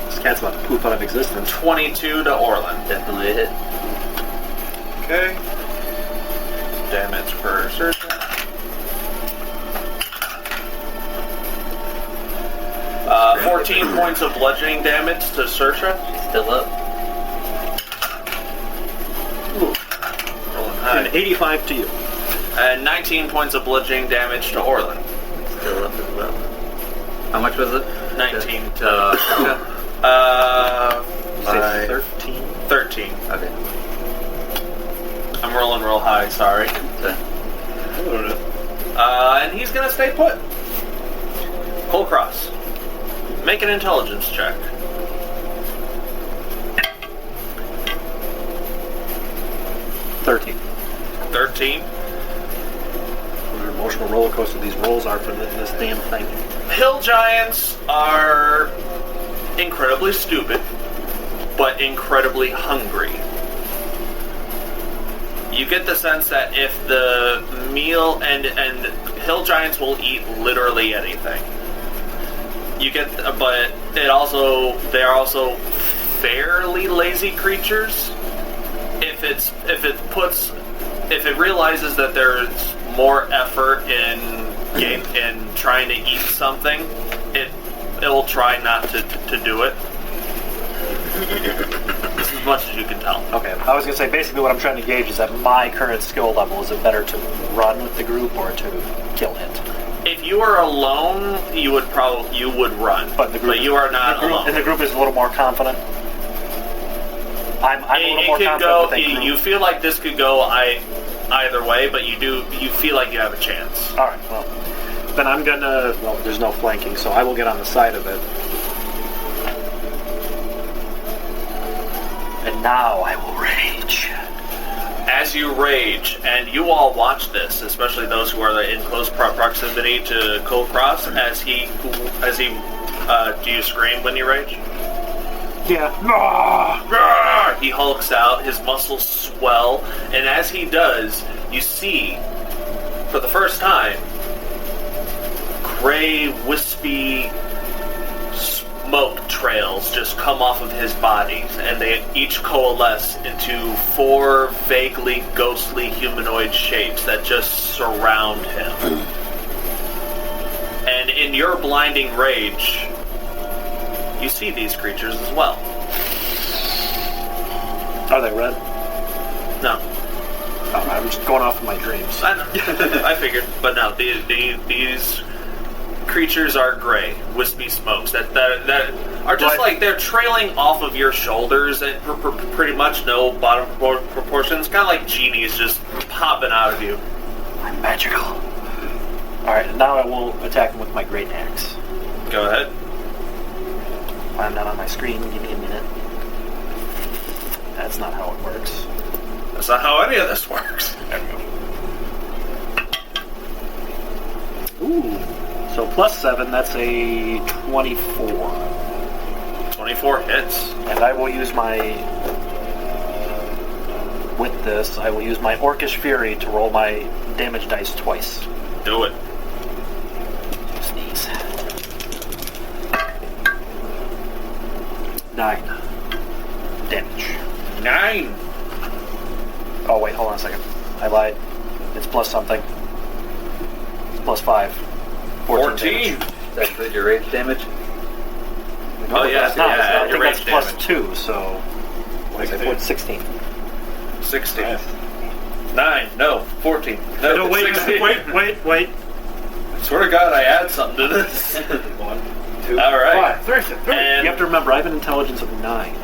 This cat's about to poof out of existence. 22 to Orlin. Definitely a hit. Okay. Damage for Saoirse. 14 points of bludgeoning damage to Saoirse. She's still up. Ooh. Rolling high. And 85 to you. And 19 points of bludgeoning damage to Orlin. Still up as well. How much was it? 19 to... Say 13. 13. Okay. I'm rolling real high, sorry. So, And he's gonna stay put. Kulkras. Make an intelligence check. 13. 13. What an emotional roller coaster these rolls are for this damn thing. Hill giants are incredibly stupid, but incredibly hungry. You get the sense that if the meal and hill giants will eat literally anything. But they are also fairly lazy creatures. If it realizes that there's more effort in trying to eat something, it will try not to do it. As much as you can tell. Okay, I was going to say, basically what I'm trying to gauge is at my current skill level, is it better to run with the group or to kill it? If you are alone, you would run. But you are not alone. And the group is a little more confident? I'm a little more confident with a group. You feel like this could go either way, but you feel like you have a chance. Alright, well, then I'm gonna... Well, there's no flanking, so I will get on the side of it. And now I will rage. As you rage, and you all watch this, especially those who are in close proximity to Kulkras, as he do you scream when you rage? Yeah. He hulks out, his muscles swell, and as he does, you see, for the first time, gray, wispy smoke trails just come off of his body, and they each coalesce into 4 vaguely ghostly humanoid shapes that just surround him. And in your blinding rage, you see these creatures as well. Are they red? No. Oh, I'm just going off of my dreams. I know. I figured. But no, these creatures are gray, wispy smokes that are just like they're trailing off of your shoulders and pretty much no bottom proportions. Kind of like genies just popping out of you. I'm magical. Alright, now I will attack him with my great axe. Go ahead. I'm not on my screen, give me a minute. That's not how it works. That's not how any of this works. There we go. Ooh. So plus 7, that's a 24. 24 hits. And I will use with this, I will use my Orcish Fury to roll my damage dice twice. Do it. Sneeze. 9 damage. 9. Oh wait, hold on a second. I lied. It's plus something. It's plus 5. 14. Damage. Does that include your rage damage? Oh yeah, It's not. yeah. I think that's plus 2, so... What is it? 16. 16. Nice. 9. No. 14. No, wait. 16. Wait. Swear to God, I add something to this. 1, 2, Alright. 5. 3. And, You have to remember, I have an intelligence of 9.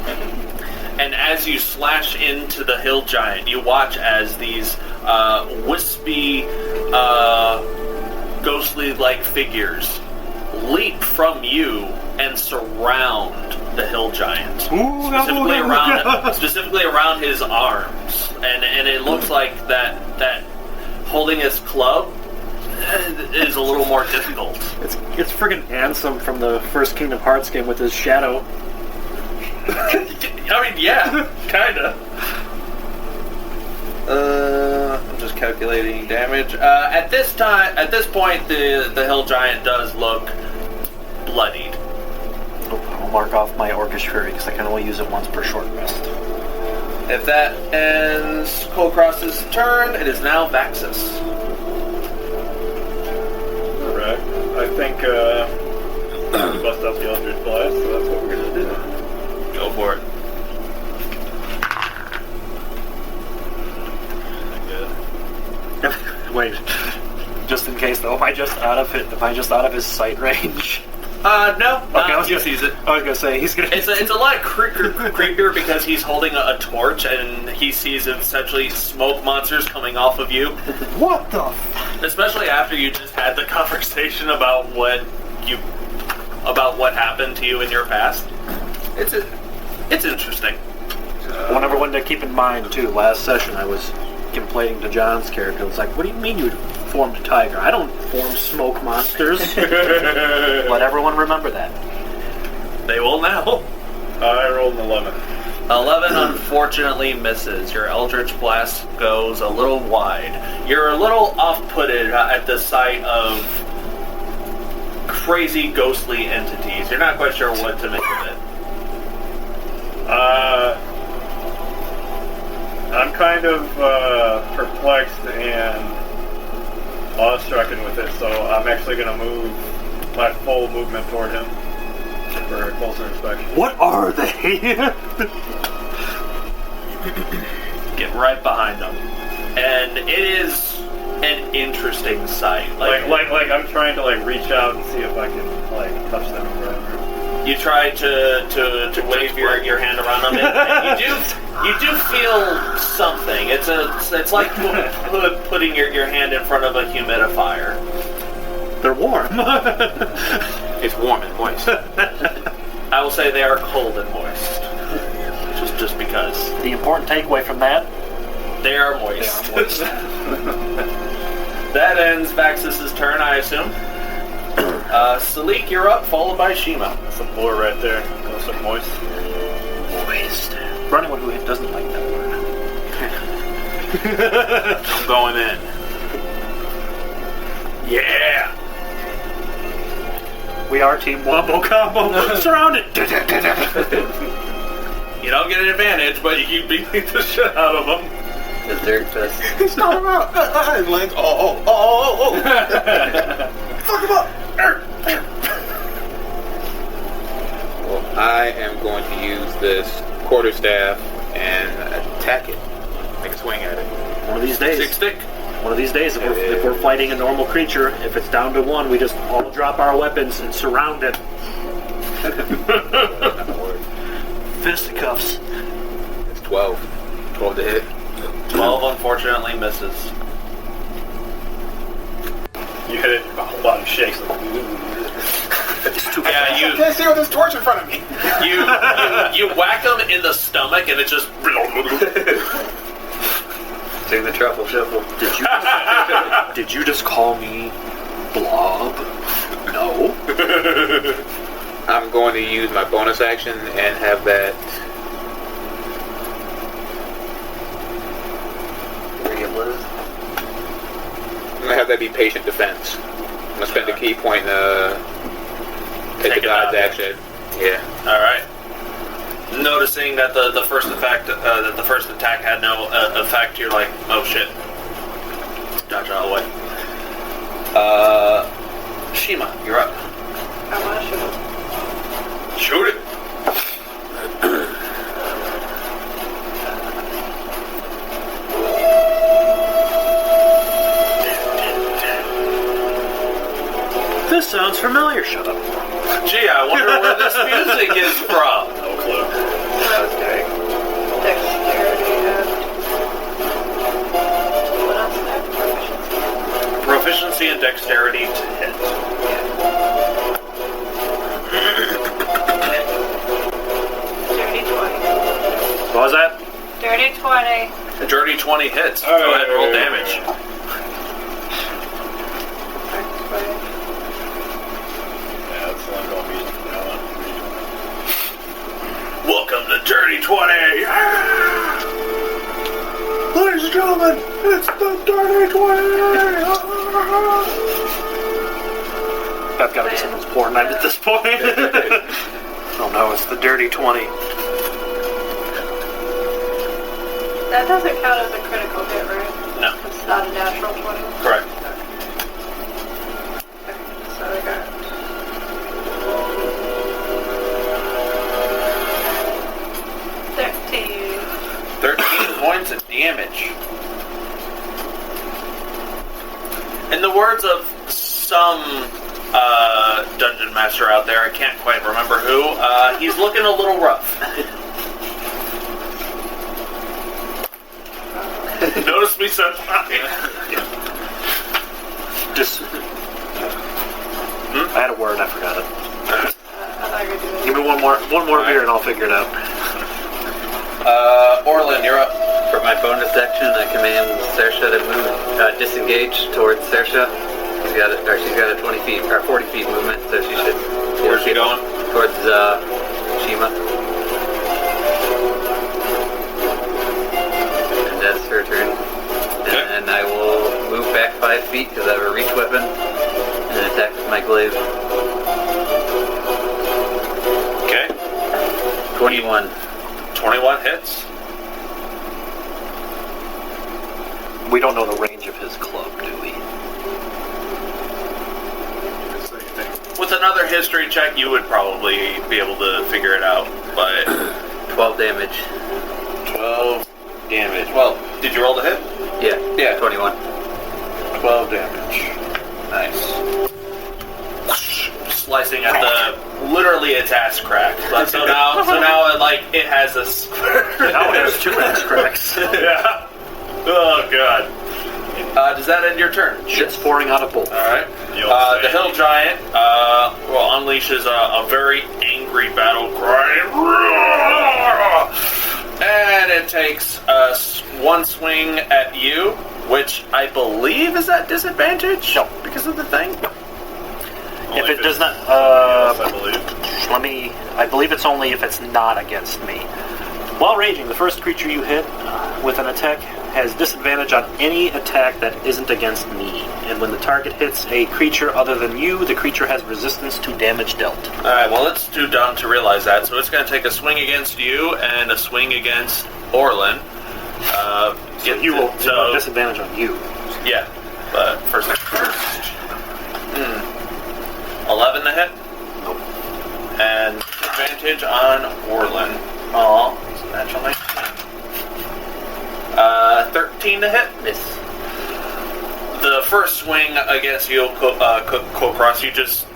and as you slash into the hill giant, you watch as these wispy, ghostly-like figures leap from you and surround the hill giant. Specifically around his arms. And it looks like that holding his club is a little more difficult. It's friggin' Ansem from the first Kingdom Hearts game with his shadow. I mean, yeah, kinda. I'm just calculating damage. At this point, the hill giant does look bloodied. I'll mark off my Orcish Fury because I can only use it once per short rest. If that ends Kulkras's turn, it is now Vaxxus. Alright. I think we bust up the Eldritch Blast, so that's what we're gonna do. Go for it. Wait, just in case though, am I just out of his sight range? No. Okay, he sees it. I was gonna say he's gonna. It's a lot creepier because he's holding a torch and he sees essentially smoke monsters coming off of you. What the? Especially after you just had the conversation about what happened to you in your past. It's interesting. I want everyone to keep in mind too. Last session I was complaining to John's character. It's like, what do you mean you formed a tiger? I don't form smoke monsters. Let everyone remember that. They will now. I rolled an 11. 11 unfortunately misses. Your Eldritch Blast goes a little wide. You're a little off-putted at the sight of crazy ghostly entities. You're not quite sure what to make of it. I'm kind of perplexed and awestrucken with it, so I'm actually going to move my full movement toward him for a closer inspection. What are they? Get right behind them. And it is an interesting sight. Like I'm trying to reach out and see if I can touch them or whatever. You try to wave your hand around them, and you do feel something. It's like putting your hand in front of a humidifier. They're warm. It's warm and moist. I will say they are cold and moist. Just because. The important takeaway from that: they are moist. That ends Vaxxus' turn, I assume. Salic, you're up, followed by Shiima. That's a 4 right there. That's some moist. Fist. For anyone who doesn't like that word. I'm going in. Yeah! We are Team Wombo Combo. Surrounded! You don't get an advantage, but you keep beating the shit out of them. The Dirt Fest. Stop him out! And Lance, oh. Fuck him up! Well, I am going to use this quarterstaff and attack it. Make a swing at it. One of these days. 6 stick. One of these days, if we're fighting a normal creature, if it's down to one, we just all drop our weapons and surround it. Fisticuffs. It's 12. 12 to hit. 12 unfortunately misses. You hit it, a whole lot of shakes. Like, Yeah, I can't see with this torch in front of me. you whack him in the stomach and it just... Doing the truffle shuffle. Did you just call me Blob? No. I'm going to use my bonus action and have that. I'm going to have that be patient defense. I'm going to spend a key point and take a dodge action. Yeah. Alright. Noticing that the first attack had no effect, you're like, oh shit. Dodge out of the way. Shiima, you're up. I want to shoot him. Shoot it. This sounds familiar. Shut up. Gee, I wonder where this music is from. no clue. I was doing dexterity and what else did I have? Proficiency and dexterity to hit. Dirty 20. What was that? Dirty 20. A dirty 20 hits. Go ahead and roll damage. Yeah, that's the one going music from now on. Welcome to Dirty 20! Yeah! Ladies and gentlemen, it's the Dirty 20! That's gotta be someone's porn night at this point. Oh no, it's the Dirty 20. That doesn't count as a critical hit, right? No. It's not a natural 20? Correct. Okay, so I got... 13 points of damage. In the words of some dungeon master out there, I can't quite remember who, he's looking a little rough. Notice me said Just... I had a word, I forgot it. I thought you were doing Give me one more beer and I'll figure it out. Orlin, you're up. For my bonus action, I command Saoirse to move, disengage towards Saoirse. She's got a 20 feet or 40 feet movement, so she should. Where's she going? Towards Shiima. And that's her turn. Okay. And then I will move back 5 feet because I have a reach weapon and attack with my glaive. Okay. 21. 21 hits. We don't know the range of his club, do we? With another history check, you would probably be able to figure it out, but... 12 damage. 12 damage. Well, did you roll the hit? Yeah, 21. 12 damage. Nice. Slicing at the... Literally its ass crack. So now it has a... Now it has 2 ass cracks. Yeah. Oh, God. Does that end your turn? Shit's pouring out of both. Alright. The hill giant unleashes a very angry battle cry. And it takes one swing at you, which I believe is at disadvantage. No. Because of the thing. If it does not, yes, I believe. I believe it's only if it's not against me. While raging, the first creature you hit with an attack has disadvantage on any attack that isn't against me. And when the target hits a creature other than you, the creature has resistance to damage dealt. Alright, well, it's too dumb to realize that, so it's going to take a swing against you and a swing against Orlin. You will have disadvantage on you. Yeah, but first. 11 to hit? Nope. And advantage on Orlin. Oh, it's a natural 19. 13 to hit? Miss. The first swing against you, Kulkras, you just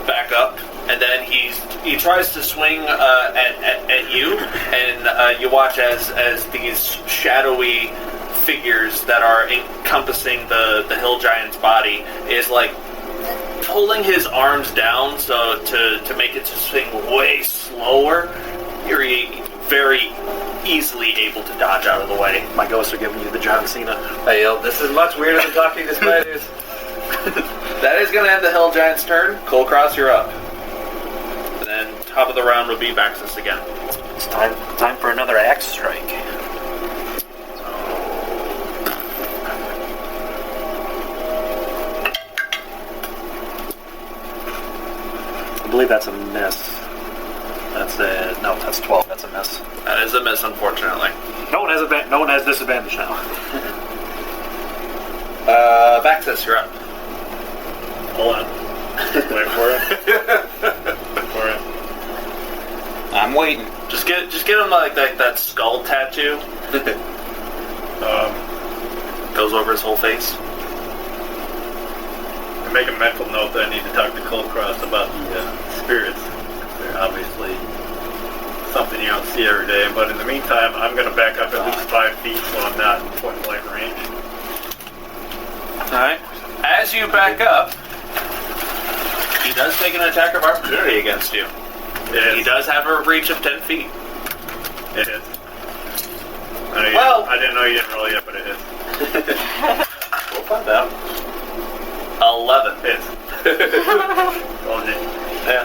back up, and then he tries to swing at you, and you watch as these shadowy figures that are encompassing the hill giant's body is like pulling his arms down so to make it to swing way slower. You're very easily able to dodge out of the way. My ghosts are giving you the John Cena. Hey, yo, this is much weirder than talking to spiders. That is going to end the hill giant's turn. Kulkras, you're up. And then top of the round will be Vaxxus again. It's time for another axe strike. I believe that's a miss. That's 12. That's a miss. That is a miss, unfortunately. No one has disadvantage now. Vaxxus, you're up. Hold on. Wait for it. Wait for it. I'm waiting. Just get him like that skull tattoo. Goes over his whole face. I make a mental note that I need to talk to Kulkras about the spirits. They're obviously something you don't see every day, but in the meantime, I'm going to back up at least 5 feet so I'm not in point blank range. Alright. As you back up, he does take an attack of opportunity against you. He does have a reach of 10 feet. It is. I didn't know you didn't roll yet, but it is. We'll find out. 11 hits. Yeah.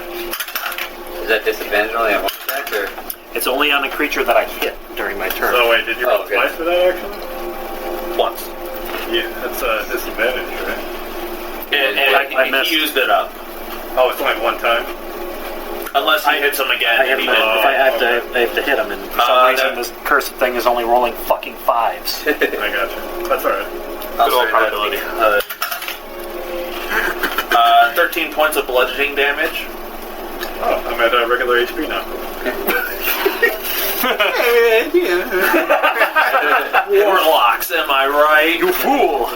Is that disadvantage only on one attack, or? It's only on a creature that I hit during my turn. So wait, did you roll twice for that actually? Once. Yeah, that's a disadvantage, right? And I missed. he used it up. Oh, it's only one time? Unless he hits him again. I have to hit him, and for some reason this cursed thing is only rolling fucking 5s. I gotcha. That's alright. Good old probability. 13 points of bludgeoning damage. Oh, I'm at regular HP now. Warlocks, am I right? You fool!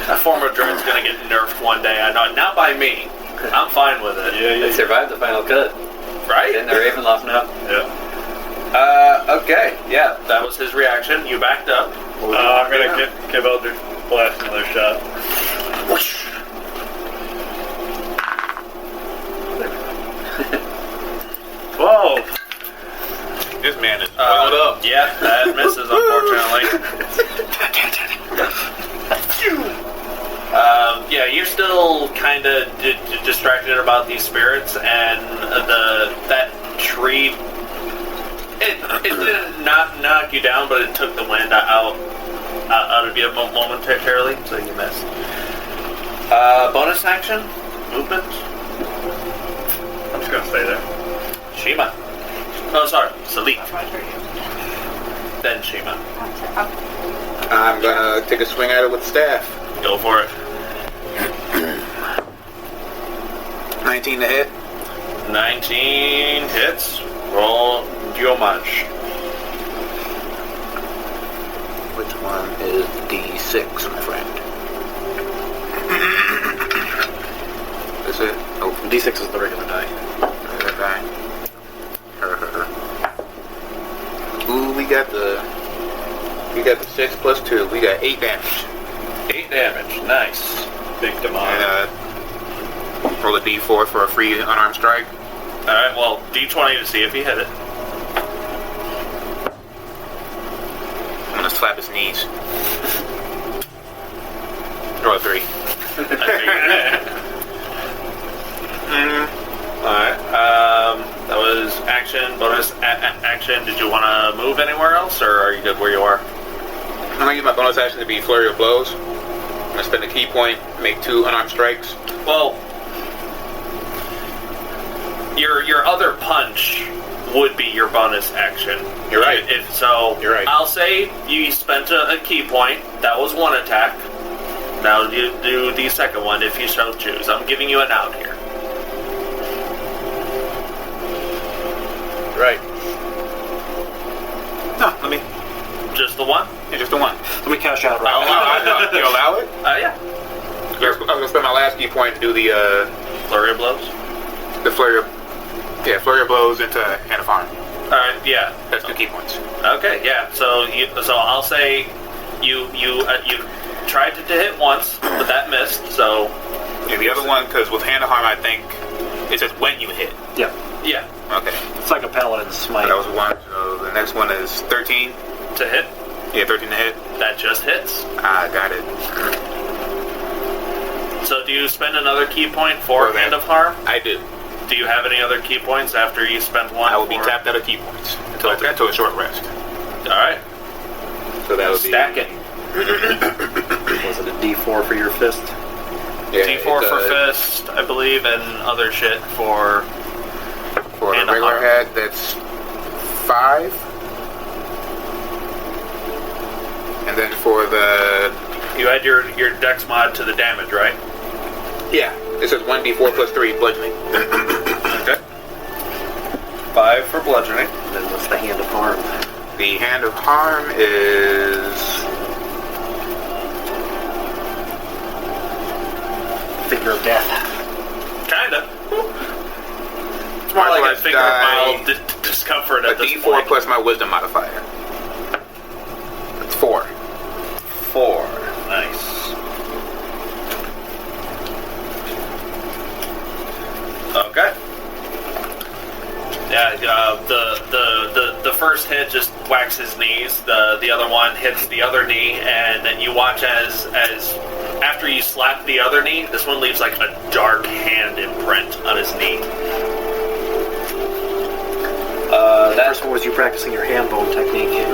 That former druid's gonna get nerfed one day. I know, not by me. I'm fine with it. They survived the final cut. Right? And the Ravenloft now. Yeah. Okay. Yeah, that was his reaction. You backed up. I'm gonna give Elder Blast another shot. Whoosh. 12! This man is boiled up. Yeah, that misses, unfortunately. Yeah, you're still kind of distracted about these spirits, and that tree. It didn't knock you down, but it took the wind out of you momentarily, so you missed. Bonus action, movement. I'm just gonna stay there. Shiima. Oh, sorry, Salic. That's my turn. Then Shiima. I'm gonna take a swing at it with staff. Go for it. 19 to hit. 19 hits. Roll damage. Which one is D6, my friend? Is it? Oh, D6 is the regular die. regular die. Ooh, we got the 6 plus 2. We got 8 damage. 8 damage. Nice. Big demand. And roll a D4 for a free unarmed strike. Alright, well, D20 to see if you hit it. I'm gonna slap his knees. Roll a 3. Alright, that was action, bonus did you want to move anywhere else, or are you good where you are? I'm gonna use my bonus action to be Flurry of Blows. I'm gonna spend a key point, make 2 unarmed strikes. Well, your other punch would be your bonus action. You're right. You're right. I'll say you spent a key point. That was 1 attack. Now you do the second one if you so choose. I'm giving you an out here. Right. No, let me. Just the one? Yeah, just the one. Let me cash out I'll right allow it. You allow it? Yeah. I was gonna spend my last key point to do the Flurry of blows? the flurry of blows into Hand of Harm. Alright, yeah. That's 2 key points. Okay, yeah. So I'll say you tried to hit once, but that missed, so... Yeah, the other one, because with Hand of Harm, I think it says when you hit. Yeah. Yeah. Okay. It's like a paladin's smite. That was 1. So the next one is 13. To hit? Yeah, 13 to hit. That just hits. Ah, got it. So do you spend another key point for Okay. Hand of Harm? I do. Do you have any other key points after you spent 1? I will be tapped out of key points until a short rest. Alright. So that would be... Stack it. Was it a D4 for your fist? Yeah, D4 for fist, I believe, and other shit for the Hand of regular Harm. head, that's 5. And then for the... You had your dex mod to the damage, right? Yeah, it says 1d4 plus 3 bludgeoning. Okay. 5 for bludgeoning. And then what's the Hand of Harm? The Hand of Harm is... Finger of Death. Kinda. It's more like a finger of mild discomfort at a this D4 point. plus my wisdom modifier. That's 4. 4. Nice. Okay. Yeah, the first hit just whacks his knees. The other one hits the other knee, and then you watch as after you slap the other knee, this one leaves like a dark hand imprint on his knee. That first one was you practicing your hand bone technique.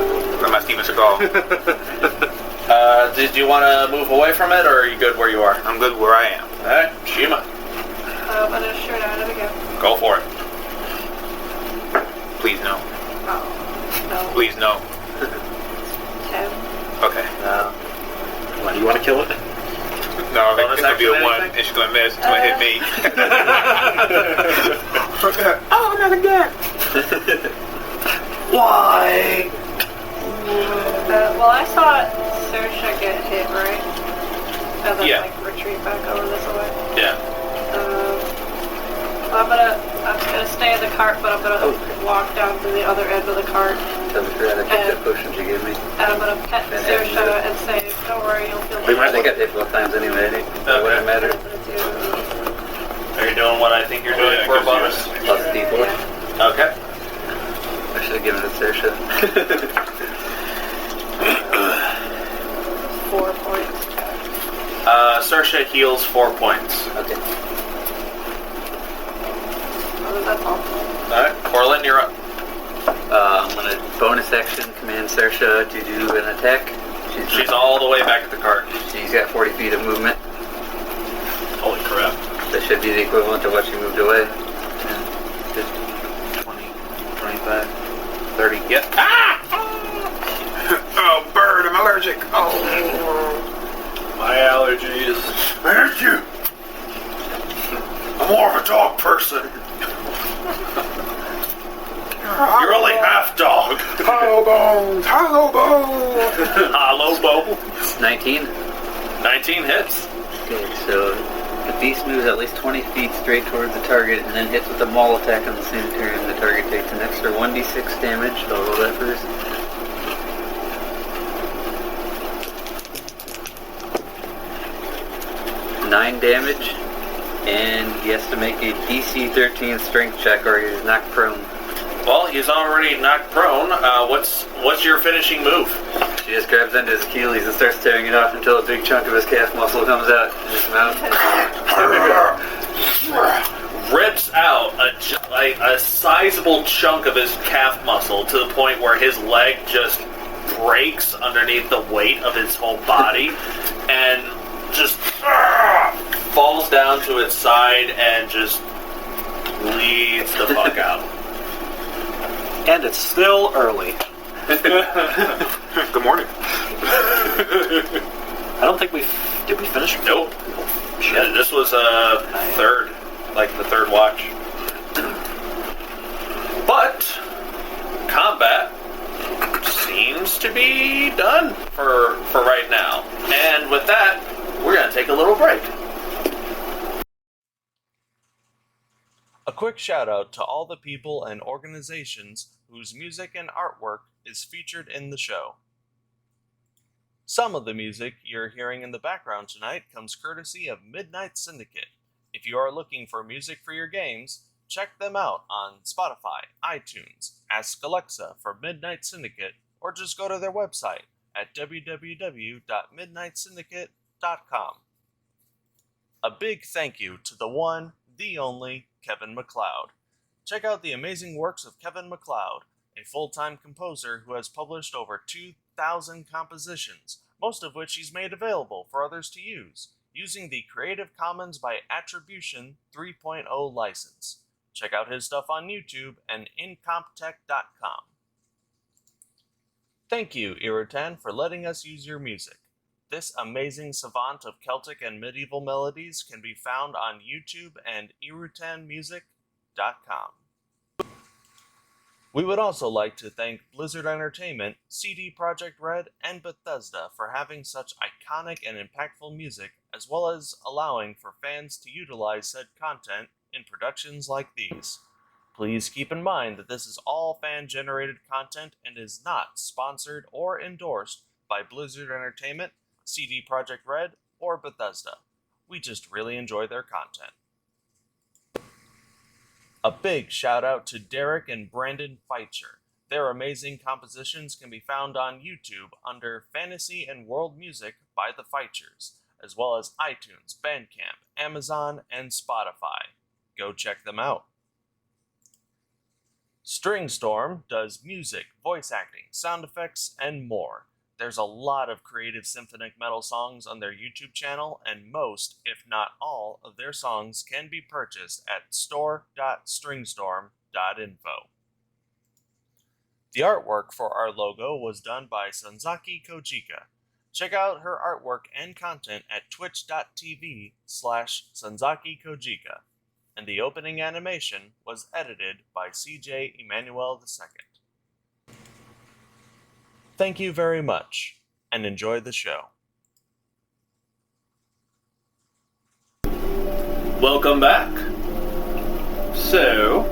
From my Steven Seagal. Did you want to move away from it, or are you good where you are? I'm good where I am. Alright, Shiima. I'm gonna shoot at it again. Go for it. Please no. Oh, no. Please no. 10. Okay. Why do you want to kill it? No, Bonus it's gonna be a action 1, anything? and she's gonna miss. It's gonna hit me. Oh, not again! Why? Well, I saw Saoirse get hit, right? And then, Yeah. like, retreat back over this way. Yeah. I'm gonna stay in the cart, but I'm gonna walk down to the other end of the cart, Tell me I kept that potion you gave me. and I'm gonna pet Saoirse and say, "Don't worry, you'll feel We better." might got hit both times anyway. It wouldn't matter. Are you doing what I think you're doing for a bonus? Plus D4. Okay. I should have given it to Saoirse. 4 points. Saoirse heals 4 points. Okay. That's all. Alright, Orlin, you're up. I'm gonna bonus action command Saoirse to do an attack. She's all the way back at the cart. She's got 40 feet of movement. Holy crap. That should be the equivalent of what she moved away. 10, 20, 25, 30. Yep. Oh, bird, I'm allergic. Oh. My allergies. I hate you. I'm more of a dog person. You're only half dog. Hollow bones, hollow bones. Hollow bone. 19. 19 hits. Okay, so the beast moves at least 20 feet straight towards the target and then hits with a maul attack on the same turn. The target takes an extra 1d6 damage. So I'll roll that first. Nine damage, and he has to make a DC 13 strength check or he's knocked prone. Well, he's already knocked prone. What's your finishing move? She just grabs onto his Achilles and starts tearing it off until a big chunk of his calf muscle comes out in his mouth. Rips out a like a sizable chunk of his calf muscle to the point where his leg just breaks underneath the weight of his whole body and just falls down to its side and just bleeds the fuck out. And it's still early. Good morning. I don't think did we finish? Nope. Yeah, this was the third watch. But combat seems to be done for right now. And with that, we're gonna take a little break. A quick shout out to all the people and organizations whose music and artwork is featured in the show. Some of the music you're hearing in the background tonight comes courtesy of Midnight Syndicate. If you are looking for music for your games, check them out on Spotify, iTunes, ask Alexa for Midnight Syndicate, or just go to their website at www.midnightsyndicate.com. A big thank you to the one, the only, Kevin MacLeod. Check out the amazing works of Kevin MacLeod, a full-time composer who has published over 2,000 compositions, most of which he's made available for others to use, using the Creative Commons by Attribution 3.0 license. Check out his stuff on YouTube and incomptech.com. Thank you, Irutan, for letting us use your music. This amazing savant of Celtic and medieval melodies can be found on YouTube and irutanmusic.com. We would also like to thank Blizzard Entertainment, CD Projekt Red, and Bethesda for having such iconic and impactful music, as well as allowing for fans to utilize said content in productions like these. Please keep in mind that this is all fan-generated content and is not sponsored or endorsed by Blizzard Entertainment, CD Projekt Red, or Bethesda. We just really enjoy their content. A big shout out to Derek and Brandon Feitcher. Their amazing compositions can be found on YouTube under Fantasy and World Music by the Feitchers, as well as iTunes, Bandcamp, Amazon, and Spotify. Go check them out. Stringstorm does music, voice acting, sound effects, and more. There's a lot of creative symphonic metal songs on their YouTube channel, and most, if not all, of their songs can be purchased at store.stringstorm.info. The artwork for our logo was done by Sanzaki Kojika. Check out her artwork and content at twitch.tv/Sanzaki Kojika. And the opening animation was edited by CJ Emmanuel II. Thank you very much, and enjoy the show. Welcome back. So,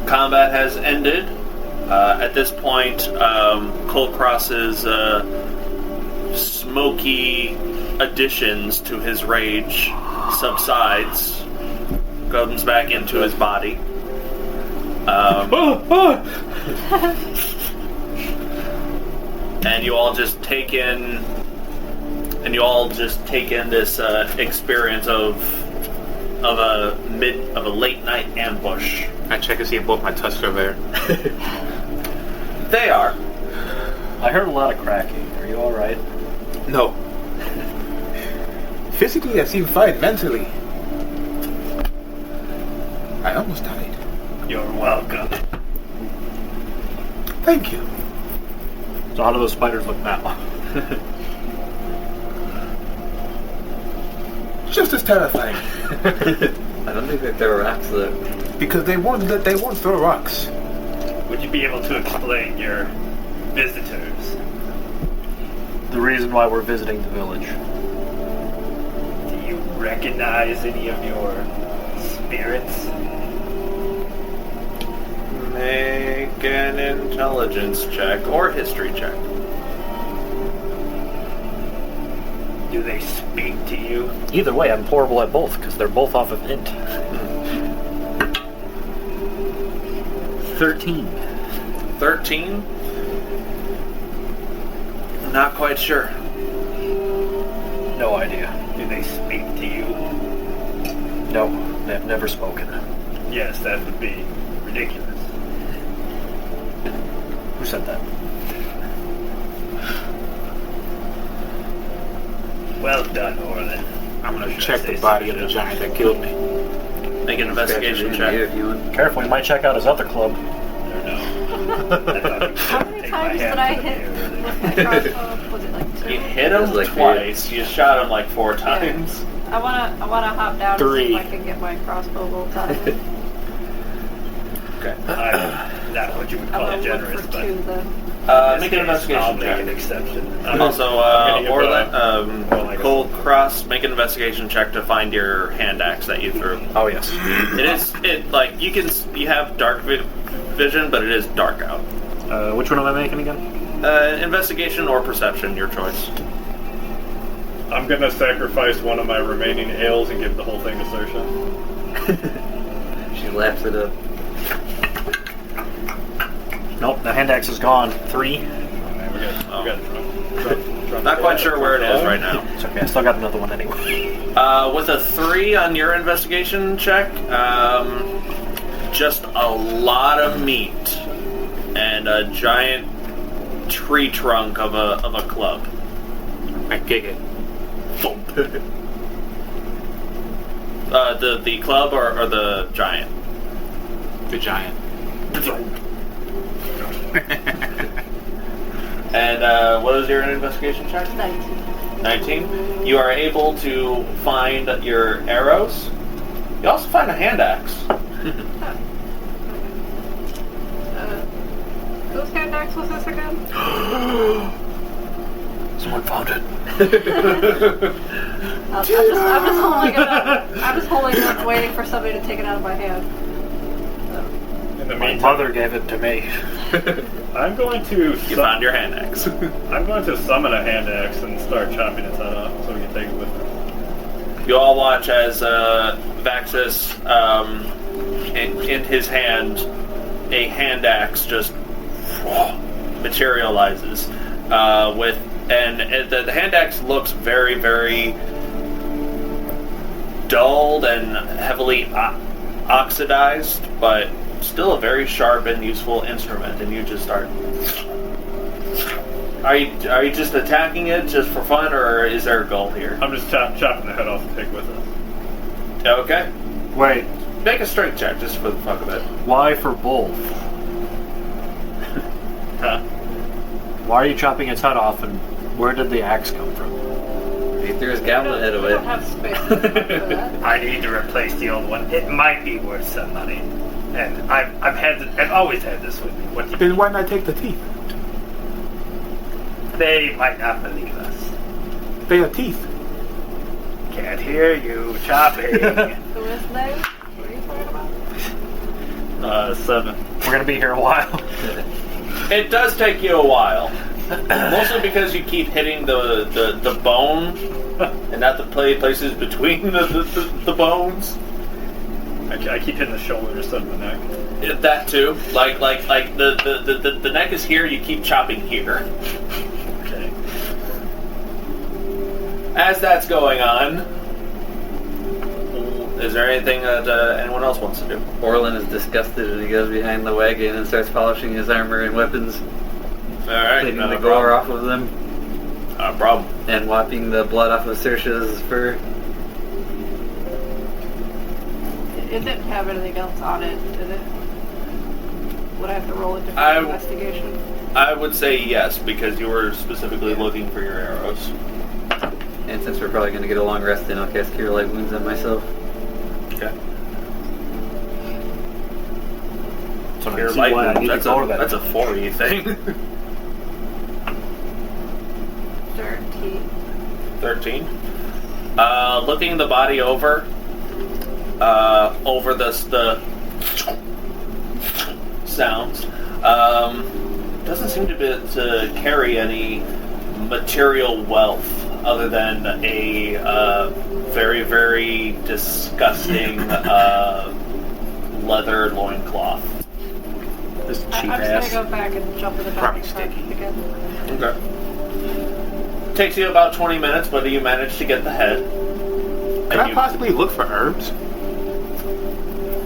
combat has ended. At this point, Kulkras's smoky additions to his rage subsides, comes back into his body. And you all just take in this experience of a late night ambush. I check to see if both my tusks are there. They are. I heard a lot of cracking. Are you alright? No. Physically, I seem fine. Mentally, I almost died. You're welcome. Thank you. So how do those spiders look now? Just as terrifying. I don't think that there were rocks though. Because they won't throw rocks. Would you be able to explain your visitors? The reason why we're visiting the village. Do you recognize any of your spirits? Make an intelligence check or history check. Do they speak to you? Either way, I'm horrible at both, because they're both off of int. 13. 13? Not quite sure. No idea. Do they speak to you? No, they've never spoken. Yes, that would be ridiculous. Who said that? Well done, Orlin. I'm gonna check the body of the giant that killed me. Make an investigation Yeah, check. if you want. Careful, you might check out his other club. No. How many times did I hit with my crossbow? Was it like 2? You hit him Like twice. You shot him like 4 times. I wanna hop down 3. and see if I can get my crossbow bolt out of it. Okay. I'm not what you would I'm call gonna it look generous, for but 2 then. Make an I'll investigation make an check. exception. Also, gonna give Orlin, well, I guess- Kulkras, make an investigation check to find your hand axe that you threw. Oh yes. You have dark vision, but it is dark out. Which one am I making again? Investigation or perception, your choice. I'm gonna sacrifice one of my remaining ales and give the whole thing to Saoirse. She laps it up. Nope, the hand axe is gone. 3. We got Not quite sure where it is right now. It's okay, I still got another one anyway. With a 3 on your investigation check, just a lot of meat and a giant tree trunk of a club. I kick it. The club or the giant? The giant. And what is your investigation check? 19. 19. You are able to find your arrows. You also find a hand axe. Whose hand axe was this again? Someone found it. I'm just holding it up. I'm just holding it up, waiting for somebody to take it out of my hand. In the My meantime, mother gave it to me. I'm going to You found your hand axe. I'm going to summon a hand axe and start chopping its head off so we can take it with us. You all watch as Vaxxus, in his hand, a hand axe just materializes. The hand axe looks very, very dulled and heavily oxidized, but still a very sharp and useful instrument. And you just start. Are you just attacking it just for fun, or is there a goal here? I'm just chopping the head off to take with us. Okay. Wait, Make a strength check just for the fuck of it. why for both? Huh? Why are you chopping its head off, and where did the axe come from? He threw his goblet head We away. don't have space for that. I need to replace the old one. It might be worth some money. And I've always had this with me. What do you Then why not take the teeth? They might not believe us. They have teeth. Can't hear you chopping. Who is they? What are you talking about? 7. We're gonna be here a while. It does take you a while. Mostly because you keep hitting the bone and not the places between the bones. I keep hitting the shoulder instead of the neck. That too. Like the neck is here, you keep chopping here. Okay. As that's going on, is there anything that anyone else wants to do? Orlin is disgusted and he goes behind the wagon and starts polishing his armor and weapons, Alright, cleaning no the gore problem. off of them, No problem. and wiping the blood off of Saoirse's fur. It didn't have anything else on it, did it? Would I have to roll a different I- investigation? I would say yes, because you were specifically looking for your arrows. And since we're probably going to get a long rest in, I'll cast Cure Light Wounds on myself. Okay. So I Your see light why I wound, need to that's go to that. a 4E thing. 13. 13. Looking the body over the sounds, doesn't seem to carry any material wealth other than a very, very disgusting leather loincloth. This cheap I'm ass. just gonna go back and jump in the back Probably of the car sticky. again. Okay. Takes you about 20 minutes, but you manage to get the head. Can I possibly look for herbs?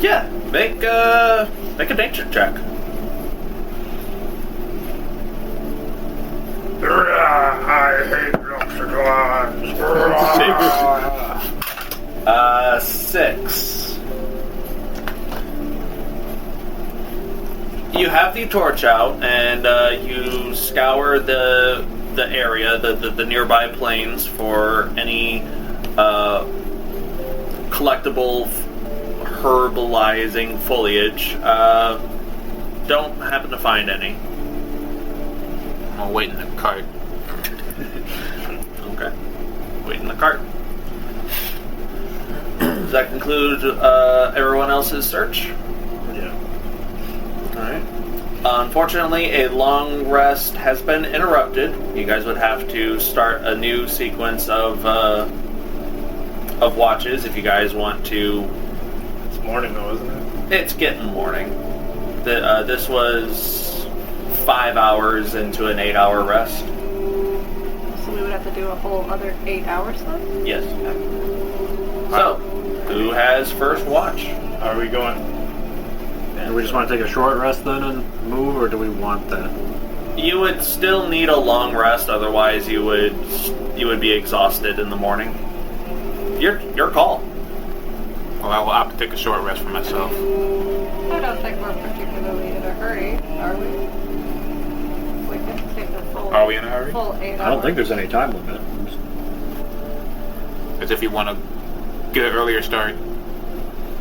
Yeah, make Make a nature check. I hate Loxodons. 6. You have the torch out, and you scour the area, the nearby plains for any collectible herbalizing foliage. Don't happen to find any. I'll wait in the cart. Okay. Wait in the cart. Does that conclude everyone else's search? Yeah. Alright. Unfortunately, a long rest has been interrupted. You guys would have to start a new sequence of watches if you guys want to. It's morning though, isn't it? It's getting morning. This was 5 hours into an 8-hour rest. So we would have to do a whole other 8 hours then? Yes. So, who has first watch? Are we going? Do we just want to take a short rest then and move, or do we want that? You would still need a long rest, otherwise you would be exhausted in the morning. Your call. Well, I will opt to take a short rest for myself. I don't think we're particularly in a hurry, are we? We can take the full. Are we in a hurry? Full 8 hours. I don't think there's any time limit. As if you want to get an earlier start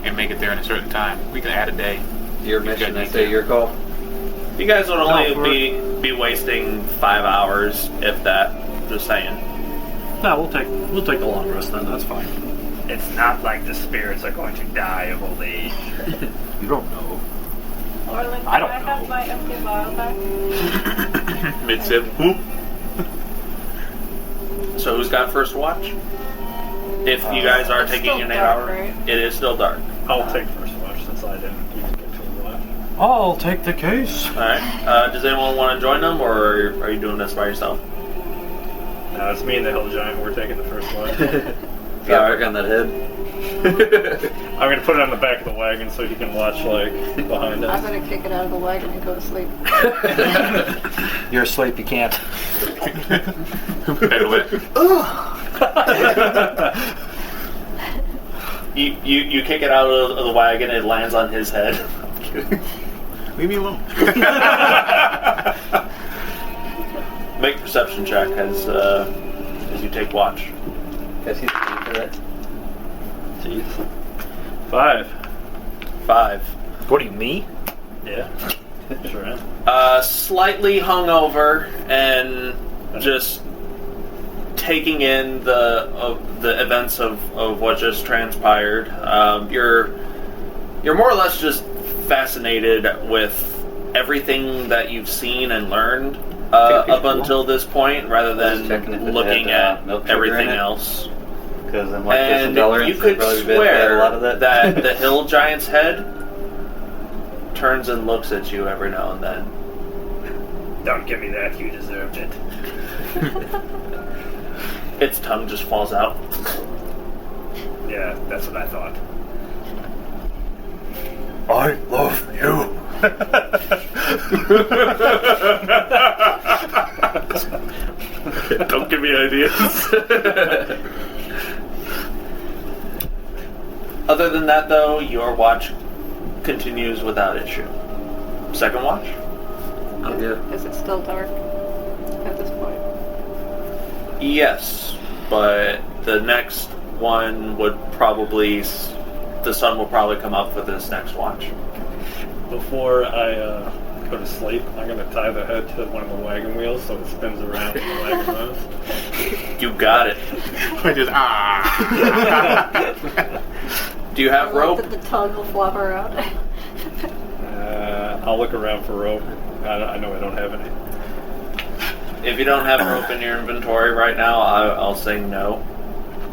and make it there in a certain time, we can add a day. Your mission, I say your call. You guys would only be wasting 5 hours, if that. Just saying. No, we'll take the long rest then. That's fine. It's not like the spirits are going to die of old age. You don't know. Orlin, can I don't have know. my empty vial back? Mid-sip. So who's got first watch? If you guys are It's taking still an 8 dark, hour, right? it is still dark. I'll take first watch since I didn't use it to watch. I'll take the case. Alright. Does anyone want to join them, or are you doing this by yourself? No, it's me and the Hill Giant. We're taking the first watch. Got work on that head. I'm gonna put it on the back of the wagon so he can watch like behind I'm us. gonna kick it out of the wagon and go to sleep. You're asleep, you can't. Pedal it. You kick it out of the wagon, it lands on his head. I'm kidding. Leave me alone. Make a perception check as you take watch. Guess he's paying for that. Jeez. 5. 5. What do you mean? Yeah. Sure am. Slightly hungover and just taking in the events of what just transpired. You're more or less just fascinated with everything that you've seen and learned up until this point, rather than looking at everything else. Because I'm like, And Tolerance, you could probably swear a lot of that. that the hill giant's head turns and looks at you every now and then. Don't give me that, you deserved it. Its tongue just falls out. Yeah, that's what I thought. I love you. Don't give me ideas. Other than that, though, your watch continues without issue. Second watch? Is it still dark at this point? Yes, but the next one would probably... The sun will probably come up for this next watch. Before I go to sleep, I'm gonna tie the head to one of the wagon wheels so it spins around and the wagon moves. You got it. I just Do you have I love rope? that the tongue will flop around. I'll look around for rope. I know I don't have any. If you don't have rope in your inventory right now, I'll say no.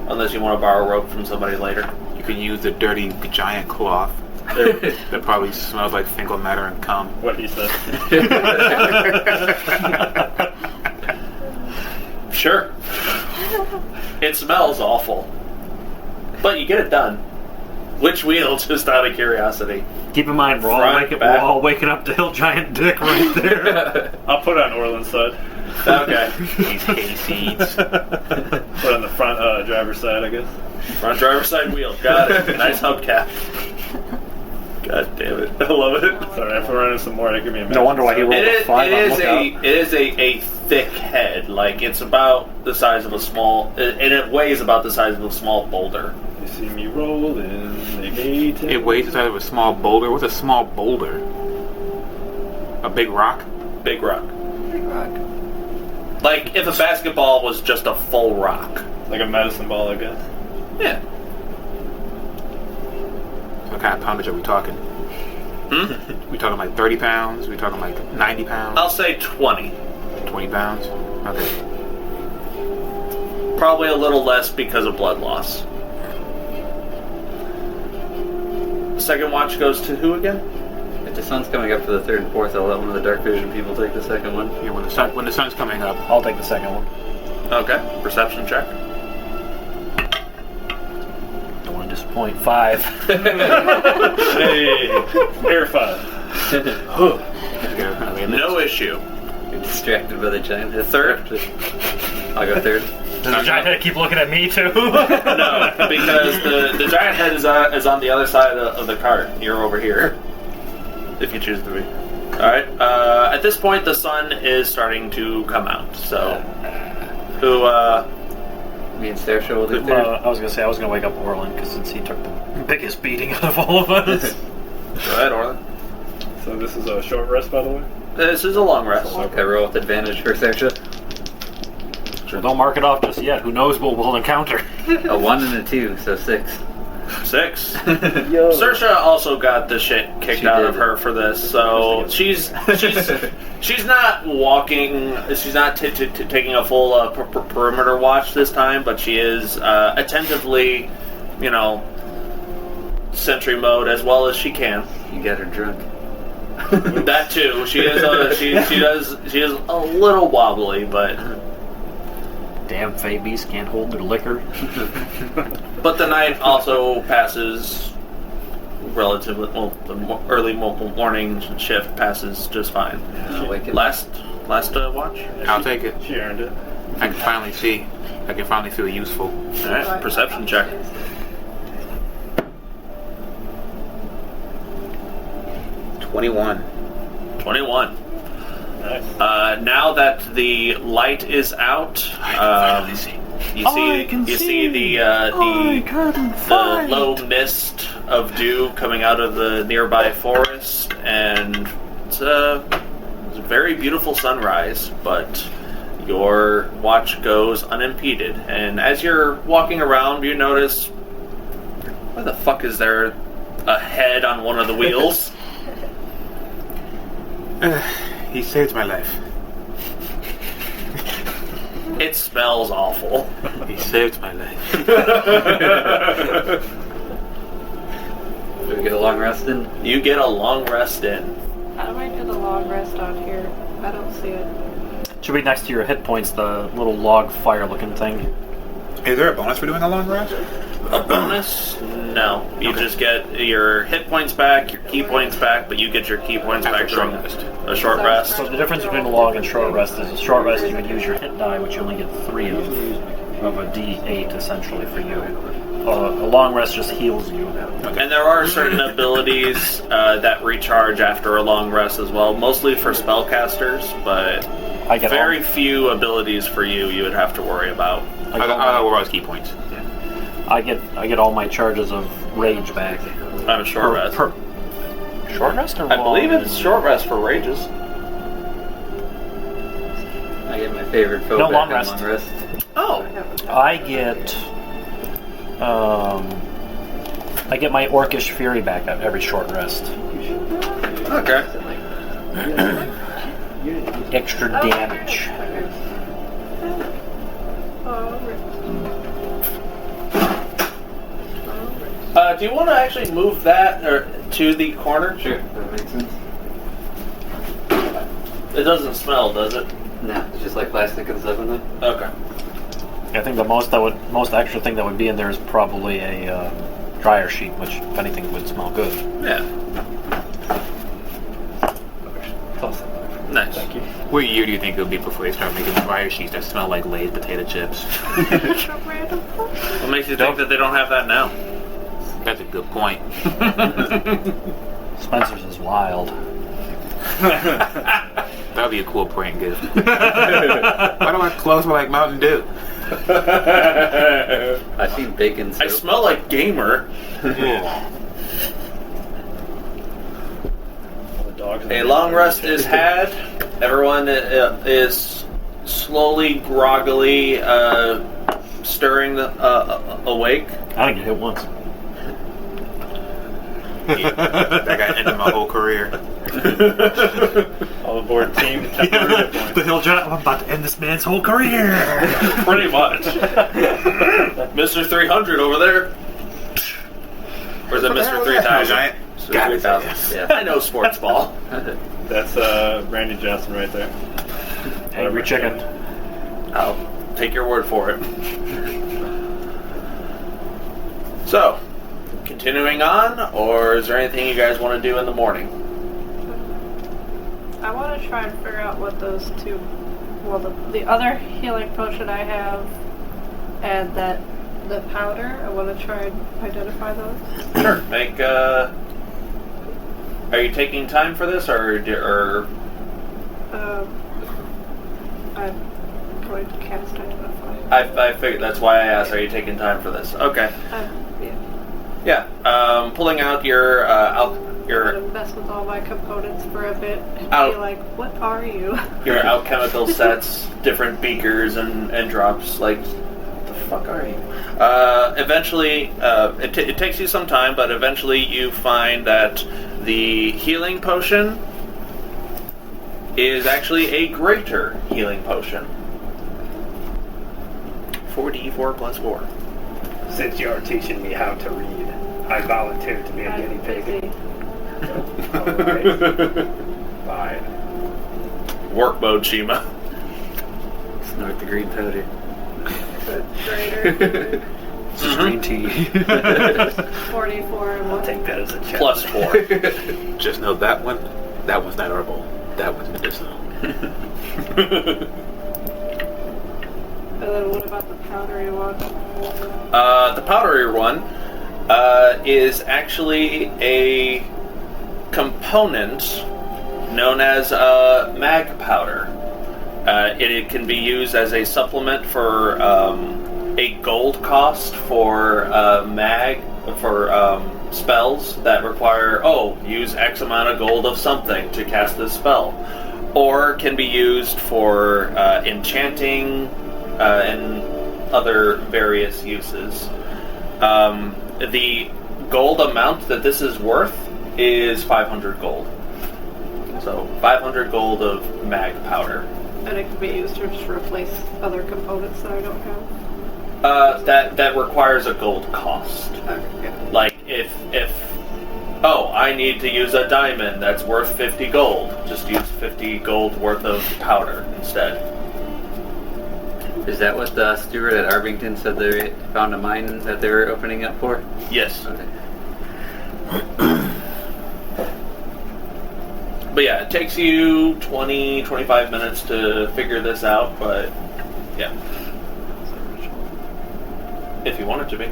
Unless you want to borrow rope from somebody later. You can use the dirty giant cloth that probably smells like fecal matter and cum. What he said. Sure. It smells awful. But you get it done. Which wheel, just out of curiosity? Keep in mind, we're all waking up to Hill Giant Dick right there. I'll put it on Orlin's side. Okay. These hayseeds. Put it on the front driver's side, I guess. Front driver's side wheel. Got it. Nice hubcap. God damn it. I love it. Sorry, if we're running some more, they give me a minute. No wonder why he rolled a 5 on lookout. It is a thick head. Like, it's about the size of a small... And it weighs about the size of a small boulder. You see me rolling, they hate it. It weighs the size of a small boulder. What's a small boulder? A big rock? Big rock. Like, if a basketball was just a full rock. Like a medicine ball, I guess. Yeah. What kind of poundage are we talking? We talking like 30 pounds? We talking like 90 pounds? I'll say 20. 20 pounds? Okay. Probably a little less because of blood loss. Second watch goes to who again? If the sun's coming up for the third and fourth, I'll let one of the dark vision people take the second one. Yeah, when the sun's coming up. I'll take the second one. Okay. Perception check. Don't want to disappoint. 5. Hey, air 5. No issue. You're distracted by the giant head. Third? I'll go third. Does the giant head keep looking at me too? No, because the giant head is on the other side of the cart. You're over here. If you choose to be. Alright. At this point, the sun is starting to come out. So, who, Me and Saoirse will do third. I was going to say, I was going to wake up Orlin, because since he took the biggest beating out of all of us. Go ahead, Orlin. So this is a short rest, by the way? This is a long rest. Okay, roll with advantage for Saoirse. Sure, don't mark it off just yet. Who knows what we'll encounter. A 1 and a 2, so 6. 6. Saoirse also got the shit kicked out of her for this, so she's not walking. She's not taking a full perimeter watch this time, but she is attentively, sentry mode as well as she can. You got her drunk. That too. She is a little wobbly, but. Damn Fey beasts can't hold their liquor. But the night also passes relatively well. The early morning shift passes just fine. Last watch. I'll take it. She earned it. I can finally see. I can finally feel useful. All right, perception check. 21. 21. Nice. Now that the light is out, you see the low mist of dew coming out of the nearby forest, and it's a very beautiful sunrise. But your watch goes unimpeded, and as you're walking around, you notice, why the fuck is there a head on one of the wheels? He saved my life. It smells awful. He saved my life. Do we get a long rest in? You get a long rest in. How do I do the long rest on here? I don't see it. Should be next to your hit points, the little log fire looking thing. Is there a bonus for doing a long rest? A bonus? No. You just get your hit points back, your key points back, but you get your key points back during a short rest. So the difference between a long and short rest is a short rest you would use your hit die, which you only get 3 of a D8 essentially for you. A long rest just heals you. And there are certain abilities that recharge after a long rest as well, mostly for spellcasters, but very few abilities for you would have to worry about. I don't worry about key points. I get all my charges of rage back. On a short rest. Short rest or I believe it's short rest for rages. I get my favorite foe No, back long on rest. long rest. Oh. I get my Orcish Fury back at every short rest. Okay. Extra damage. Do you want to actually move that to the corner? Sure, that makes sense. It doesn't smell, does it? No, it's just like plastic and stuff in it. Okay. I think the most extra thing that would be in there is probably a dryer sheet, which, if anything, would smell good. Yeah. Close enough. Nice. Thank you. What year do you think it'll be before you start making dryer sheets that smell like Lay's potato chips? What makes you think that they don't have that now? That's a good point. Spencer's is wild. That'd be a cool prank gift. Why do my clothes smell like Mountain Dew? I seen bacon I soap. smell like gamer. All the dogs. A long rest is had. Everyone is slowly, groggily stirring awake. I didn't get hit once. That guy ended my whole career. All aboard team. Temporary hit points. The hill giant, I'm about to end this man's whole career. Pretty much. Mr. 300 over there. Or is it Mr. 3000? Giant. Got 3,000. Yeah. I know sports ball. That's Randy Johnson right there. Angry chicken. I'll take your word for it. So, continuing on, or is there anything you guys want to do in the morning? I want to try and figure out what those two, well, the other healing potion I have, and the powder. I want to try and identify those. Sure. Make. Are you taking time for this, or I'm going to cast identify. I figured that's why I asked. Are you taking time for this? Okay. Yeah. Yeah. Pulling out your I'm gonna mess with all my components for a bit and be like, "What are you?" your alchemical sets, different beakers and drops. Like, what the fuck are you? Eventually, it takes you some time, but eventually you find that the healing potion is actually a greater healing potion. 4d4 plus 4. Since you're teaching me how to read, I volunteer to be a guinea pig. Alright. Fine. Work mode, Shiima. Snort the green powder. Greater. Green tea. 44. I'll take that as a check. Plus 4. Just know that one's not herbal. That one's medicinal. And then what about the powdery one? The powdery one is actually a component known as mag powder. It can be used as a supplement for a gold cost for spells that require use X amount of gold of something to cast this spell, or can be used for enchanting and other various uses. The gold amount that this is worth is 500 gold. So 500 gold of mag powder. And it can be used to just replace other components that I don't have. That requires a gold cost. Like if I need to use a diamond that's worth 50 gold, just use 50 gold worth of powder instead. Is that what the steward at Arbington said they found a mine that they were opening up for? Yes. Okay. But yeah, it takes you 20-25 minutes to figure this out, but yeah. If you want it to be.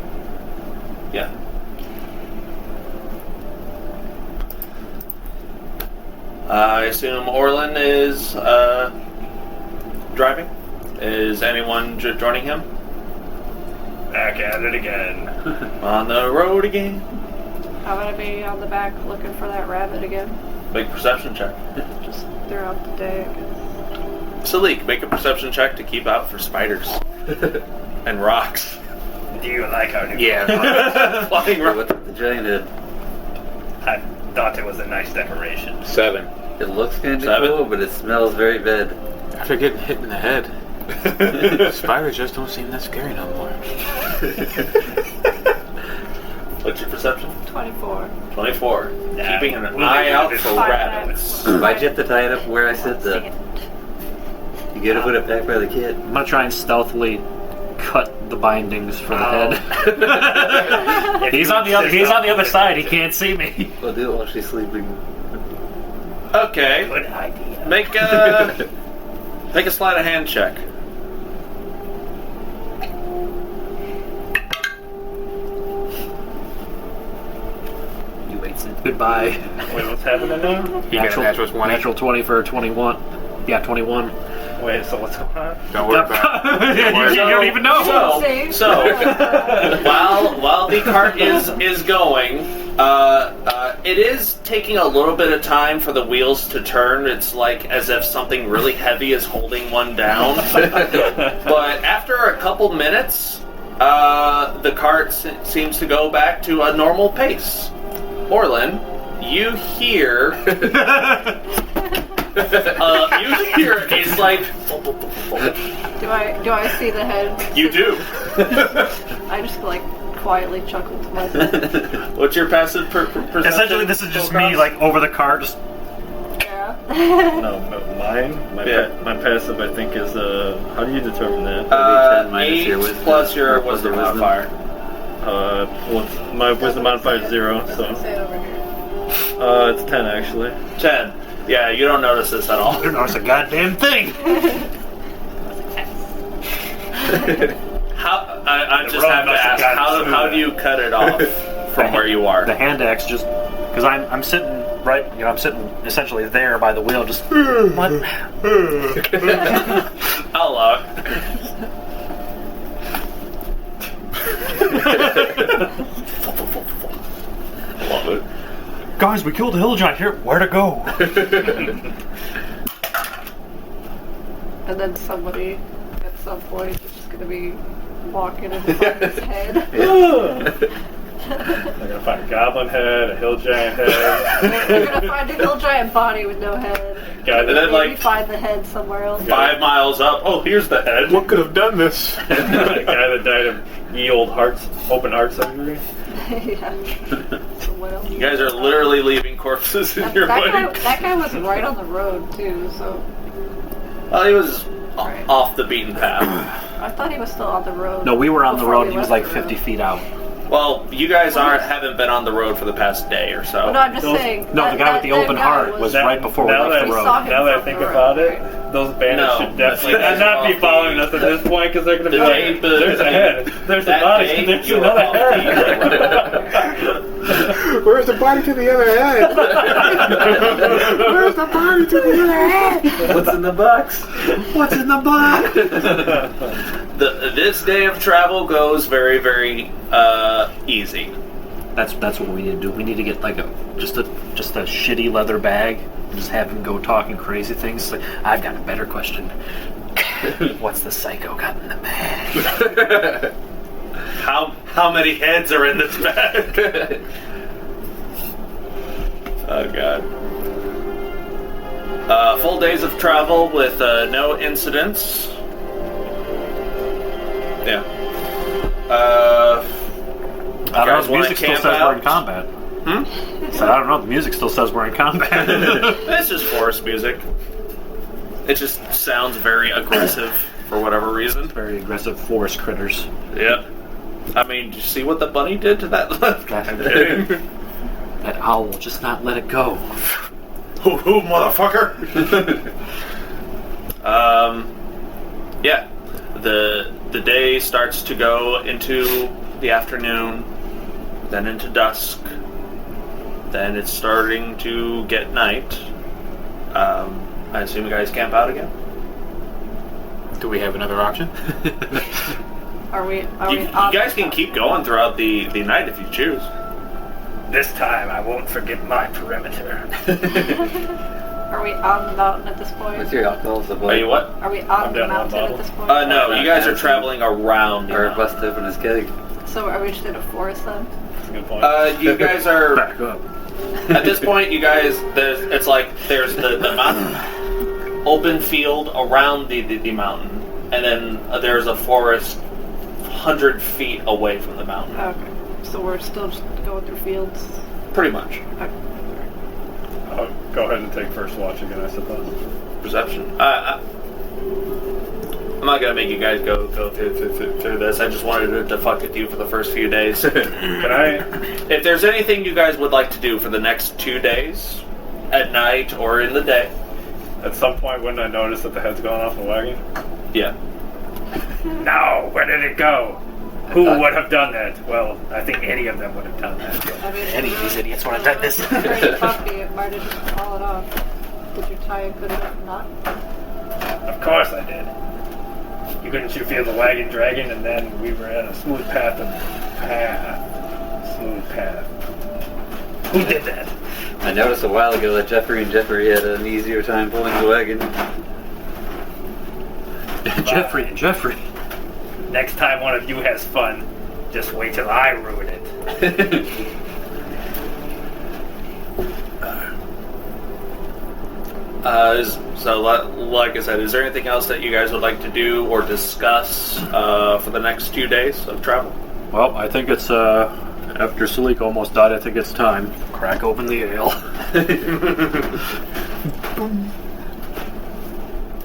Yeah. I assume Orlin is driving? Is anyone joining him? Back at it again. On the road again. I'm gonna be on the back looking for that rabbit again. Make a perception check. Just throughout the day, I guess. Salic, make a perception check to keep out for spiders. And rocks. Do you like our new Flying So rocks. what's with the giant head? I thought it was a nice decoration. 7. It looks kind of 7? cool, but it smells very bad. After getting hit in the head, spiders just don't seem that scary no more. What's your perception? 24. 24. Yeah, Keeping an we'll eye leave out it for at rabbits. Why'd you have to tie it up where I said that? You get to put it back by the kid. I'm gonna try and stealthily cut the bindings for the head. He's on the other side. He can't see me. We'll do it while she's sleeping. Okay. Good idea. Make a sleight of hand check. You wait, Sid. Goodbye. Wait, what's happening now? You got a natural 20. Natural 20 for a 21. Yeah, 21. Wait, so what's going on? Don't worry about it. You don't even know. So while the cart is going, it is taking a little bit of time for the wheels to turn. It's like as if something really heavy is holding one down. But after a couple minutes, the cart seems to go back to a normal pace. Orlin, you hear... you hear a slight... Do I see the head? You do. I just like quietly chuckle to myself. What's your passive perception? Essentially, this is just me, like, over the car, just... Yeah. No, mine? My passive, I think, is, how do you determine that? 10 minus your 8 wisdom. plus your Or plus wisdom your wisdom. modifier. My wisdom modifier is 0, so... Say it over here. It's 10, actually. 10. Yeah, you don't notice this at all. I don't notice a goddamn thing. I just have to ask, how do you cut it off from where you are? The hand axe just... Because I'm sitting right... You know, I'm sitting essentially there by the wheel, just... What? Hello. Love it. Guys, we killed a hill giant here. Where to go? And then somebody at some point is just gonna be walking in front of his head. I'm gonna find a goblin head, a hill giant head. You're gonna find a hill giant body with no head. Guy that, then, Maybe find the head somewhere else. 5 miles up. Oh, here's the head. What could have done this? a guy that died of ye old open heart surgery. Yeah. Someone else. You guys are literally leaving corpses in your wake. That guy was right on the road too, so Well, he was Right. off the beaten path. I thought he was still on the road. No, we were on the before road. we He was left like the 50 road. feet out. Well, you guys haven't been on the road for the past day or so. Well, no, I'm just saying. No, the guy with the open heart was right before we now left that, the road. saw him now that I from think the road, about it, right? those bandits No, should definitely that's not be off following the- us at this point because they're going to be The like, day- there's a head, there's a that body, day, there's you were another off head. Where's the body to the other head? Where's the body to the other head? What's in the box? What's in the box? This day of travel goes very, very easy. That's what we need to do. We need to get like just a shitty leather bag and just have him go talking crazy things. Like, I've got a better question. What's the psycho got in the bag? How many heads are in this bag? Oh god. Full days of travel with no incidents. Yeah. I don't know. guys The wanna music still camp says we're in out? combat. So I don't know. The music still says we're in combat. This is forest music. It just sounds very aggressive for whatever reason. Very aggressive forest critters. Yep. I mean, did you see what the bunny did to that? I'm kidding. That owl will just not let it go. Hoo motherfucker! Yeah. The day starts to go into the afternoon, then into dusk, then it's starting to get night. I assume you guys camp out again? Do we have another option? Are we You guys can keep going throughout the night if you choose. This time I won't forget my perimeter. Are we on the mountain at this point? What's your alcohol supply? Are you what? Are we on I'm the down one mountain bottle. at this point? No, you guys are traveling around. the Or mountain. bust open his keg. So are we just in a forest then? That's a good point. You guys are Back up. at this point. You guys, there's the mountain, open field around the mountain, and then there's a forest 100 feet away from the mountain. Okay. So we're still just going through fields. Pretty much. I'll go ahead and take first watch again, I suppose. Perception. I'm not gonna make you guys go through this. I just wanted to fuck with you for the first few days. Can I? If there's anything you guys would like to do for the next 2 days, at night or in the day, At some point, wouldn't I notice that the head's going off the wagon? yeah. No, where did it go? Who would have done that? Well, I think any of them would have done that. I mean, Any of these idiots would have done this. Very puffy, it might have just fallen off. Did you tie a good enough knot? Of course I did. Couldn't you feel the wagon dragging, and then we were on a smooth path. Smooth path. Who did that? I noticed a while ago that Jeffrey had an easier time pulling the wagon. Jeffrey. Next time one of you has fun, just wait till I ruin it. Like I said, is there anything else that you guys would like to do or discuss for the next 2 days of travel? Well, I think it's, after Salic almost died, I think it's time. Crack open the ale.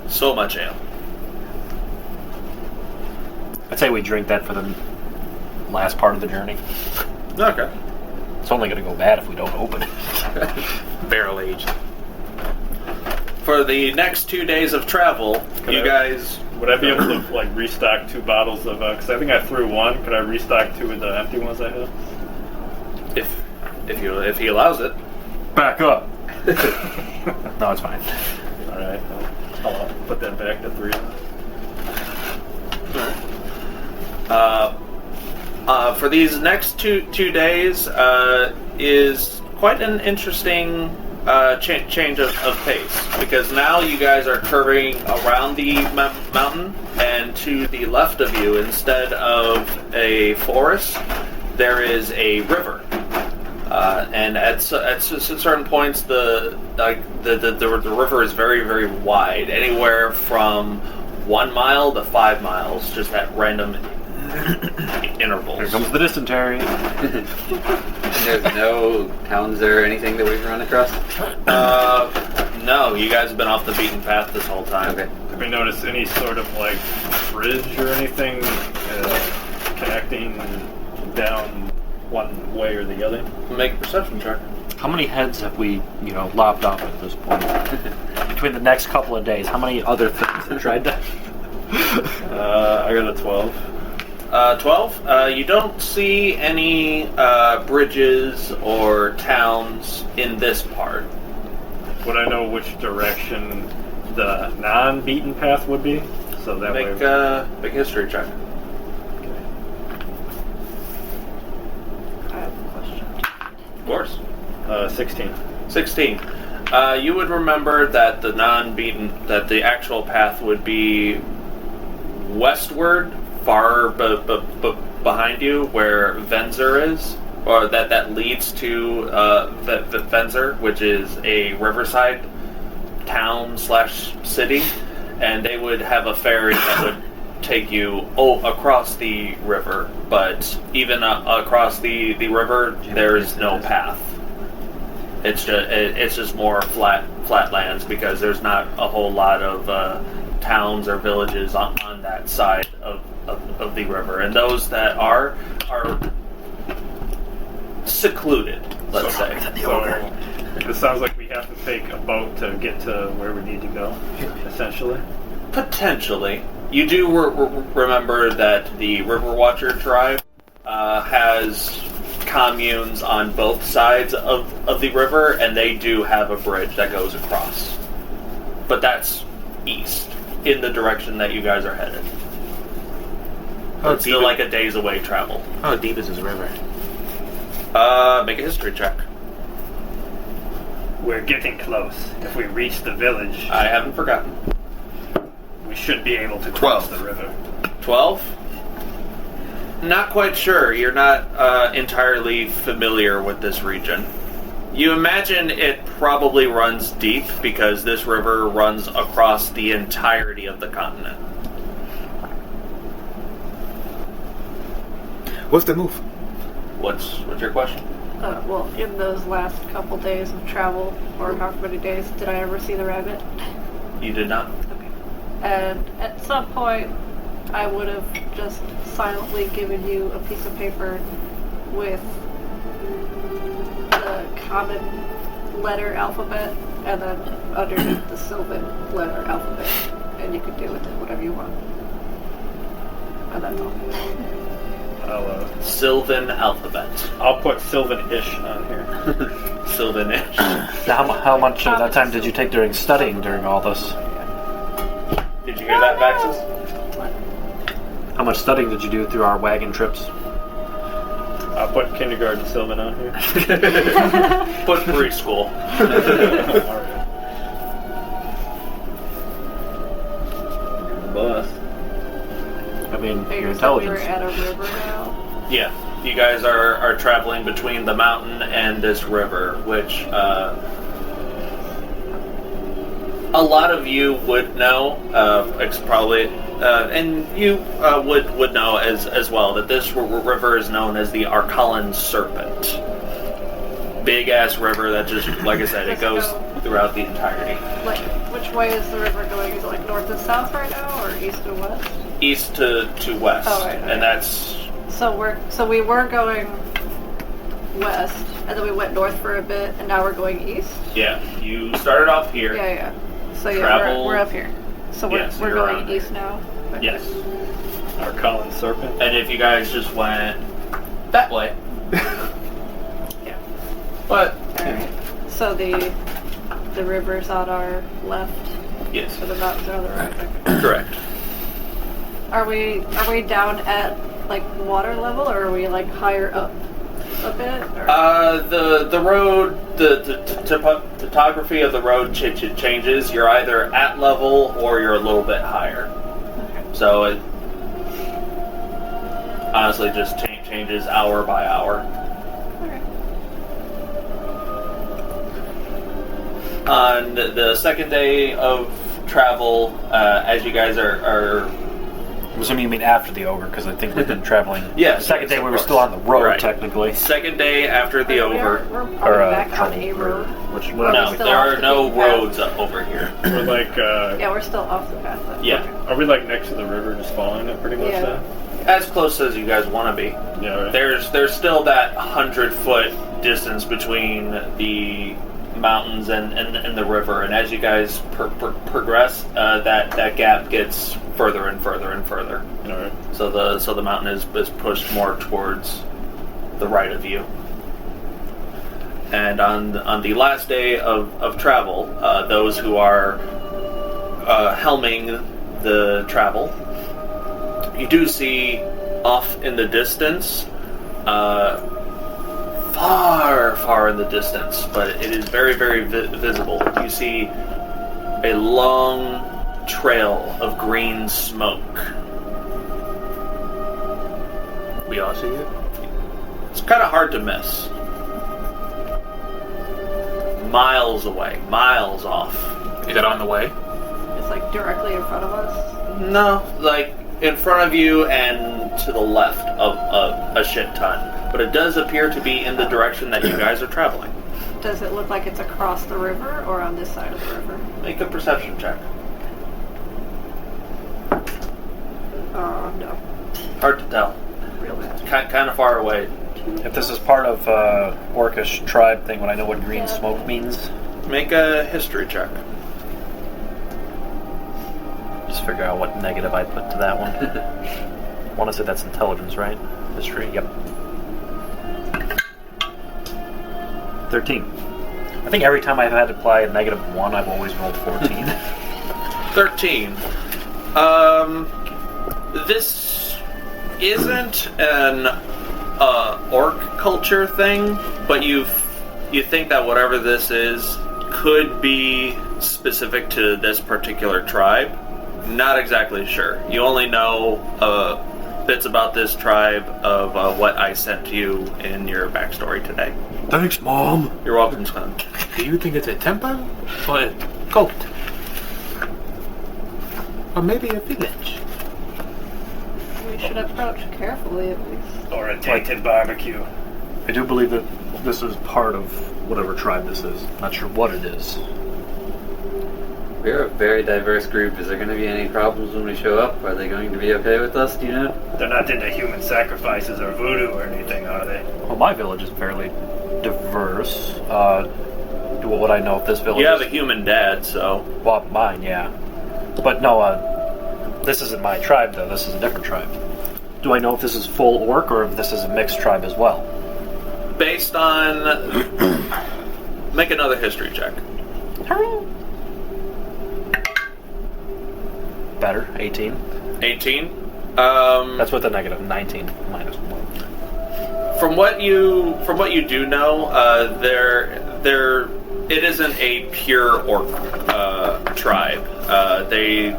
So much ale. I'd say we drink that for the last part of the journey. Okay. It's only going to go bad if we don't open it. Barrel aged. For the next 2 days of travel, guys... Would I be able to like restock 2 bottles of? Because I think I threw one. Could I restock 2 of the empty ones I have? If he allows it. Back up. No, it's fine. All right, I'll put that back to 3. For these next two days is quite an interesting change of pace, because now you guys are curving around the mountain, and to the left of you, instead of a forest, there is a river. And at certain points, the river is very, very wide, anywhere from 1 mile to 5 miles, just at random intervals. Here comes the dysentery. There's no towns or anything that we've run across? No, you guys have been off the beaten path this whole time. Okay. Have we noticed any sort of like bridge or anything connecting down one way or the other? Make a perception check. How many heads have we, lopped off at this point? Between the next couple of days, how many other things have tried to... I got a 12. 12? You don't see any bridges or towns in this part. Would I know which direction the non-beaten path would be? So that Make a history check. I have a question. Of course. 16. 16. You would remember that the actual path would be westward, far behind you, where Venzer is, or that leads to Venzer, which is a riverside town / city, and they would have a ferry that would take you across the river. But even across the river, there is no path. It's just more flat lands, because there's not a whole lot of towns or villages on that side of the river, and those that are secluded, let's say. So it sounds like we have to take a boat to get to where we need to go, essentially. Potentially. You do remember that the River Watcher tribe has communes on both sides of the river, and they do have a bridge that goes across. But that's east, in the direction that you guys are headed. It's still like a day's away travel. How deep is this river? Make a history check. We're getting close. If we reach the village, I haven't forgotten. we should be able to cross 12. the river. 12? Not quite sure. You're not entirely familiar with this region. You imagine it probably runs deep, because this river runs across the entirety of the continent. What's the move? What's your question? Well, in those last couple days of travel, or however many days, did I ever see the rabbit? You did not. Okay. And at some point, I would have just silently given you a piece of paper with the common letter alphabet and then underneath the Sylvan letter alphabet. And you could do with it whatever you want. And that's all. Sylvan alphabet. I'll put Sylvan-ish on here. Sylvan-ish. Now, how much of that time did you take during studying during all this? Did you hear that, Vaxxus? How much studying did you do through our wagon trips? I'll put kindergarten Sylvan on here. Put preschool. Alright. Bus. I mean, Hey, your you said we were intelligence. at a river now. Yeah, you guys are traveling between the mountain and this river, which a lot of you would know, probably, and you would know as well that this river is known as the Arkhan Serpent. Big ass river that just, like I said, it goes throughout the entirety. Like, which way is the river going? Is it like north and south right now, or east and west? East to west, Oh, right. and that's So we were going west, and then we went north for a bit, and now we're going east. yeah. You started off here. Yeah. So yeah, Travel- we're up here. So we're, Yes, we're you're going around east now. Okay. Yes. Arkhan Serpent. And if you guys just went that way, Yeah. but Alright. So the river's on our left, yes, so the mountains are on the right. Okay. correct. Are we down at like water level, or are we like higher up a bit? Or? The road, the topography of the road changes. You're either at level or you're a little bit higher. Okay. So it honestly just changes hour by hour. Okay. On the second day of travel, as you guys are I'm assuming you mean after the ogre, because I think we've been traveling. Yeah, The second day yes, we of were course. still on the road, Right. technically. second day after the over. We're probably back on a travel- road. Which, Or No, we still there off are the no beaten path? roads over here. We're like, Yeah, we're still off the path then. Yeah. are we like next to the river, just following it pretty much Yeah. then? As close as you guys want to be. Yeah, right. There's still that 100-foot distance between the mountains and the river, and as you guys progress, that gap gets further and further and further. Alright. So the mountain is pushed more towards the right of you. And on the last day of travel, those who are helming the travel, you do see off in the distance, far in the distance, but it is very, very visible. You see a long trail of green smoke. we all see it? It's kind of hard to miss. Miles away, miles off. Is that on the way? It's like directly in front of us. No, like in front of you and to the left of a shit ton. But it does appear to be in the direction that you guys are traveling. Does it look like it's across the river or on this side of the river? Make a perception check. No. Hard to tell. Real bad. Kind of far away. If this is part of Orcish tribe thing, would I know what green smoke means? Make a history check. Just figure out what negative I put to that one. I want to say that's intelligence, right? History, yep. 13. I think every time I've had to apply a -1, I've always rolled 14. 13. This isn't an orc culture thing, but you think that whatever this is could be specific to this particular tribe. Not exactly sure. You only know bits about this tribe of what I sent you in your backstory today. Thanks, Mom. You're welcome, son. Do you think it's a temple or a cult? Or maybe a village? We should approach carefully at least. Or a tainted barbecue? I do believe that this is part of whatever tribe this is. Not sure what it is. We're a very diverse group. Is there going to be any problems when we show up? Are they going to be okay with us? Do you know? They're not into human sacrifices or voodoo or anything, are they? Well, my village is fairly diverse. What would I know if this village You have is... a human dad, so... Well, mine, yeah. But no, this isn't my tribe, though. This is a different tribe. Do I know if this is full orc or if this is a mixed tribe as well? Based on... Make another history check. Better, 18. 18? That's with a negative, 19 minus 1. From what you do know, it isn't a pure orc tribe. They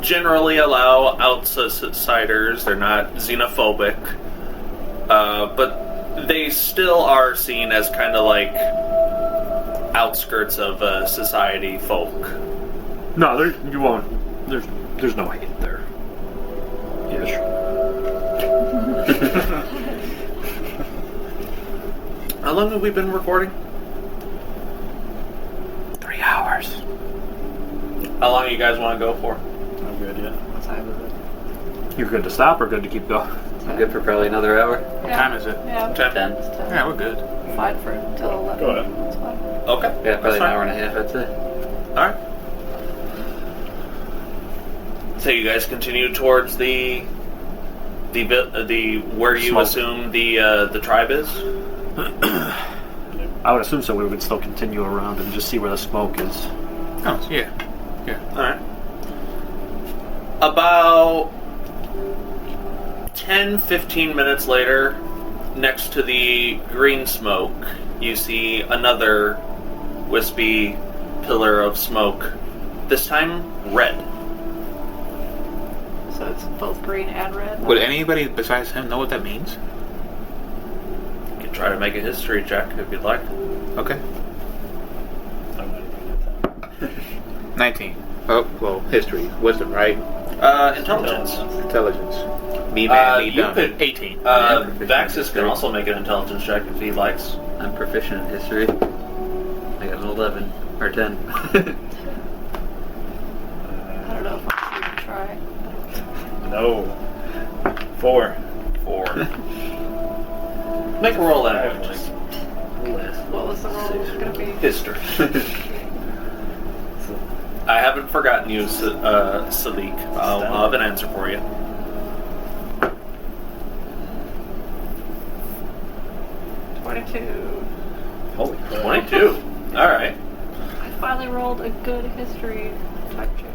generally allow outsiders. They're not xenophobic, but they still are seen as kind of like outskirts of society folk. No, you won't. There's no hate there. Ish. How long have we been recording? 3 hours. How long do you guys want to go for? I'm good, yeah. What time is it? You're good to stop or good to keep going? I'm good for probably another hour. What time is it? Yeah. 10? 10. It's 10. Yeah, we're good. Fine for until 11. Go ahead. It's fine. Okay. Yeah, probably that's an hour and a half, I'd say. Alright. So you guys continue towards the where you Smoke. assume the tribe is? I would assume so. We would still continue around and just see where the smoke is. Oh, yeah. Alright. About 10-15 minutes later, next to the green smoke, you see another wispy pillar of smoke. This time, red. So it's both green and red. Would anybody besides him know what that means? You can try to make a history check if you'd like. Okay. I'm not even at that. 19. Oh, well, history. Wisdom, right? Intelligence. Intelligence. Me man, me You dumb. could 18. Vaxxus can also make an intelligence check if he likes. I'm proficient in history. I got an 11 or 10. I don't know if I'm going to try. No. 4. 4. Make a roll anyway. What was the roll going to be? History. I haven't forgotten you, Salic. I'll have an answer for you. 22. Holy crap. 22. Alright. I finally rolled a good history type check.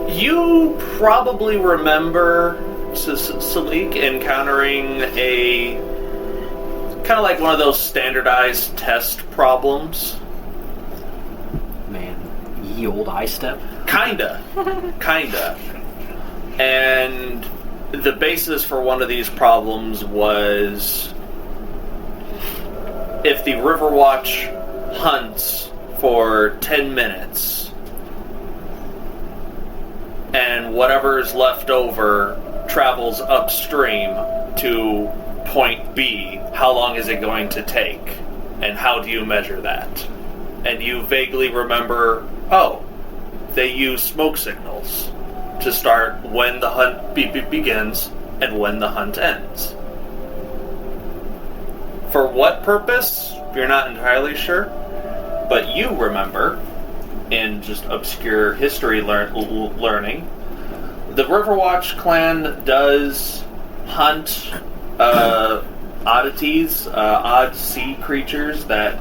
You probably remember Salic encountering a kind of like one of those standardized test problems. Man, ye old eye step. Kinda. And the basis for one of these problems was if the Riverwatch hunts for 10 minutes and whatever's left over travels upstream to point B, how long is it going to take? And how do you measure that? And you vaguely remember, they use smoke signals to start when the hunt begins and when the hunt ends. For what purpose, you're not entirely sure, but you remember, in just obscure history learning, the Riverwatch clan does hunt oddities, odd sea creatures that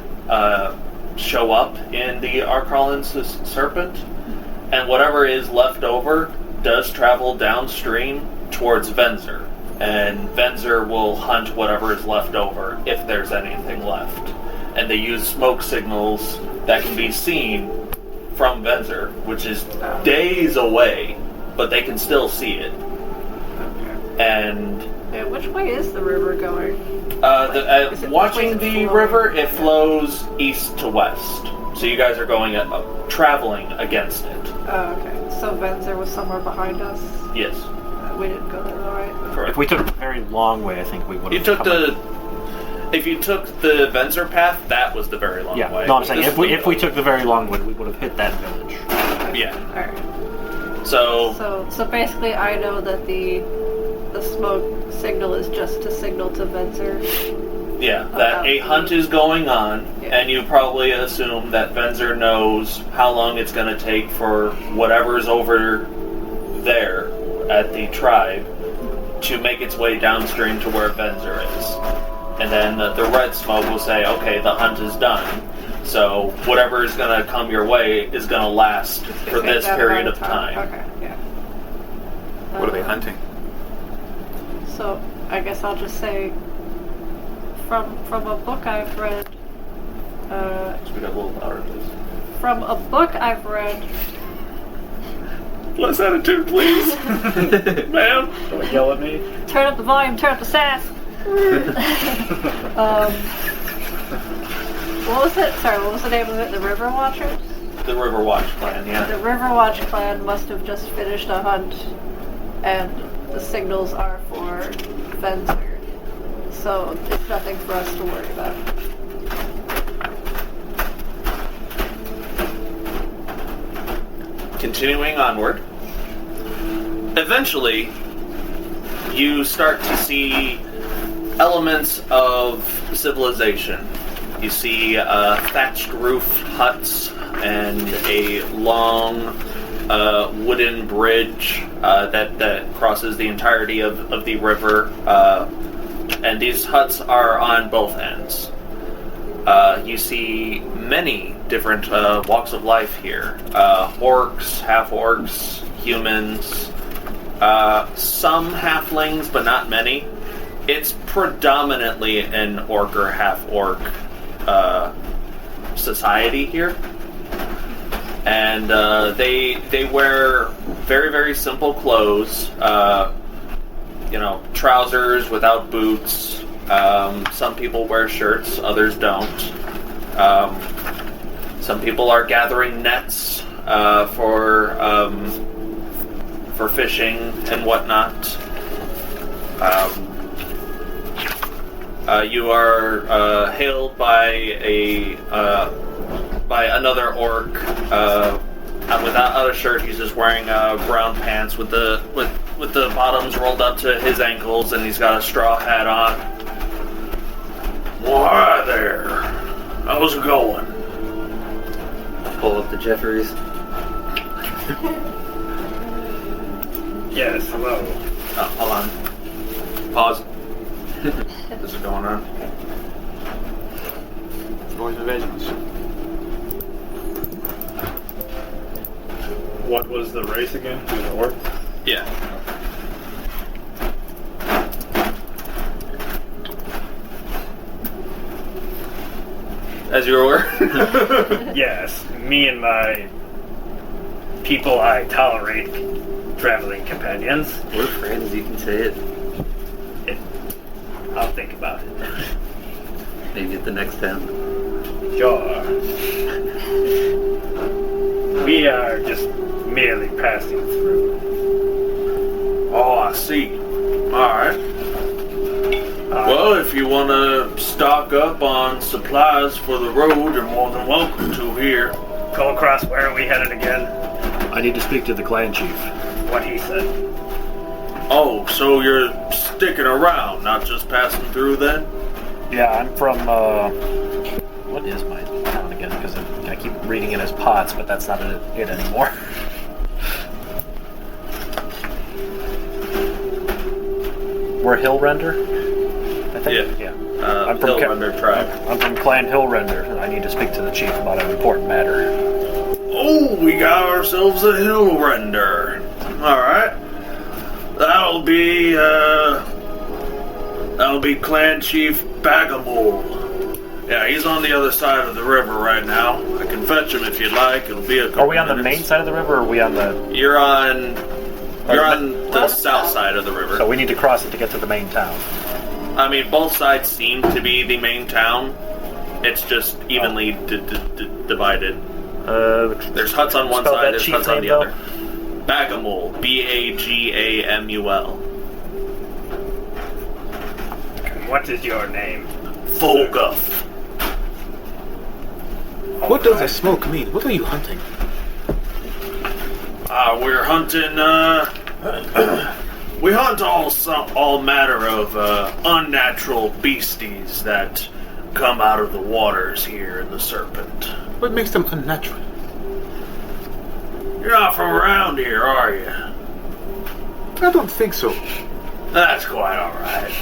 show up in the Arkhan Serpent, and whatever is left over does travel downstream towards Venzer, and Venzer will hunt whatever is left over if there's anything left. And they use smoke signals that can be seen from Venzer, which is days away, but they can still see it. And Yeah, which way is the river going? watching the river, it flows east to west. So you guys are going traveling against it. Oh, okay. So Venzer was somewhere behind us. Yes, We didn't go there, all right? correct. If we took a very long way, I think we would have. You took If you took the Venzer path, that was the very long way. No, I'm saying This if we took the very long way, we would have hit that village. Yeah. Alright. So So basically, I know that the smoke signal is just to signal to Venzer. yeah, that a hunt is going on, Yeah. and you probably assume that Venzer knows how long it's going to take for whatever's over there at the tribe to make its way downstream to where Venzer is. And then the red smoke will say, okay, the hunt is done. So whatever is going to come your way is going to last for this period of time. Okay, yeah. What are they hunting? So I guess I'll just say, from a book I've read, Speak up a little louder, please. from a book I've read, Less attitude, please. Ma'am. Don't yell at me. turn up the volume, turn up the sass. What was it? Sorry, what was the name of it? The River Watchers? The River Watch clan, yeah. The River Watch clan must have just finished a hunt, and the signals are for Venzer. So it's nothing for us to worry about. Continuing onward, eventually you start to see elements of civilization. You see thatched roof huts and a long wooden bridge that crosses the entirety of the river, and these huts are on both ends. You see many different walks of life here. Orcs, half-orcs, humans, some halflings, but not many. It's predominantly an orc or half-orc society here. And they wear very, very simple clothes. Trousers without boots. Some people wear shirts, others don't. Some people are gathering nets for fishing and whatnot. You are hailed by another orc without a shirt. He's just wearing brown pants with the bottoms rolled up to his ankles, and he's got a straw hat on. Well, hi there. How's it going? Pull up the Jeffries. Yes, hello. Oh, hold on. Pause. This is going on. Noise and veggies. What was the race again? Was it orc? Yeah. As you were. Yes, me and my people I tolerate, traveling companions. We're friends, you can say it. I'll think about it. Maybe at the next town. Sure. We are just merely passing through. Oh, I see. Alright. Well, if you want to stock up on supplies for the road, you're more than welcome to here. Kulkras, where are we headed again? I need to speak to the clan chief. What he said. Oh, so you're sticking around, not just passing through then? Yeah, I'm from, what is my town again? Because I keep reading it as Potts, but that's not it anymore. We're Hillrender, I think? Yeah. I'm from Hillrender tribe. I'm from Clan Hillrender, and I need to speak to the chief about an important matter. Oh, we got ourselves a hill render. Alright. That'll be Clan Chief Bagamole. Yeah, he's on the other side of the river right now. I can fetch him if you'd like. It'll be a couple Are we on the minutes. main side of the river, or are we on the... You're on the south side of the river. So we need to cross it to get to the main town. I mean, both sides seem to be the main town. It's just evenly divided. There's huts on one spell side, that there's chief huts on name, the though? other. Bagamole. Bagamul. What is your name? folk up. What does that smoke mean? What are you hunting? We're hunting, we hunt all manner of unnatural beasties that come out of the waters here in the Serpent. What makes them unnatural? You're not from around here, are you? I don't think so. That's quite alright.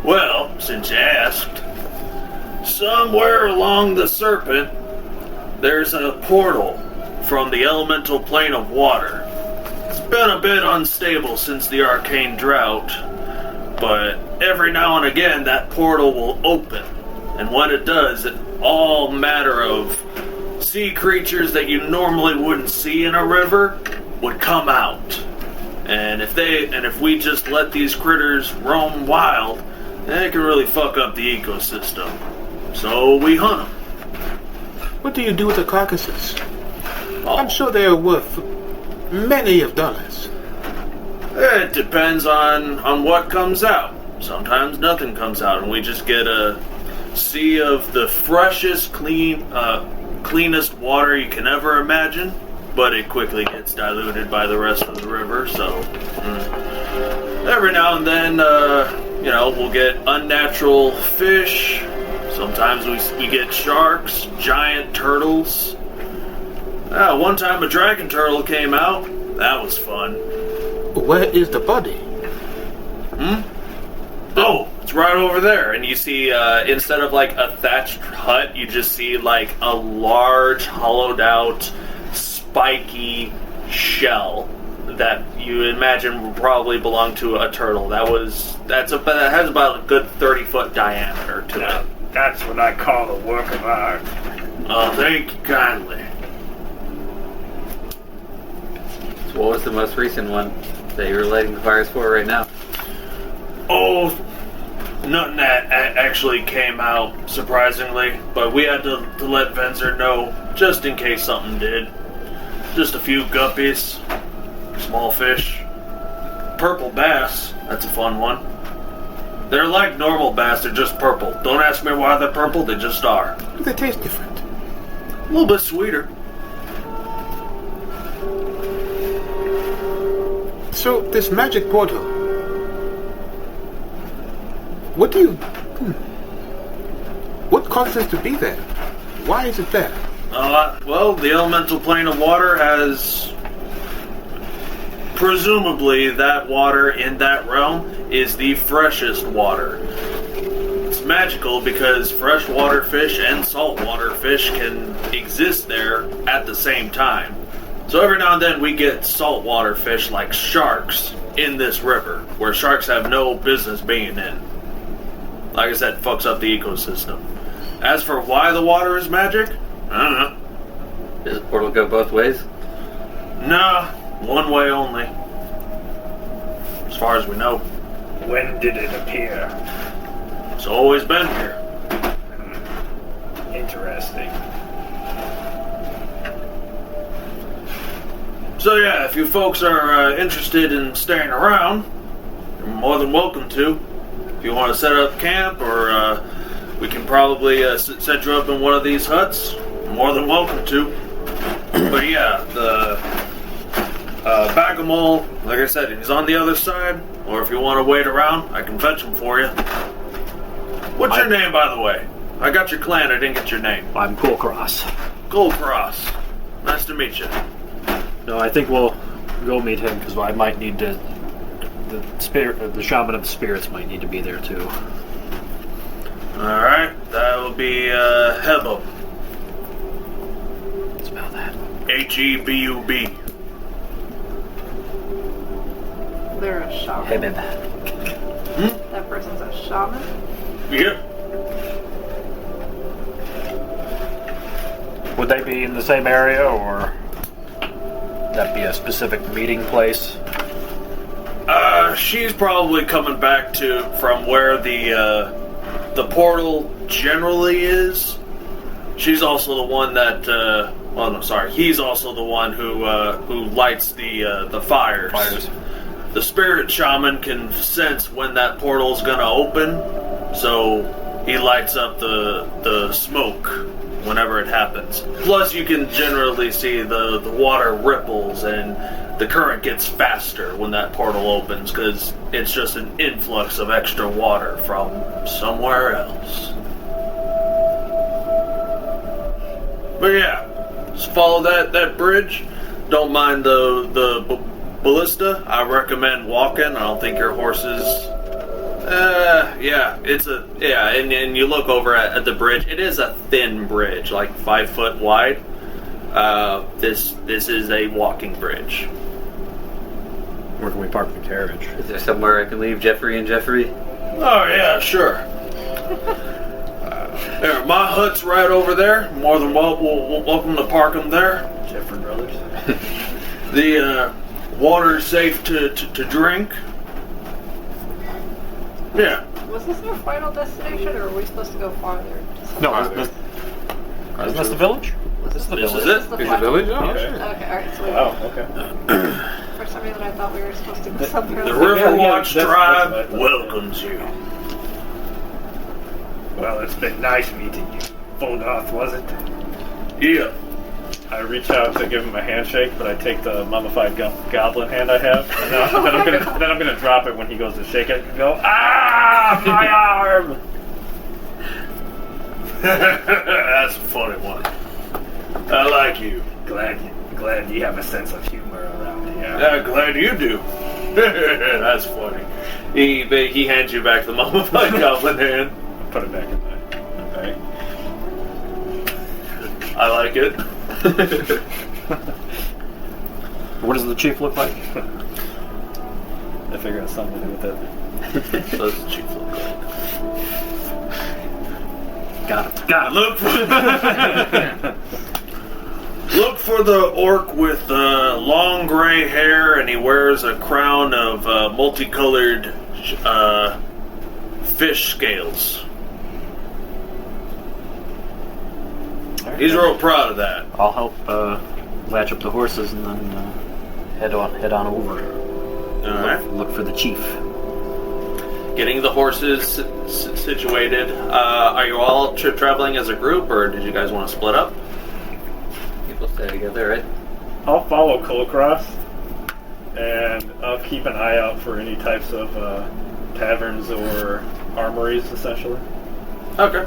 Well, since you asked, somewhere along the Serpent, there's a portal from the elemental plane of water. It's been a bit unstable since the arcane drought, but every now and again that portal will open, and when it does, all matter of sea creatures that you normally wouldn't see in a river would come out. And if we just let these critters roam wild, they can really fuck up the ecosystem. So we hunt them. What do you do with the carcasses? I'm sure they are worth many of dollars. It depends on what comes out. Sometimes nothing comes out, and we just get a sea of the freshest, cleanest water you can ever imagine, but it quickly gets diluted by the rest of the river, so every now and then, we'll get unnatural fish. Sometimes we get sharks, giant turtles. One time a dragon turtle came out. That was fun. Where is the body? Oh, it's right over there. And you see, instead of like a thatched hut, you just see like a large, hollowed out, spiky shell that you imagine would probably belong to a turtle. That has about a good 30-foot diameter to it. That's what I call a work of art. Oh, thank you kindly. So what was the most recent one that you're lighting the fires for right now? Oh, nothing that actually came out, surprisingly. But we had to let Venzer know, just in case something did. Just a few guppies, small fish. Purple bass, that's a fun one. They're like normal bass, they're just purple. Don't ask me why they're purple, they just are. Do they taste different? A little bit sweeter. So, this magic portal, what causes it to be there? Why is it there? Well, the elemental plane of water has... Presumably, that water in that realm is the freshest water. It's magical because freshwater fish and saltwater fish can exist there at the same time. So every now and then we get saltwater fish like sharks in this river, where sharks have no business being in. Like I said, fucks up the ecosystem. As for why the water is magic, I don't know. Does the portal go both ways? Nah, one way only. As far as we know. When did it appear? It's always been here. Interesting. So yeah, if you folks are interested in staying around, you're more than welcome to. If you want to set up camp, or we can probably set you up in one of these huts, you're more than welcome to. But yeah, the Bagamol, like I said, he's on the other side, or if you want to wait around, I can fetch him for you. What's your name, by the way? I got your clan, I didn't get your name. I'm Kulkras. Kulkras. Nice to meet you. No, I think we'll go meet him because I might need to. The shaman of the spirits might need to be there too. All right, that will be Hebub. Spell that. Hebub. They're a shaman. That person's a shaman? Yep. Would they be in the same area, or that be a specific meeting place? She's probably coming back from where the portal generally is. She's also the one that. He's also the one who lights the fires. The spirit shaman can sense when that portal's gonna open, so he lights up the smoke whenever it happens. Plus, you can generally see the water ripples and the current gets faster when that portal opens because it's just an influx of extra water from somewhere else. But yeah, just follow that bridge. Don't mind the ballista. I recommend walking. I don't think your horses. And you look over at the bridge. It is a thin bridge, like 5 foot wide. This is a walking bridge. Where can we park the carriage? Is there somewhere I can leave Jeffrey and Jeffrey? Oh yeah, sure. There, my hut's right over there. More than welcome to park them there. Jeffrey Brothers. The water's safe to drink. Yeah. Was this our final destination, or are we supposed to go farther? No, isn't this the village? Was This is it. This is the village? Oh, Okay, alright, so Wow, okay. for some reason I thought we were supposed to go somewhere The else. Riverwatch that's tribe what I thought. welcomes you. Well, it's been nice meeting you. Voldoth, was it? Yeah. I reach out to give him a handshake, but I take the mummified goblin hand I have, and then I'm gonna drop it when he goes to shake it and go, ah, my arm! That's a funny one. I like you. Glad you have a sense of humor around here. Yeah, glad you do. That's funny. He hands you back the mummified goblin hand. Put it back in my bag. I like it. What does the chief look like? I figure it has something to do with it. So does the chief look like? Got it. Look for the orc with long gray hair, and he wears a crown of multicolored fish scales. He's real proud of that. I'll help latch up the horses and then head on over. All right. Look for the chief. Getting the horses situated. Are you all traveling as a group, or did you guys want to split up? People stay together, right? I'll follow Kulkras, and I'll keep an eye out for any types of taverns or armories, essentially. Okay.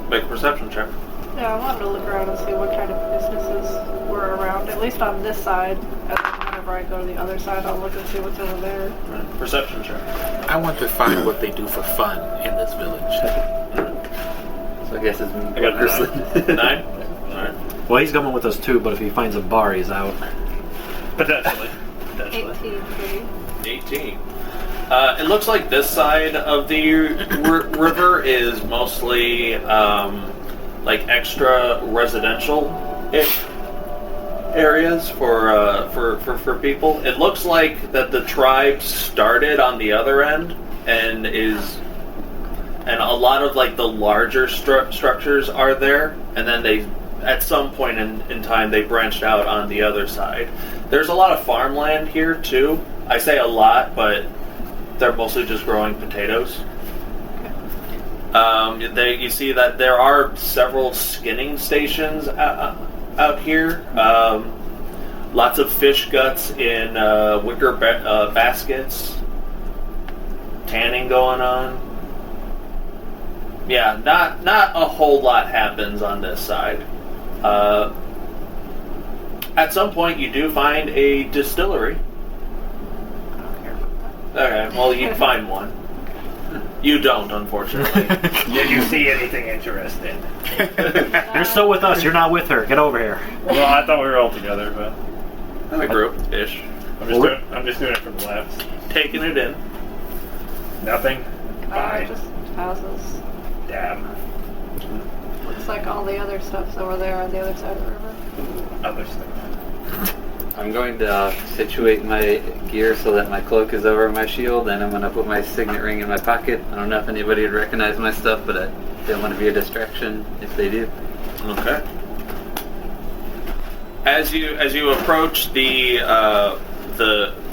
Make a perception check. Yeah, I wanted to look around and see what kind of businesses were around, at least on this side. And then whenever I go to the other side, I'll look and see what's over there. Right. Perception check. I want to find what they do for fun in this village. So I guess it's I got a 9? Alright. Well, he's coming with us too, but if he finds a bar, he's out. Potentially. 18 for you. 18. It looks like this side of the river is mostly like extra residential-ish areas for people. It looks like that the tribe started on the other end and a lot of like the larger structures are there, and then they at some point in time they branched out on the other side. There's a lot of farmland here too. I say a lot, but they're mostly just growing potatoes. You see that there are several skinning stations out here. Lots of fish guts in wicker baskets. Tanning going on. Yeah, not a whole lot happens on this side. At some point, you do find a distillery. I don't care about that. Okay, well, you find one. You don't, unfortunately. Did you see anything interesting? You're still with us. You're not with her. Get over here. Well, I thought we were all together, but As a group-ish. I'm just doing it for the laughs. Taking it in. Nothing? Fine. Just houses. Damn. Looks like all the other stuff's over there on the other side of the river. Other stuff. I'm going to situate my gear so that my cloak is over my shield, and I'm going to put my signet ring in my pocket. I don't know if anybody would recognize my stuff, but I don't want to be a distraction if they do. Okay. As you approach the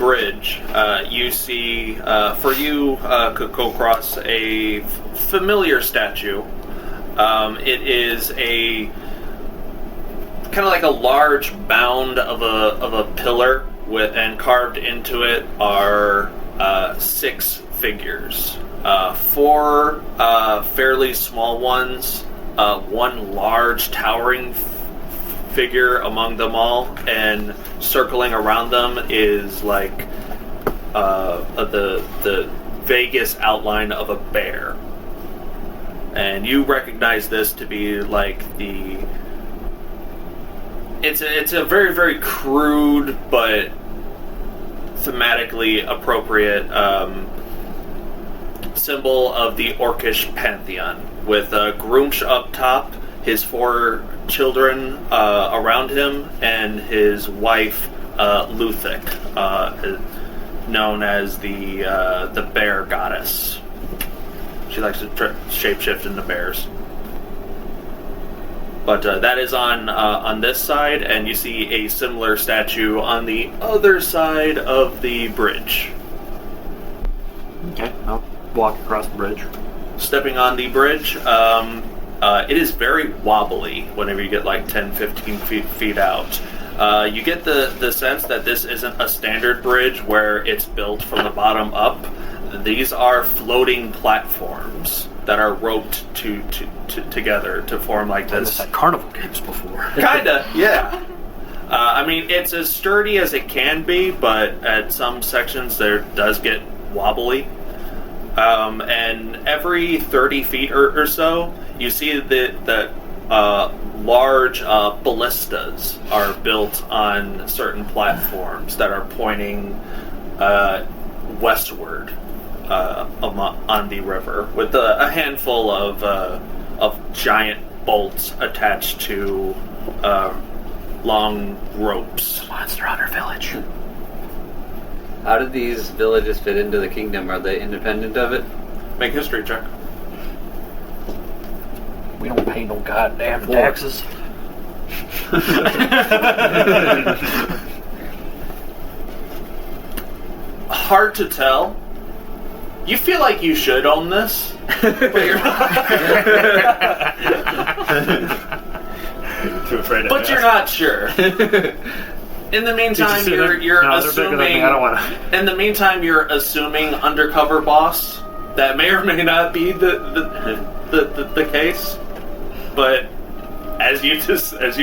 bridge, you see, for you, Kulkras, a familiar statue. It is a kind of like a large mound of a pillar and carved into it are 6 figures. 4 fairly small ones, 1 large towering figure among them all, and circling around them is like the vaguest outline of a bear. And you recognize this to be like it's a very, very crude but thematically appropriate symbol of the Orcish pantheon, with Groomsh up top, his 4 children around him, and his wife Luthik, known as the bear goddess. She likes to shapeshift into bears. But that is on this side, and you see a similar statue on the other side of the bridge. Okay, I'll walk across the bridge. Stepping on the bridge, it is very wobbly whenever you get like 10-15 feet out. You get the sense that this isn't a standard bridge where it's built from the bottom up. These are floating platforms that are roped together to form like this. I've had carnival games before. Kinda, yeah. I mean, it's as sturdy as it can be, but at some sections there does get wobbly. And every 30 feet or so, you see that large ballistas are built on certain platforms that are pointing westward on the river, with a handful of giant bolts attached to long ropes. Monster Hunter Village. How do these villages fit into the kingdom? Are they independent of it? Make a history check. We don't pay no goddamn taxes. Hard to tell. You feel like you should own this, but you're not. Too afraid to But ask. you're not sure. In the meantime, you're assuming. I don't want to. In the meantime, you're assuming undercover boss. That may or may not be the case, but as you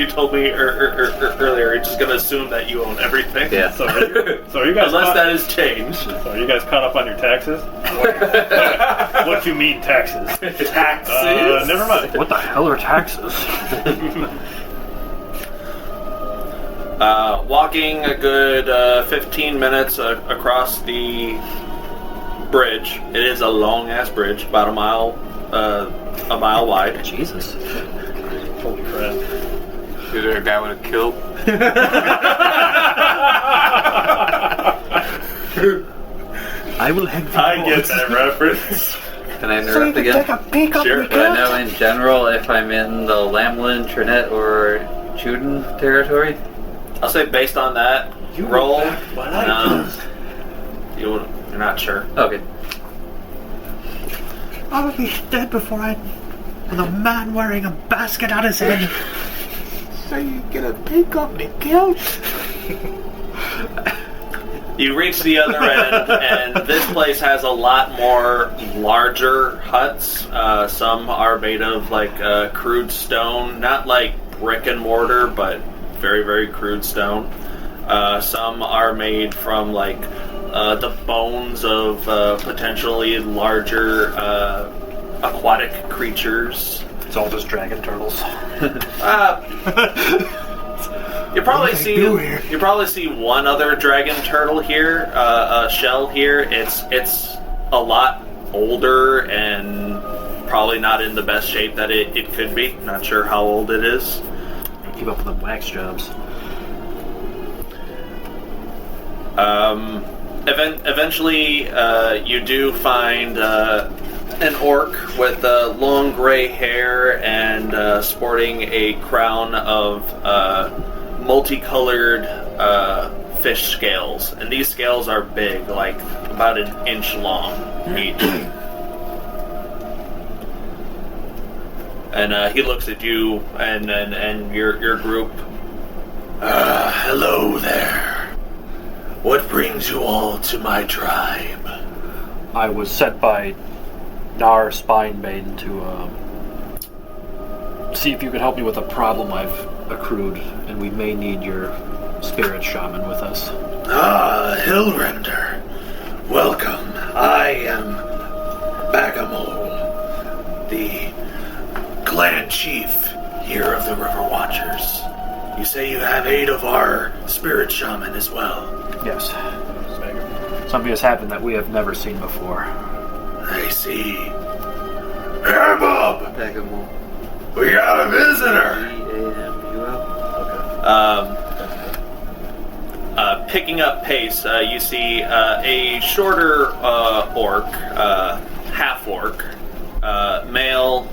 told me earlier, you're just gonna assume that you own everything. Yeah. So are you guys Unless that has changed. So are you guys caught up on your taxes? What you mean taxes? Taxes. Never mind. What the hell are taxes? Walking a good 15 minutes across the bridge. It is a long ass bridge, about a mile wide. Jesus. Holy crap. Is there a guy with a kilt? I will head for I get that reference. Can I interrupt again? Sure. Do I know in general if I'm in the Lamlin, Trinette, or Chuden territory? I'll say based on that roll, you're not sure. Okay. I will be dead before with a man wearing a basket on his head. So you gonna pick up me kilt? You reach the other end, and this place has a lot more larger huts. Some are made of like crude stone, not like brick and mortar, but very, very crude stone. Some are made from like the bones of potentially larger aquatic creatures. It's all just dragon turtles. You probably see one other dragon turtle here, a shell here. It's a lot older and probably not in the best shape that it could be. Not sure how old it is. Keep up with them wax jobs. Eventually, you do find an orc with long gray hair and sporting a crown of multicolored fish scales, and these scales are big, like about an inch long each. And he looks at you and your group. Hello there. What brings you all to my tribe? I was sent by Nar Spinebane to see if you could help me with a problem I've accrued, and we may need your spirit shaman with us. Hillrender. Welcome. I am Bagamol, the clan chief here of the River Watchers. You say you have aid of our spirit shaman as well. Yes. Something has happened that we have never seen before. I see. Bob! Bagamol. We got a visitor! Picking up pace, you see a shorter orc, half-orc, male,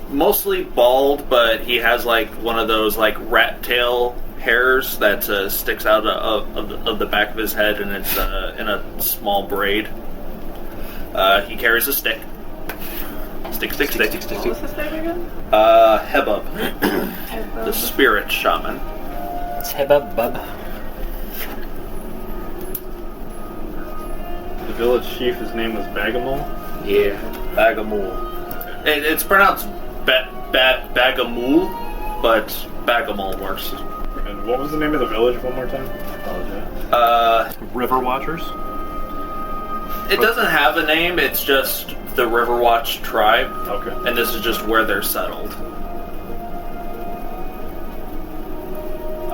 mostly bald, but he has like one of those like rat tail hairs that sticks out of the back of his head, and it's in a small braid. He carries a stick. Stick. What was his name again? Hebub, the spirit shaman. It's Hebub Bub. The village chief, his name was Bagamol? Yeah, Bagamul. It's pronounced Bagamul, but Bagamol works. And what was the name of the village one more time? I apologize. River Watchers? It doesn't have a name, it's just the Riverwatch tribe. Okay. And this is just where they're settled.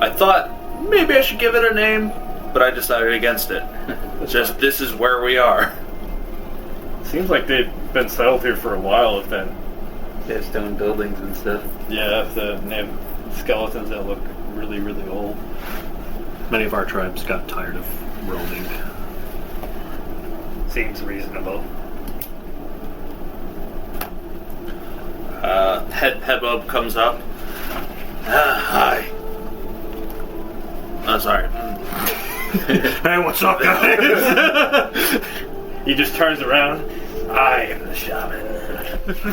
I thought maybe I should give it a name, but I decided against it. Just this is where we are. Seems like they've been settled here for a while, if that... They have stone buildings and stuff. Yeah, they have skeletons that look really, really old. Many of our tribes got tired of roaming. Seems reasonable. Hebub comes up. Hi. Oh, sorry. Hey, what's up, guys? He just turns around. I am the shaman.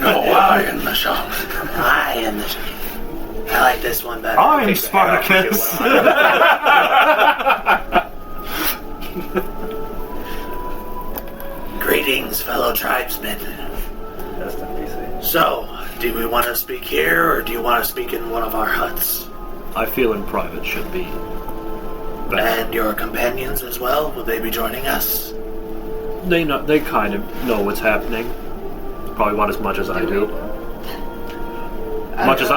No, I am the shaman. I am the shaman. I like this one better. I'm Spartacus. Greetings, fellow tribesmen. So, do we want to speak here, or do you want to speak in one of our huts? I feel in private should be better. And your companions as well? Will they be joining us? They kind of know what's happening. Probably want as much as I do. As much as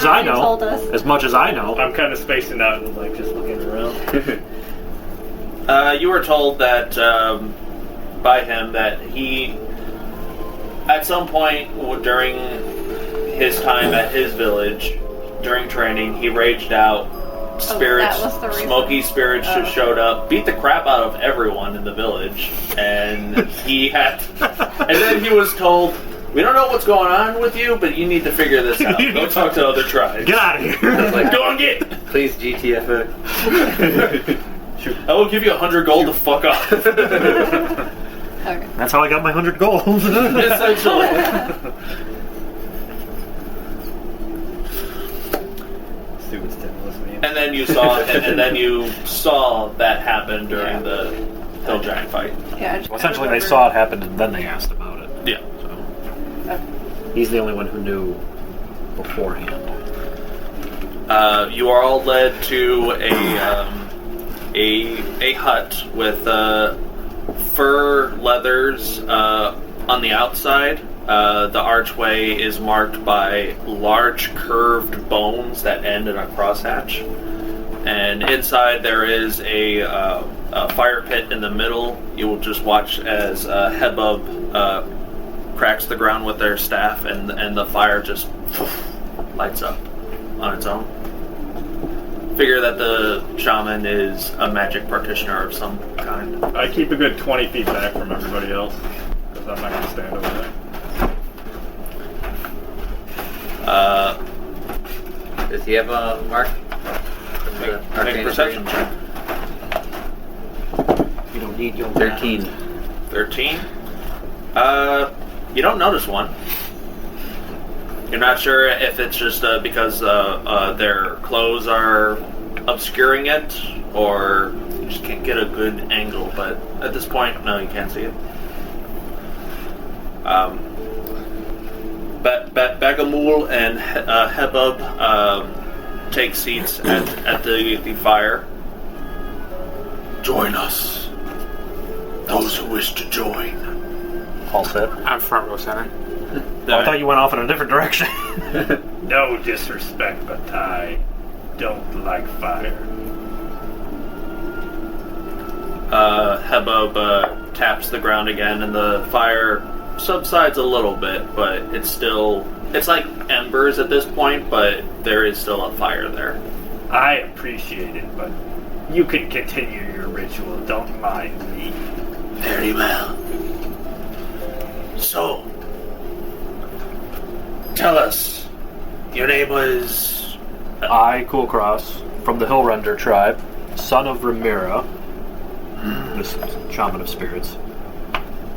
I know. As much as I know. I'm kind of spacing out and like just looking around. You were told that by him that he, at some point during his time at his village, during training, he raged out. Spirits, smoky spirits just showed up, beat the crap out of everyone in the village, and and then he was told, "We don't know what's going on with you, but you need to figure this out. Go talk to other tribes. Get out of here! Like, go and get. Please, GTFO. I will give you 100 gold to fuck off." Okay. That's how I got my 100 gold. Essentially. Stupid stimulus meme. And then you saw that happen during the Hill Giant fight. Yeah. Well, essentially, they saw it happen and then they asked about it. Yeah. So he's the only one who knew beforehand. You are all led to a hut with fur leathers on the outside. The archway is marked by large curved bones that end in a crosshatch. And inside there is a fire pit in the middle. You will just watch as Hebub cracks the ground with their staff, and the fire just lights up on its own. Figure that the shaman is a magic practitioner of some kind. I keep a good 20 feet back from everybody else, because I'm not going to stand over there. Does he have a mark? I Make a perception check. You don't need your 13. 13. You don't notice one. You're not sure if it's just because their clothes are obscuring it, or you just can't get a good angle. But at this point, no, you can't see it. Bagamul and Hebub take seats at the fire. Join us. Those who wish to join. Paul said. I'm front row center. I thought you went off in a different direction. No disrespect, but I don't like fire. Hebub taps the ground again, and the fire subsides a little bit, but it's like embers at this point, but there is still a fire there. I appreciate it, but you can continue your ritual. Don't mind me. Very well. So, tell us, your name was... I, Kulkras, from the Hillrender tribe, son of Ramira, this shaman of spirits,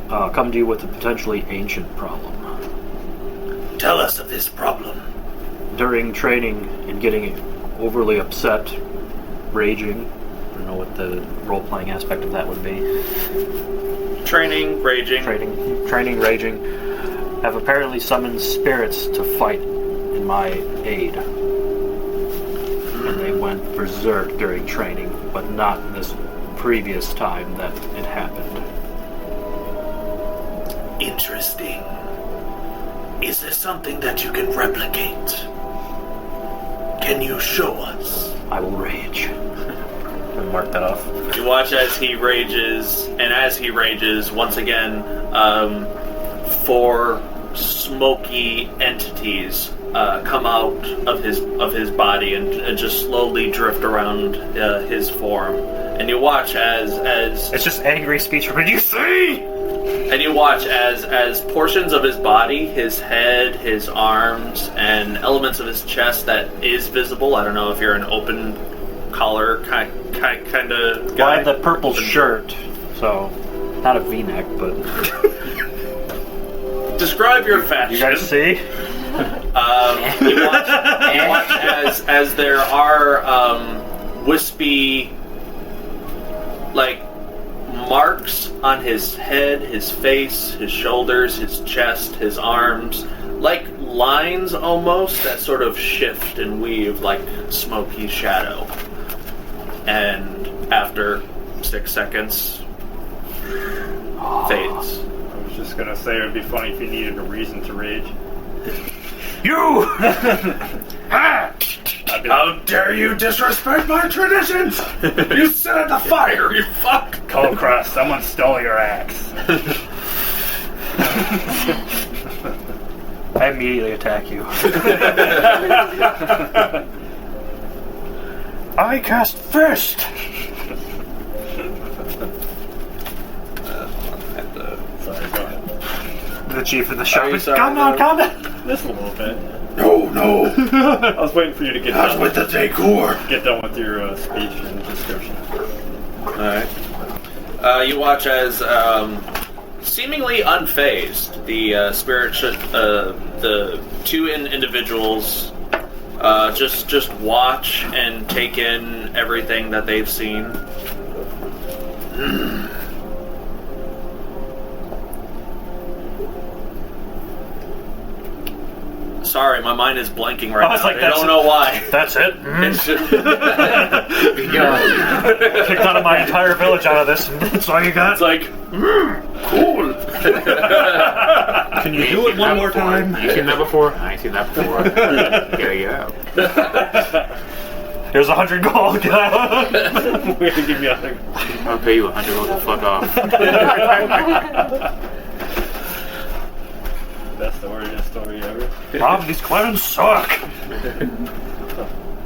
come to you with a potentially ancient problem. Tell us of this problem. During training and getting overly upset, raging, I don't know what the role-playing aspect of that would be. Training, raging. Training, raging, have apparently summoned spirits to fight in my aid. And they went berserk during training, but not this previous time that it happened. Interesting. Is there something that you can replicate? Can you show us? I will rage. Mark that off. You watch as he rages, and as he rages, once again, 4 smoky entities come out of his body and just slowly drift around his form. And you watch as it's just angry speech from you see. And you watch as portions of his body, his head, his arms, and elements of his chest that is visible. I don't know if you're an open collar kind of guy. Well, I have the purple shirt, so not a V-neck, but describe your fashion. You guys see? You watch as there are wispy, like, marks on his head, his face, his shoulders, his chest, his arms, like lines almost that sort of shift and weave like smoky shadow. And after 6 seconds, fades. I was just gonna say it would be funny if you needed a reason to rage. You! How dare you disrespect my traditions! You sit at the fire, you fuck! Kulkras, someone stole your axe. I immediately attack you. I cast Fist! Sorry, go ahead. The chief in the shop is calm down. Just a little bit. No! I was waiting for you to get Not done with the decor! Get done with your speech and description. Alright. You watch as, seemingly unfazed, the the 2 individuals just watch and take in everything that they've seen. Sorry, my mind is blanking right now. Like, I don't know why. That's it? It's just Kicked out of my entire village out of this, and that's all you got? It's like, Cool! Can you do it one more time? You seen that before? I ain't seen that before. Yeah. Here's 100 gold. We're gonna give you 100. I'll pay you 100 gold to fuck off. Best origin story ever. Rob, these clowns suck.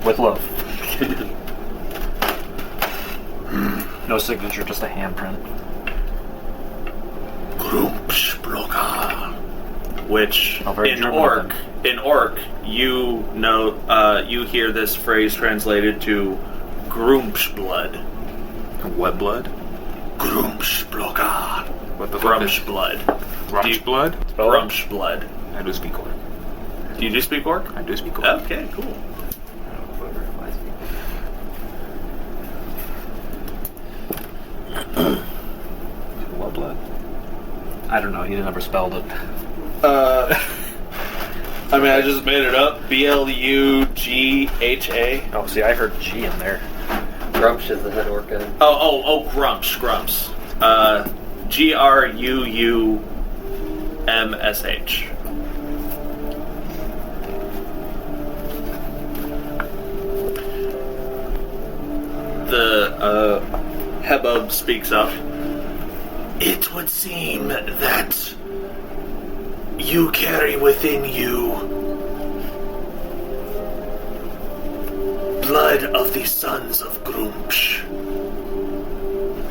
With love. No signature, just a handprint. which in Orc, you know, you hear this phrase translated to Grumsh blood. What blood? Grumsh bloga. What the fuck? Grumsh blood. Grumsh blood? Grumsh blood. I do speak orc. Do you do speak orc? I do speak orc. Okay, cool. What blood? I don't know. He never spelled it. I mean, I just made it up. Blugha. Oh, see, I heard G in there. Grumsh is the head orc guy. Oh, Grumsh. Gruumsh. The Hebub speaks up. It would seem that you carry within you blood of the sons of Grumsh.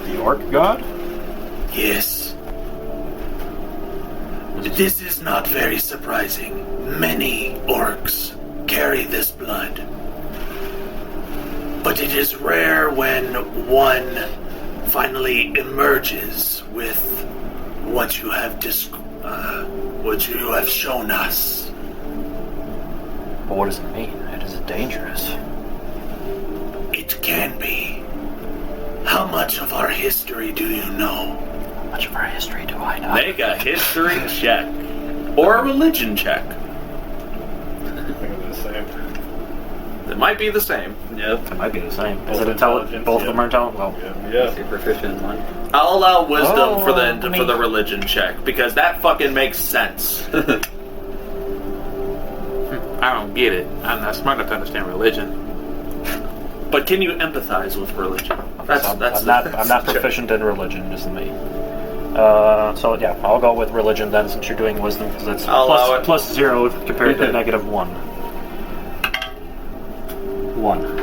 The orc god? Yes. This is not very surprising. Many orcs carry this blood. But it is rare when one finally emerges with what you have shown us. But what does it mean? Is it dangerous? It can be. How much of our history do you know? How much of our history do I know? Make a history check. Or a religion check. I think they're the same. It might be the same. Yep. It might be the same. Both Is it intelligent? intelligence, Both of yeah. them are intelligent? Well, Yeah. You're proficient in one. I'll allow wisdom for I the mean- religion check, because that fucking makes sense. I don't get it. I'm not smart enough to understand religion. But can you empathize with religion? I'm not proficient in religion, just me. So yeah, I'll go with religion then, since you're doing wisdom, because that's I'll allow it. plus 0 compared to negative 1. 1.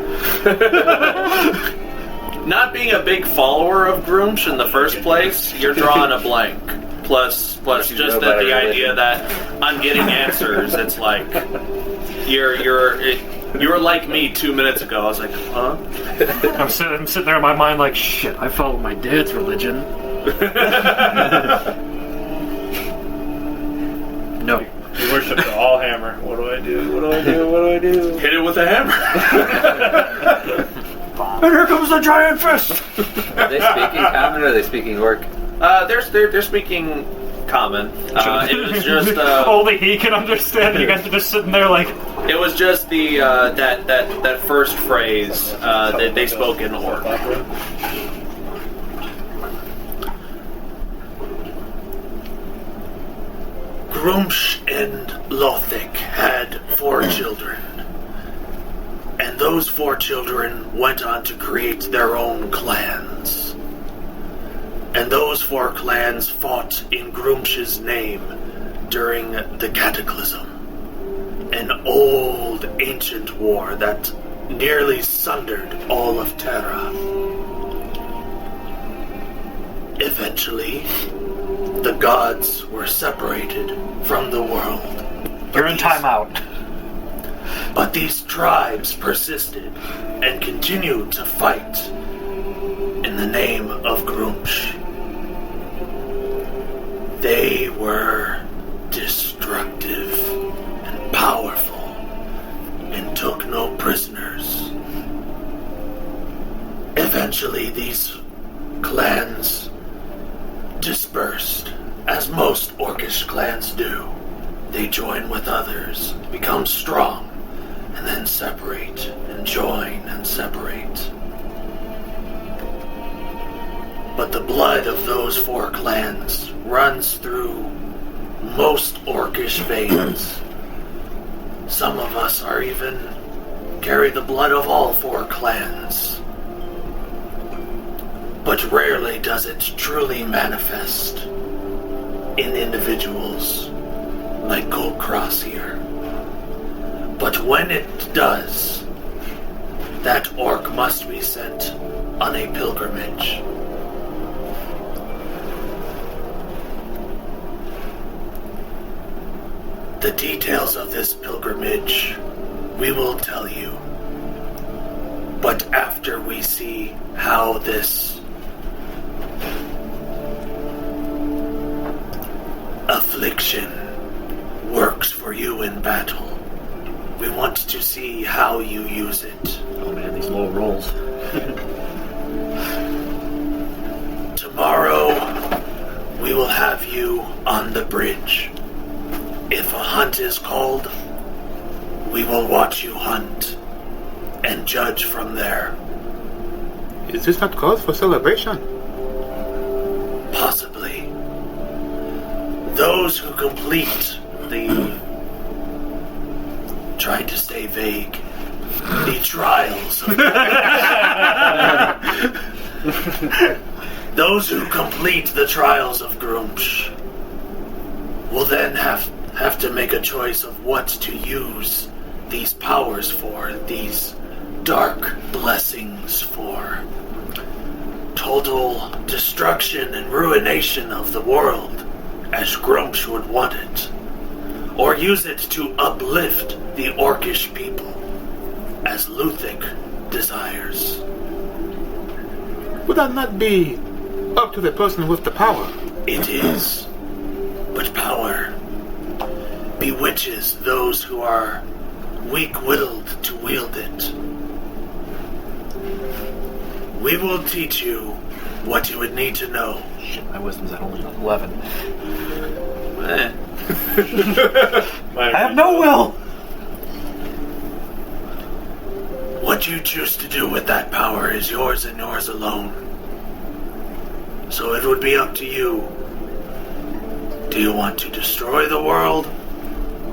Not being a big follower of Grumsh in the first place, you're drawing a blank. Plus You just know that about the religion. idea that I'm getting answers. It's like you were like me 2 minutes ago. I was like, huh? I'm sitting there in my mind like, shit, I follow my dad's religion. No. You worship the Allhammer. What do I do? Hit it with a hammer. And here comes the giant fist! Are they speaking common or are they speaking orc? They're speaking common. It was just only he can understand. You guys are just sitting there like. it was just the that first phrase that they spoke in orc. Grumsh and Lothik had 4 children. And those 4 children went on to create their own clans. And those 4 clans fought in Grumsh's name during the Cataclysm. An old, ancient war that nearly sundered all of Terra. Eventually, the gods were separated from the world. You're in timeout. But these tribes persisted and continued to fight in the name of Grumsh. They were destructive and powerful and took no prisoners. Eventually, these clans dispersed, as most orcish clans do. They join with others, become strong, and then separate, and join, and separate. But the blood of those 4 clans runs through most orcish veins. Some of us are even carry the blood of all 4 clans. But rarely does it truly manifest in individuals like Kulkras here. But when it does, that orc must be sent on a pilgrimage. The details of this pilgrimage we will tell you But after we see how this affliction works for you in battle, we want to see how you use it. Oh man, these low rolls. Tomorrow, we will have you on the bridge. If a hunt is called, we will watch you hunt and judge from there. Is this not cause for celebration? Possibly. Those who complete the... Trying to stay vague. The trials. Those who complete the trials of Grumsh will then have to make a choice of what to use these powers for, these dark blessings for. Total destruction and ruination of the world, as Grumsh would want it. Or use it to uplift the Orcish people, as Luthic desires. Would that not be up to the person with the power? It is. But power bewitches those who are weak-willed to wield it. We will teach you what you would need to know. Shit, my wisdom's at only 11. I have no will! What you choose to do with that power is yours and yours alone. So it would be up to you. Do you want to destroy the world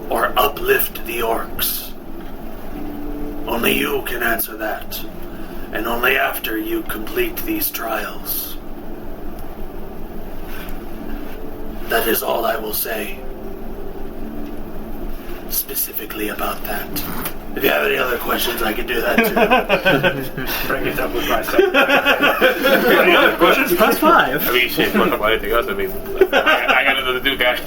or uplift the orcs? Only you can answer that, and only after you complete these trials. That is all I will say specifically about that. If you have any other questions, I can do that too. Bring it up with myself. Any other questions? Press 5. I mean, shit, fuck about anything else. I mean, I got another do guy.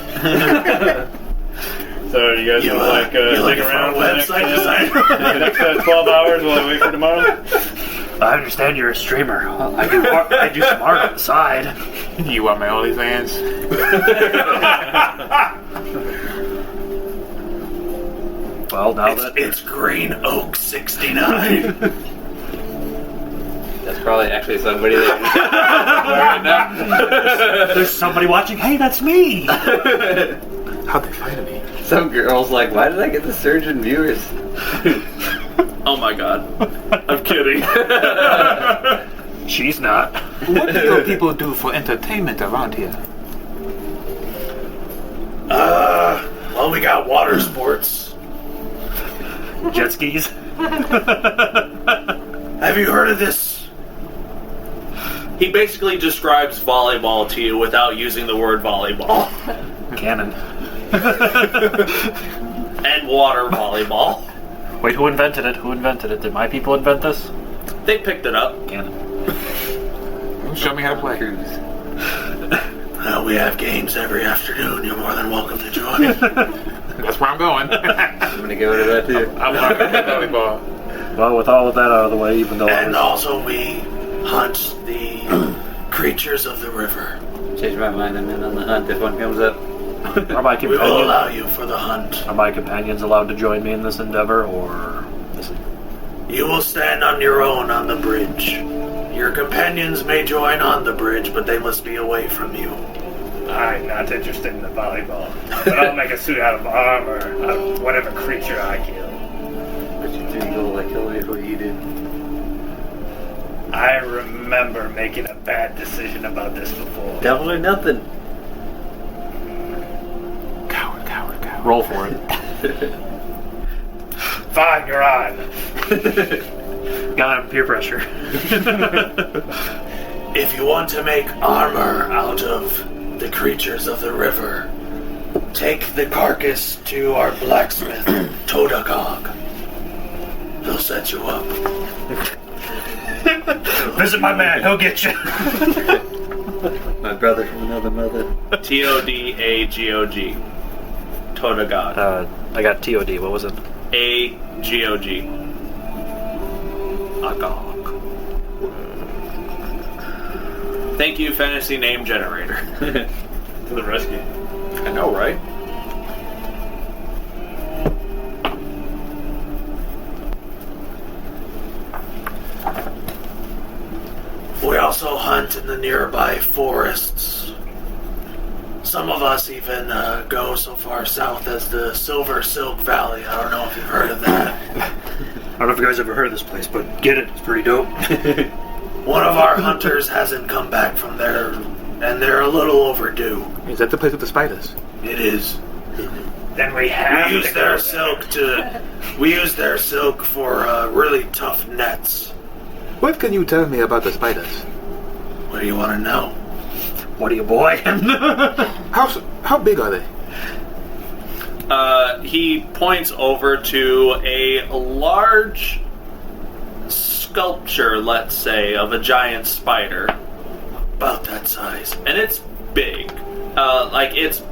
So you guys would like stick around for the next, website the next 12 hours while I wait for tomorrow? I understand you're a streamer. I do some art on the side. You are my OnlyFans. Well, now that... It's Green Oak 69. That's probably actually somebody that. There's somebody watching. Hey, that's me! How'd they find me? Some girl's like, why did I get the surge in viewers? Oh my god. I'm kidding. She's not. What do people do for entertainment around here? Well, we got water sports. Jet skis. Have you heard of this? He basically describes volleyball to you without using the word volleyball. Cannon. And water volleyball. Wait, who invented it? Who invented it? Did my people invent this? They picked it up. Cannon. Show me how to play. Well, we have games every afternoon. You're more than welcome to join. That's where I'm going. I'm gonna go to that too. I'm not going to volleyball. Well, with all of that out of the way, even though And also we hunt the creatures of the river. Change my mind. I'm in on the hunt if one comes up. are my We will companions, allow you for the hunt. are my companions allowed to join me in this endeavor, or is it... You will stand on your own on the bridge. Your companions may join on the bridge, but they must be away from you. I'm not interested in the volleyball. But I'll make a suit out of armor, out of whatever creature I kill. But you do go like hell before you do. I remember making a bad decision about this before. Devil or nothing. Coward. Roll for it. Fine, you're on. Got him, peer pressure. If you want to make armor out of the creatures of the river, take the carcass to our blacksmith, Todagog. He'll set you up. Visit my man, he'll get you. My brother from another mother. Todagog. Todagog. I got TOD, what was it? AGOG. Magog. Thank you, fantasy name generator. To the rescue. I know, right? We also hunt in the nearby forests. Some of us even go so far south as the Silver Silk Valley. I don't know if you've heard of that. I don't know if you guys ever heard of this place, but get it. It's pretty dope. One of our hunters hasn't come back from there, and they're a little overdue. Is that the place with the spiders? It is. Then we have We use to their go silk we use their silk for really tough nets. What can you tell me about the spiders? What do you want to know? What are you, boy? How big are they? He points over to a large sculpture, let's say, of a giant spider. About that size. And it's big. It's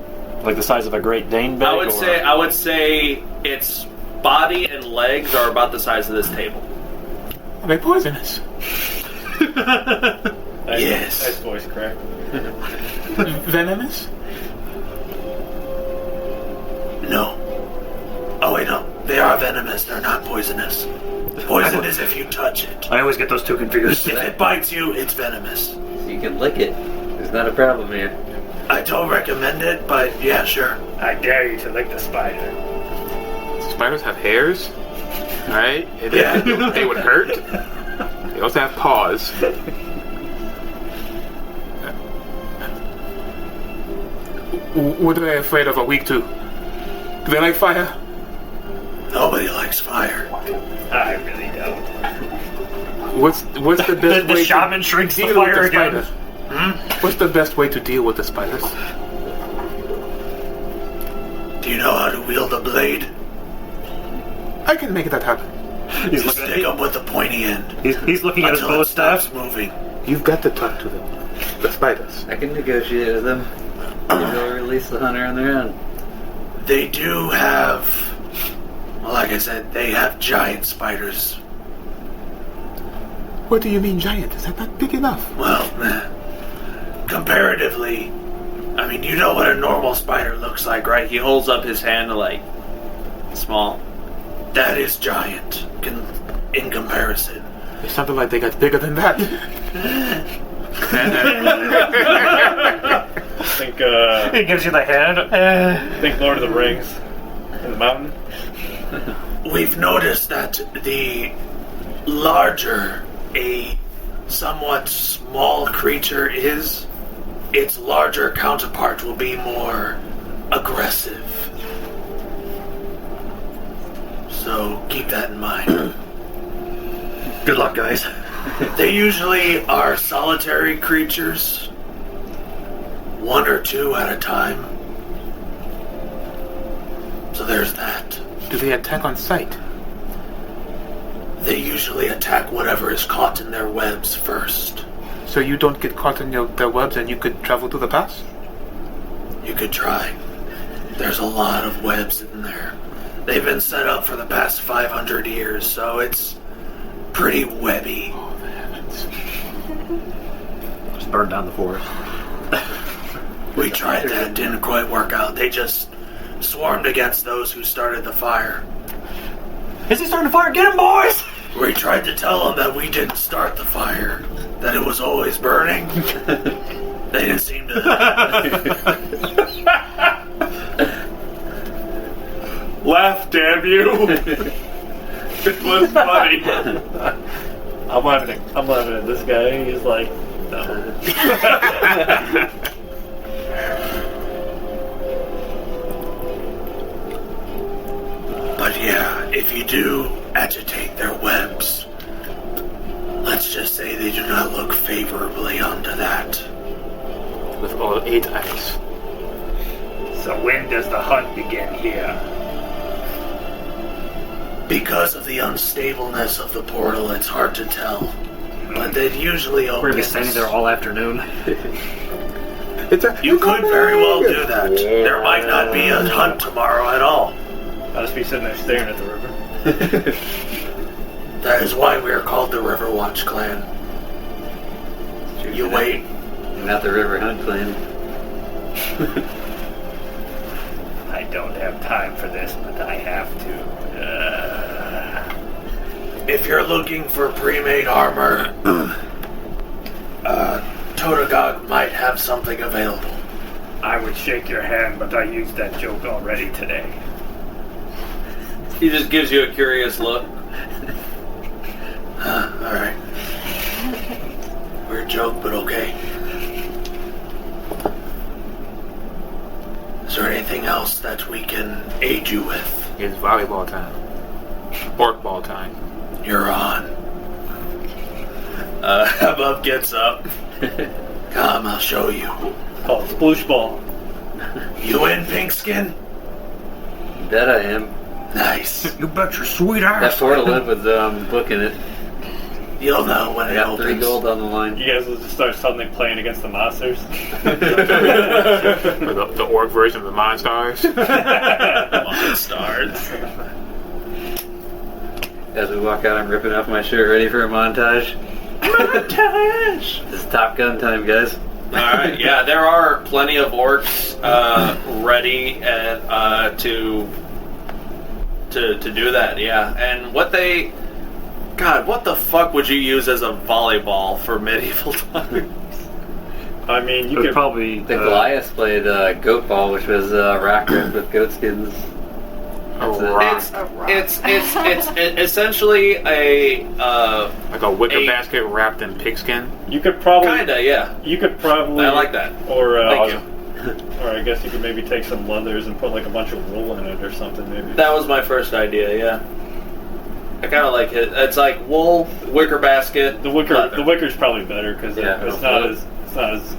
Like the size of a Great Dane bag? I would say its body and legs are about the size of this table. Are they poisonous? Yes. Nice voice crack. Venomous? No. Oh wait, no. They are venomous. They're not poisonous. Poison is if you touch it. I always get those two confused. If it bites you, it's venomous. You can lick it. There's not a problem here. I don't recommend it, but yeah, sure. I dare you to lick the spider. Spiders have hairs, right? Yeah. They would hurt. They also have paws. What are they afraid of? A weak to? Do they like fire? Nobody likes fire. I really don't. What's the best The way shaman to shrinks the deal fire with the again. spiders? What's the best way to deal with the spiders? Do you know how to wield a blade? I can make that happen. He's You looking stick them with the pointy end He's looking at his until bow it stops staff. moving. You've got to talk to them. The spiders. I can negotiate with them. Maybe they'll release the hunter on their own. They do have, well, like I said, they have giant spiders. What do you mean giant? Is that not big enough? Well, comparatively, I mean, you know what a normal spider looks like, right? He holds up his hand to small. That is giant in comparison. It sounded like they got bigger than that. Think He gives you the hand. think Lord of the Rings in the mountain. We've noticed that the larger a somewhat small creature is, its larger counterpart will be more aggressive. So keep that in mind. Good luck, guys. They usually are solitary creatures, one or two at a time. So there's that. Do they attack on sight? They usually attack whatever is caught in their webs first. So you don't get caught in their webs and you could travel to the pass? You could try. There's a lot of webs in there. They've been set up for the past 500 years, so it's pretty webby. Oh, the heavens. Just burn down the forest. We tried that, didn't quite work out. They just swarmed against those who started the fire. Is he starting to fire? Get him, boys! We tried to tell them that we didn't start the fire, that it was always burning. They didn't seem to. Laugh, damn you! It was funny. I'm laughing at this guy. He's like, no. But yeah, if you do agitate their webs, let's just say they do not look favorably onto that. With all 8 eyes. So when does the hunt begin here? Because of the unstableness of the portal, it's hard to tell. But they usually We're gonna be opens. standing there all afternoon. You could very well do that. There might not be a hunt tomorrow at all. I'll just be sitting there staring at the river. That is why we are called the Riverwatch Clan. You wait. You're not the River Hunt clan. I don't have time for this, but I have to. If you're looking for pre-made armor, Totagog might have something available. I would shake your hand, but I used that joke already today. He just gives you a curious look. Alright. Weird joke, but okay. Is there anything else that we can aid you with? It's volleyball time. Orc ball time. You're on. Hubbub gets up. Come, I'll show you. Called Sploosh Ball. You in, Pinkskin? That I am. Nice. You bet your sweet That ass. portal went with booking it. You'll know when I it got opens. 3 gold on the line. You guys will just start suddenly playing against the monsters. Or the orc version of the Monstars. Stars. As we walk out, I'm ripping off my shirt, ready for a montage. Montage! This is Top Gun time, guys. Alright, yeah, there are plenty of orcs ready to do that, yeah. And what they... God, what the fuck would you use as a volleyball for medieval times? I mean, you But could probably The Goliaths played goat ball, which was rock with goat skins. A That's it. rock. It's essentially a Like a wicker a- basket wrapped in pigskin. You could probably. kinda, yeah. You could probably. I like that. Or Thank you. or I guess you could maybe take some leathers and put like a bunch of wool in it or something. Maybe. That was my first idea, yeah. I kind of like it. It's like wool, wicker basket, The wicker. leather. The wicker's probably better because Yeah, it's not as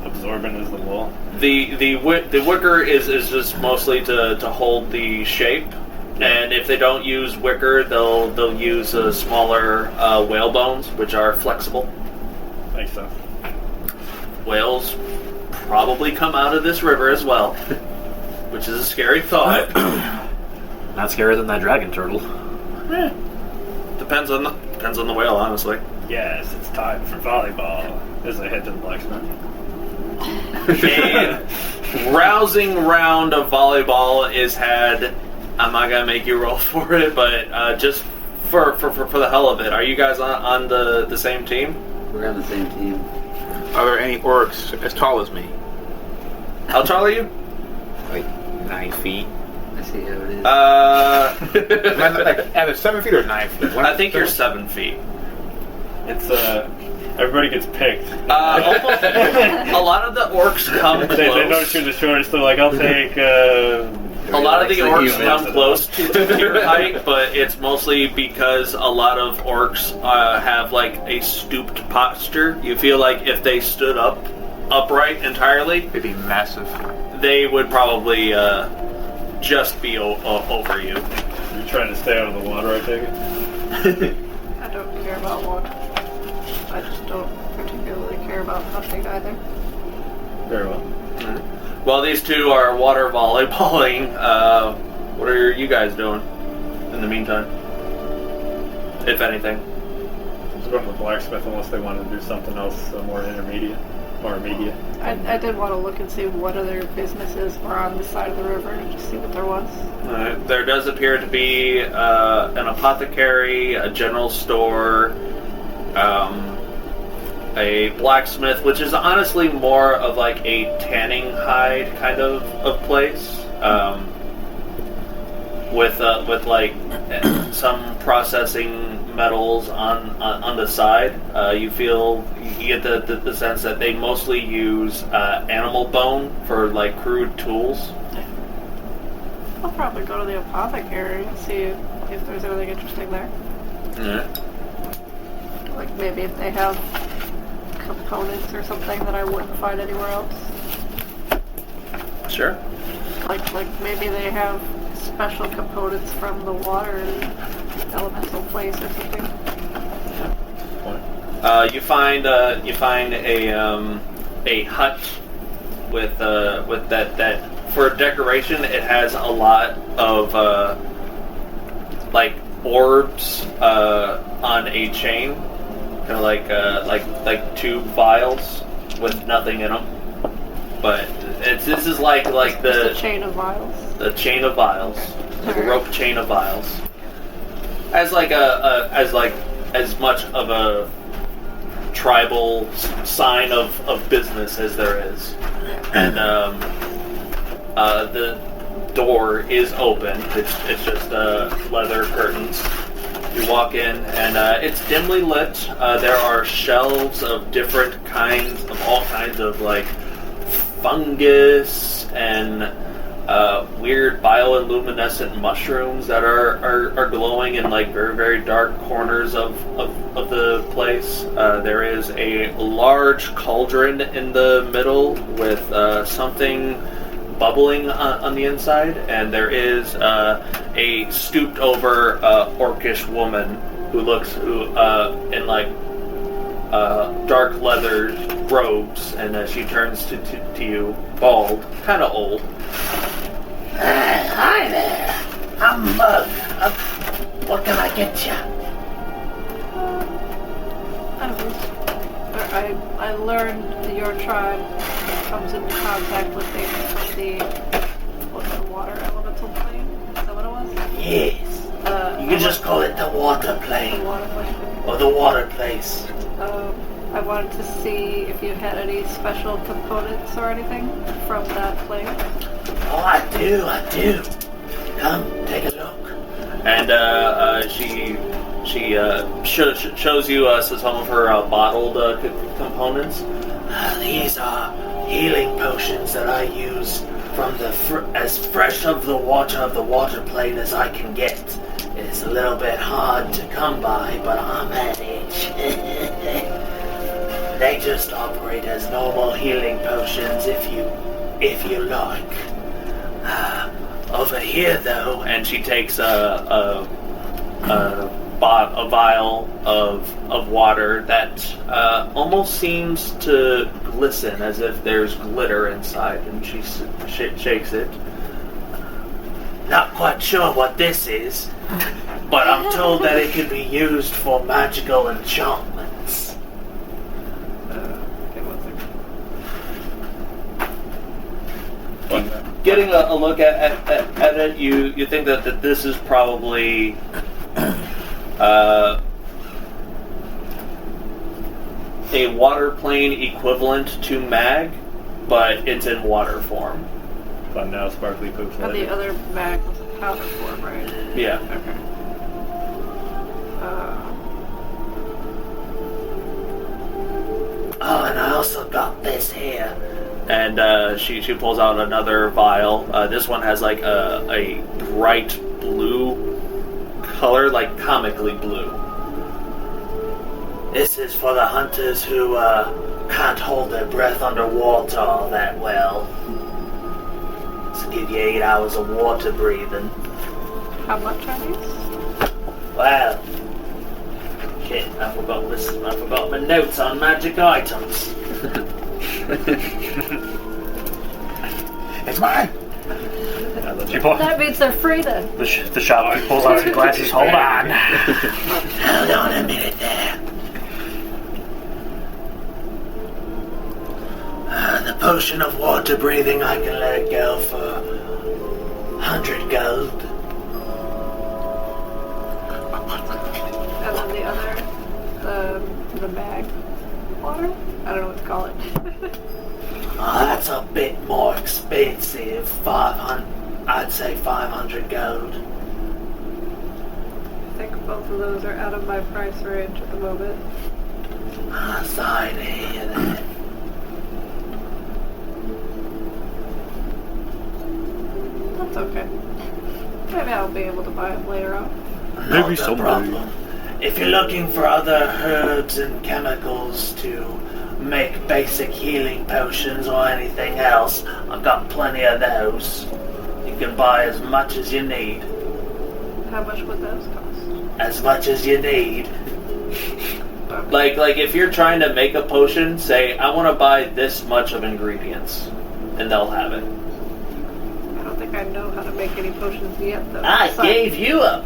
absorbent as the wool. The wicker is just mostly to hold the shape, and if they don't use wicker, they'll use smaller whale bones, which are flexible. Makes sense. Whales probably come out of this river as well, which is a scary thought. Not scarier than that dragon turtle. Depends on the whale, honestly. Yes, it's time for volleyball. As I head to the blacksmith. A rousing round of volleyball is had. I'm not gonna make you roll for it, but just for the hell of it, are you guys on the same team? We're on the same team. Are there any orcs as tall as me? How tall are you? Like 9 feet. I see how it is. Like either 7 feet or 9 feet. I think you're 7 feet. It's everybody gets picked. Almost, a lot of the orcs come They notice close. you're the shortest. They're like, I'll take. A lot of the orcs come humans. close to your height, but it's mostly because a lot of orcs have like a stooped posture. You feel like if they stood upright entirely, They'd be massive. they would probably just be over you. You're trying to stay out of the water, I take it. I don't care about water. I just don't particularly care about hunting either. Very well. While these two are water volleyballing, what are you guys doing in the meantime? If anything. Just going to the blacksmith unless they want to do something else more intermediate or immediate. I did want to look and see what other businesses were on this side of the river and just see what there was. There does appear to be an apothecary, a general store, a blacksmith, which is honestly more of like a tanning hide kind of place, with like some processing metals on the side. You get the sense that they mostly use animal bone for like crude tools. I'll probably go to the apothecary and see if there's anything interesting there. Like maybe if they have components or something that I wouldn't find anywhere else. Sure. Like maybe they have special components from the water in elemental place or something. You find a hut with that for decoration. It has a lot of like orbs on a chain, kind of like two vials with nothing in them. But this is like the chain of vials. The chain of vials, like a rope chain of vials, as much of a tribal sign of business as there is. And the door is open. It's just leather curtains. You walk in, and it's dimly lit. There are shelves of different kinds, of all kinds of like fungus and weird bioluminescent mushrooms that are glowing in like very, very dark corners of the place. There is a large cauldron in the middle with something bubbling on the inside, and there is a stooped over orcish woman who looks in like dark leather robes, and she turns to you, bald, kind of old. Hi there. I'm Mug. What can I get you? I learned that your tribe comes into contact with the water elemental plane. Is that what it was? Yes. You can just call it the water plane. The water plane. Or the water place. I wanted to see if you had any special components or anything from that plane. Oh, I do. Come, take a look. And she shows you some of her bottled components. These are healing potions that I use from as fresh of the water plane as I can get. It's a little bit hard to come by, but I manage. They just operate as normal healing potions if you like. Over here, though, and she takes a vial of water that almost seems to glisten, as if there's glitter inside, and she shakes it. Not quite sure what this is, but I'm told that it can be used for magical enchantments. Getting a look at it, you think that this is probably a water plane equivalent to mag, but it's in water form. But now sparkly poop's And the other mag was a powder form, right? Yeah. Okay. Oh, and I also got this here. And she pulls out another vial. This one has like a bright blue color, like comically blue. This is for the hunters who can't hold their breath underwater all that well. To give you 8 hours of water breathing. How much are these? Well, shit, I forgot my notes on magic items. It's mine. That means they're free then. The shopkeeper pulls out some glasses. Hold on. Hold on a minute there. The potion of water breathing, I can let it go for 100 gold. And then the other, the mag water? I don't know what to call it. Oh, that's a bit more expensive. 500. I'd say 500 gold. I think both of those are out of my price range at the moment. Sorry to hear that. That's okay. Maybe I'll be able to buy them later on. Maybe Not a problem. If you're looking for other herbs and chemicals to make basic healing potions or anything else, I've got plenty of those. You can buy as much as you need. How much would those cost? As much as you need. Like if you're trying to make a potion, say, I want to buy this much of ingredients, and they'll have it. I don't think I know how to make any potions yet, though. I gave you a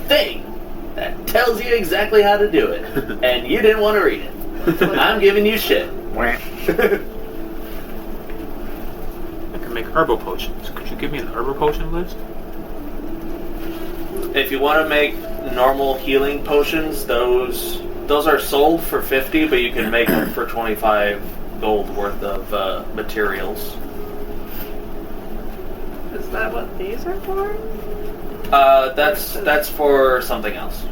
thing. that tells you exactly how to do it, and you didn't want to read it. I'm giving you shit. I can make herbal potions. Could you give me an herbal potion list? If you want to make normal healing potions, those are sold for 50, but you can make them for 25 gold worth of materials. Is that what these are for? That's for something else.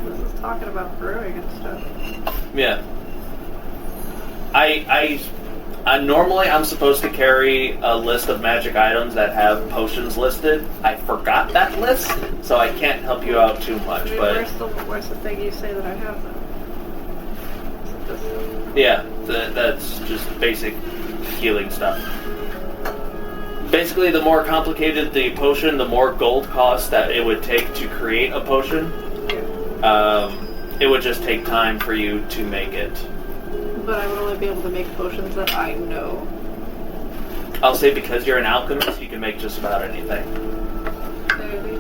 This is talking about brewing and stuff. Yeah. I normally I'm supposed to carry a list of magic items that have potions listed. I forgot that list, so I can't help you out too much. But where's the thing you say that I have then? Is it this? yeah, that's just basic healing stuff. Basically, the more complicated the potion, the more gold cost that it would take to create a potion. It would just take time for you to make it. But I would only be able to make potions that I know. I'll say because you're an alchemist, you can make just about anything. Maybe.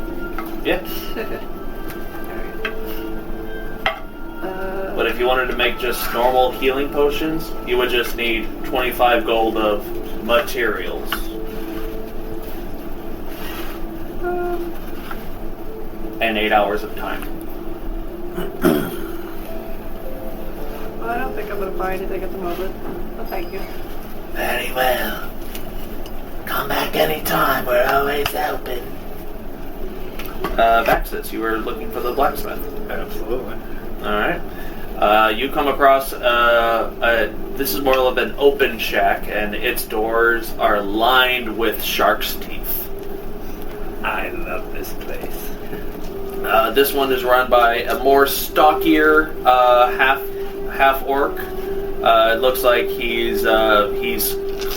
Yeah. But if you wanted to make just normal healing potions, you would just need 25 gold of materials. And 8 hours of time. Well, I don't think I'm going to buy anything at the moment. But thank you. Very well. Come back anytime, we're always open. Vaxxus, you were looking for the blacksmith. Absolutely. Alright. You come across, this is more of an open shack, and its doors are lined with shark's teeth. I love this place. This one is run by a more stockier half-orc. It looks like he's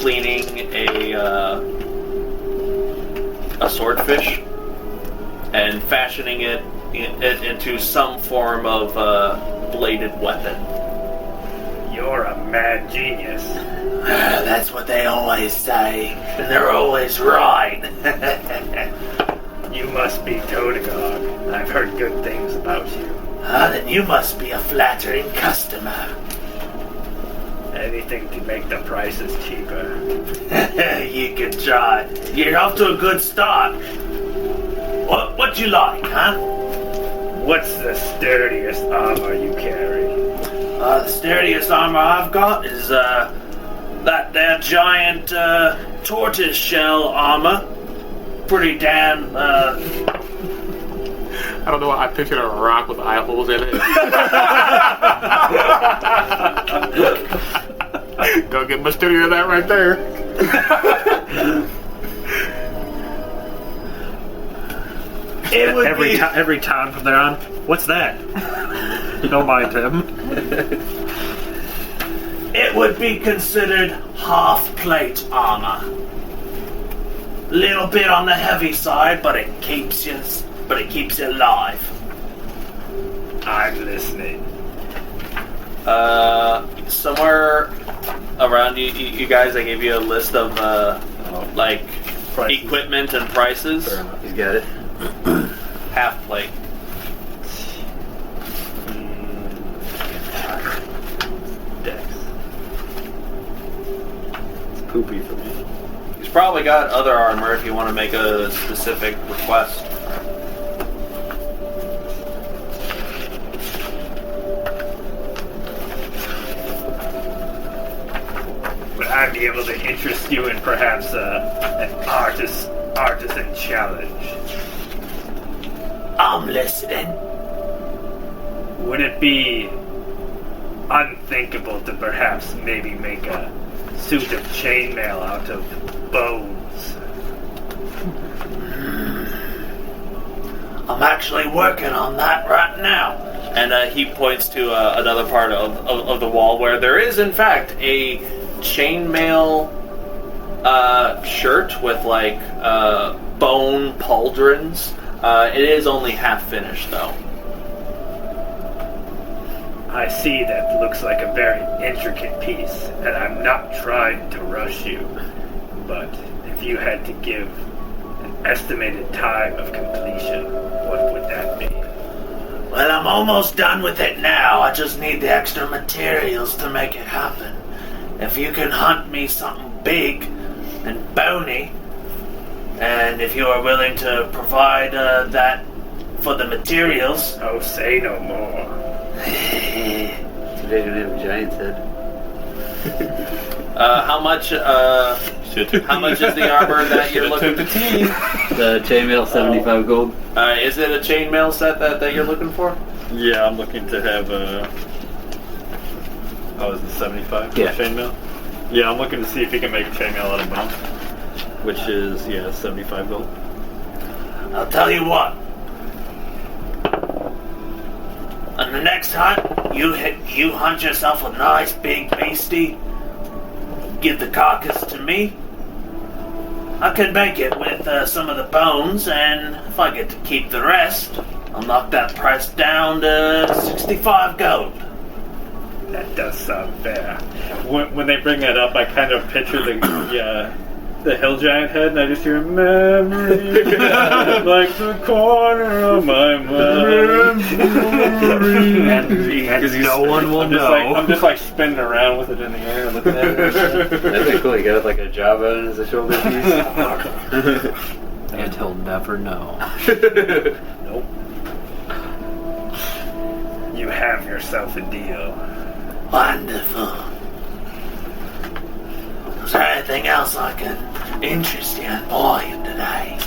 cleaning a swordfish and fashioning it into some form of bladed weapon. You're a mad genius. That's what they always say, and they're always right. You must be Todagog. I've heard good things about you. Then you must be a flattering customer. Anything to make the prices cheaper. You can try. You're off to a good start. What you like, huh? What's the sturdiest armor you carry? The sturdiest armor I've got is that there giant tortoise shell armor. Pretty damn. I don't know why I pictured a rock with eye holes in it. Don't get much sturdier than that right there. It would every time from there on. What's that? Don't mind him. It would be considered half-plate armor. Little bit on the heavy side, but it keeps you alive. I'm listening. Somewhere around you guys, I gave you a list of Prices. equipment and prices. Fair enough. You got it. Half plate. Dex. It's poopy for me. He's probably got other armor if you want to make a specific request. Would I be able to interest you in perhaps an artisan challenge? I'm listening. Would it be unthinkable to perhaps maybe make a suit of chainmail out of bones? I'm actually working on that right now. And he points to another part of the wall where there is, in fact, a chainmail shirt with bone pauldrons. It is only half finished, though. I see that looks like a very intricate piece, and I'm not trying to rush you, but if you had to give an estimated time of completion, what would that be? Well, I'm almost done with it now. I just need the extra materials to make it happen. If you can hunt me something big and bony, and if you are willing to provide that for the materials... Oh, say no more. Today we have a giant's head. How much is the armor that you're looking for? The chainmail, 75 gold. Is it a chainmail set that you're looking for? Yeah, I'm looking to have a... Oh, is it 75 for chainmail? Yeah, I'm looking to see if he can make a chainmail out of bone. Which is, 75 gold. I'll tell you what. On the next hunt, you hunt yourself a nice big beastie. Give the carcass to me. I can make it with some of the bones, and if I get to keep the rest, I'll knock that price down to 65 gold. That does sound fair. When they bring that up, I kind of picture the hill giant head, and I just hear memory like the corner of my mind. And no one will know. I'm just like spinning around with it in the air, looking at it. That'd be cool. You got like a Java as a shoulder piece. And he'll never know. Nope. You have yourself a deal. Wonderful. Is there anything else I can interest you in buying today?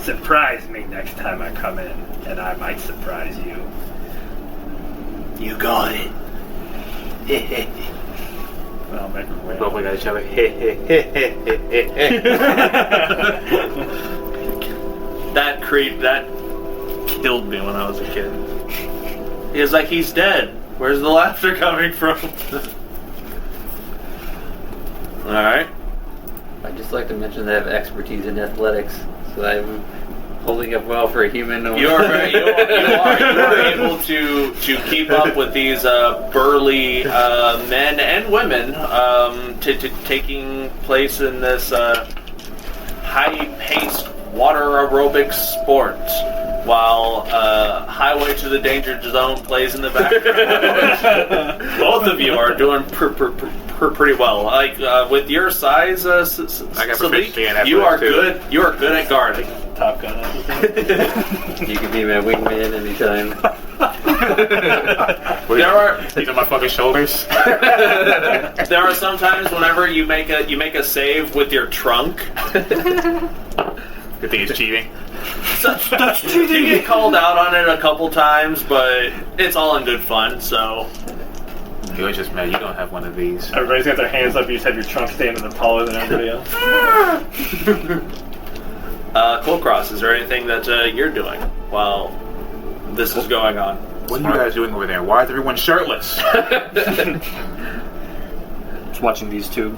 Surprise me next time I come in, and I might surprise you. You got it. I'll make him wait. Oh my god, each other. That killed me when I was a kid. He was like, he's dead. Where's the laughter coming from? Alright. I'd just like to mention that I have expertise in athletics, so I'm holding up well for a human. You are able to keep up with these burly men and women taking place in this high-paced water aerobic sport, while Highway to the Danger Zone plays in the background. Both of you are doing pretty well. Like with your size, Salic, you are good. You are good at guarding. Top Gun. You can be my wingman anytime. These are my fucking shoulders. There are some times whenever you make a save with your trunk. Good thing it's cheating. That's cheating. You get called out on it a couple times, but it's all in good fun. So You're just mad you don't have one of these. Everybody's got their hands up. You just have your trunk standing taller than everybody else. Kulkras, is there anything that you're doing while this is going on? What are you guys doing over there? Why is everyone shirtless? Just watching these two.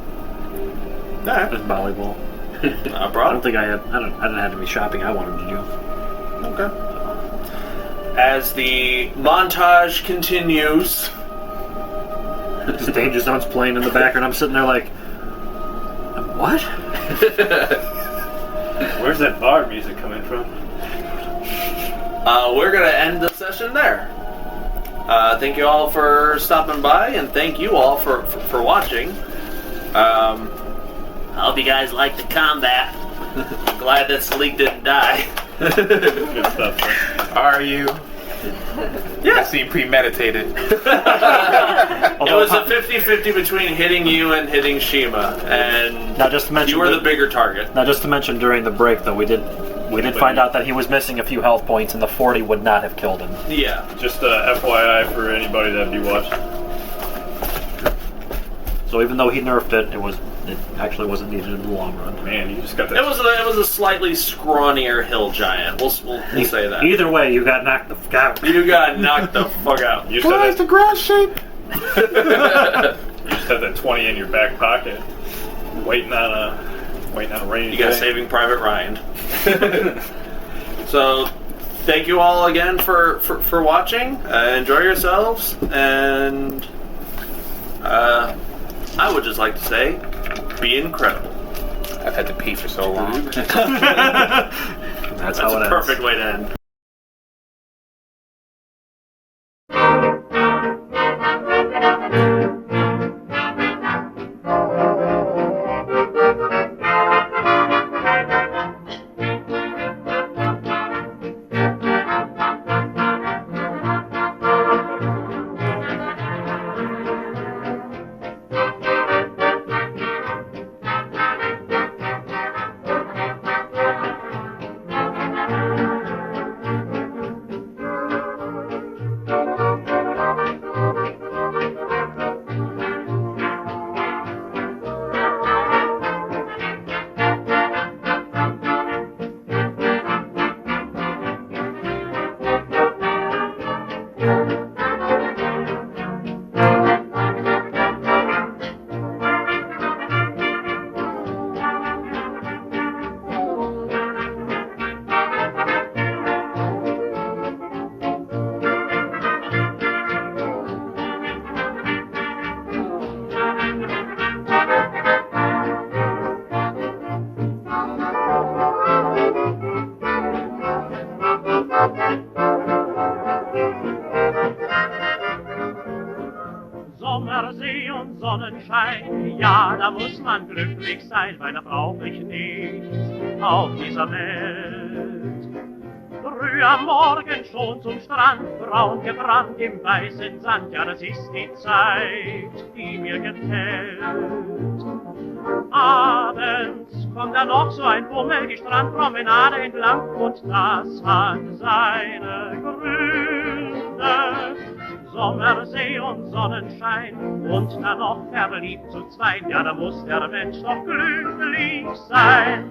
Alright. With volleyball. I don't think I didn't have any shopping I wanted to do. Okay. As the montage continues, This Danger Zone's playing in the background. I'm sitting there like, what? Where's that bar music coming from? we're gonna end the session there. Thank you all for stopping by, and thank you all for watching. I hope you guys liked the combat. Glad that Salic didn't die. Good stuff, sir. Are you? Yeah. That seemed premeditated. It was a 50-50 between hitting you and hitting Shiima, and Now, just to mention, you were the bigger target. Now, just to mention, during the break, though, we did find out that he was missing a few health points, and the 40 would not have killed him. Yeah. Just FYI for anybody that be watching. So even though he nerfed it, it actually wasn't needed in the long run. Man, you just got that. It was a slightly scrawnier hill giant. We'll say that. Either way, you got knocked the fuck out. You got knocked the fuck out. You just had the grass shape? You just had that 20 in your back pocket, waiting on a rainy You got day. Saving Private Ryan. So, thank you all again for watching. Enjoy yourselves, and I would just like to say, be incredible. I've had to pee for so long. That's a how it ends. perfect way to end. Sommersee und Sonnenschein, ja, da muss man glücklich sein, weil da brauch ich nichts auf dieser Welt. Früh am Morgen schon zum Strand, braun gebrannt im weißen Sand, ja, das ist die Zeit, die mir gefällt. Abends kommt dann noch so ein Bummel die Strandpromenade entlang und das hat seine Gründe. Sommersee und Sonnenschein und dann noch verliebt zu zweit, ja, da muss der Mensch doch glücklich sein.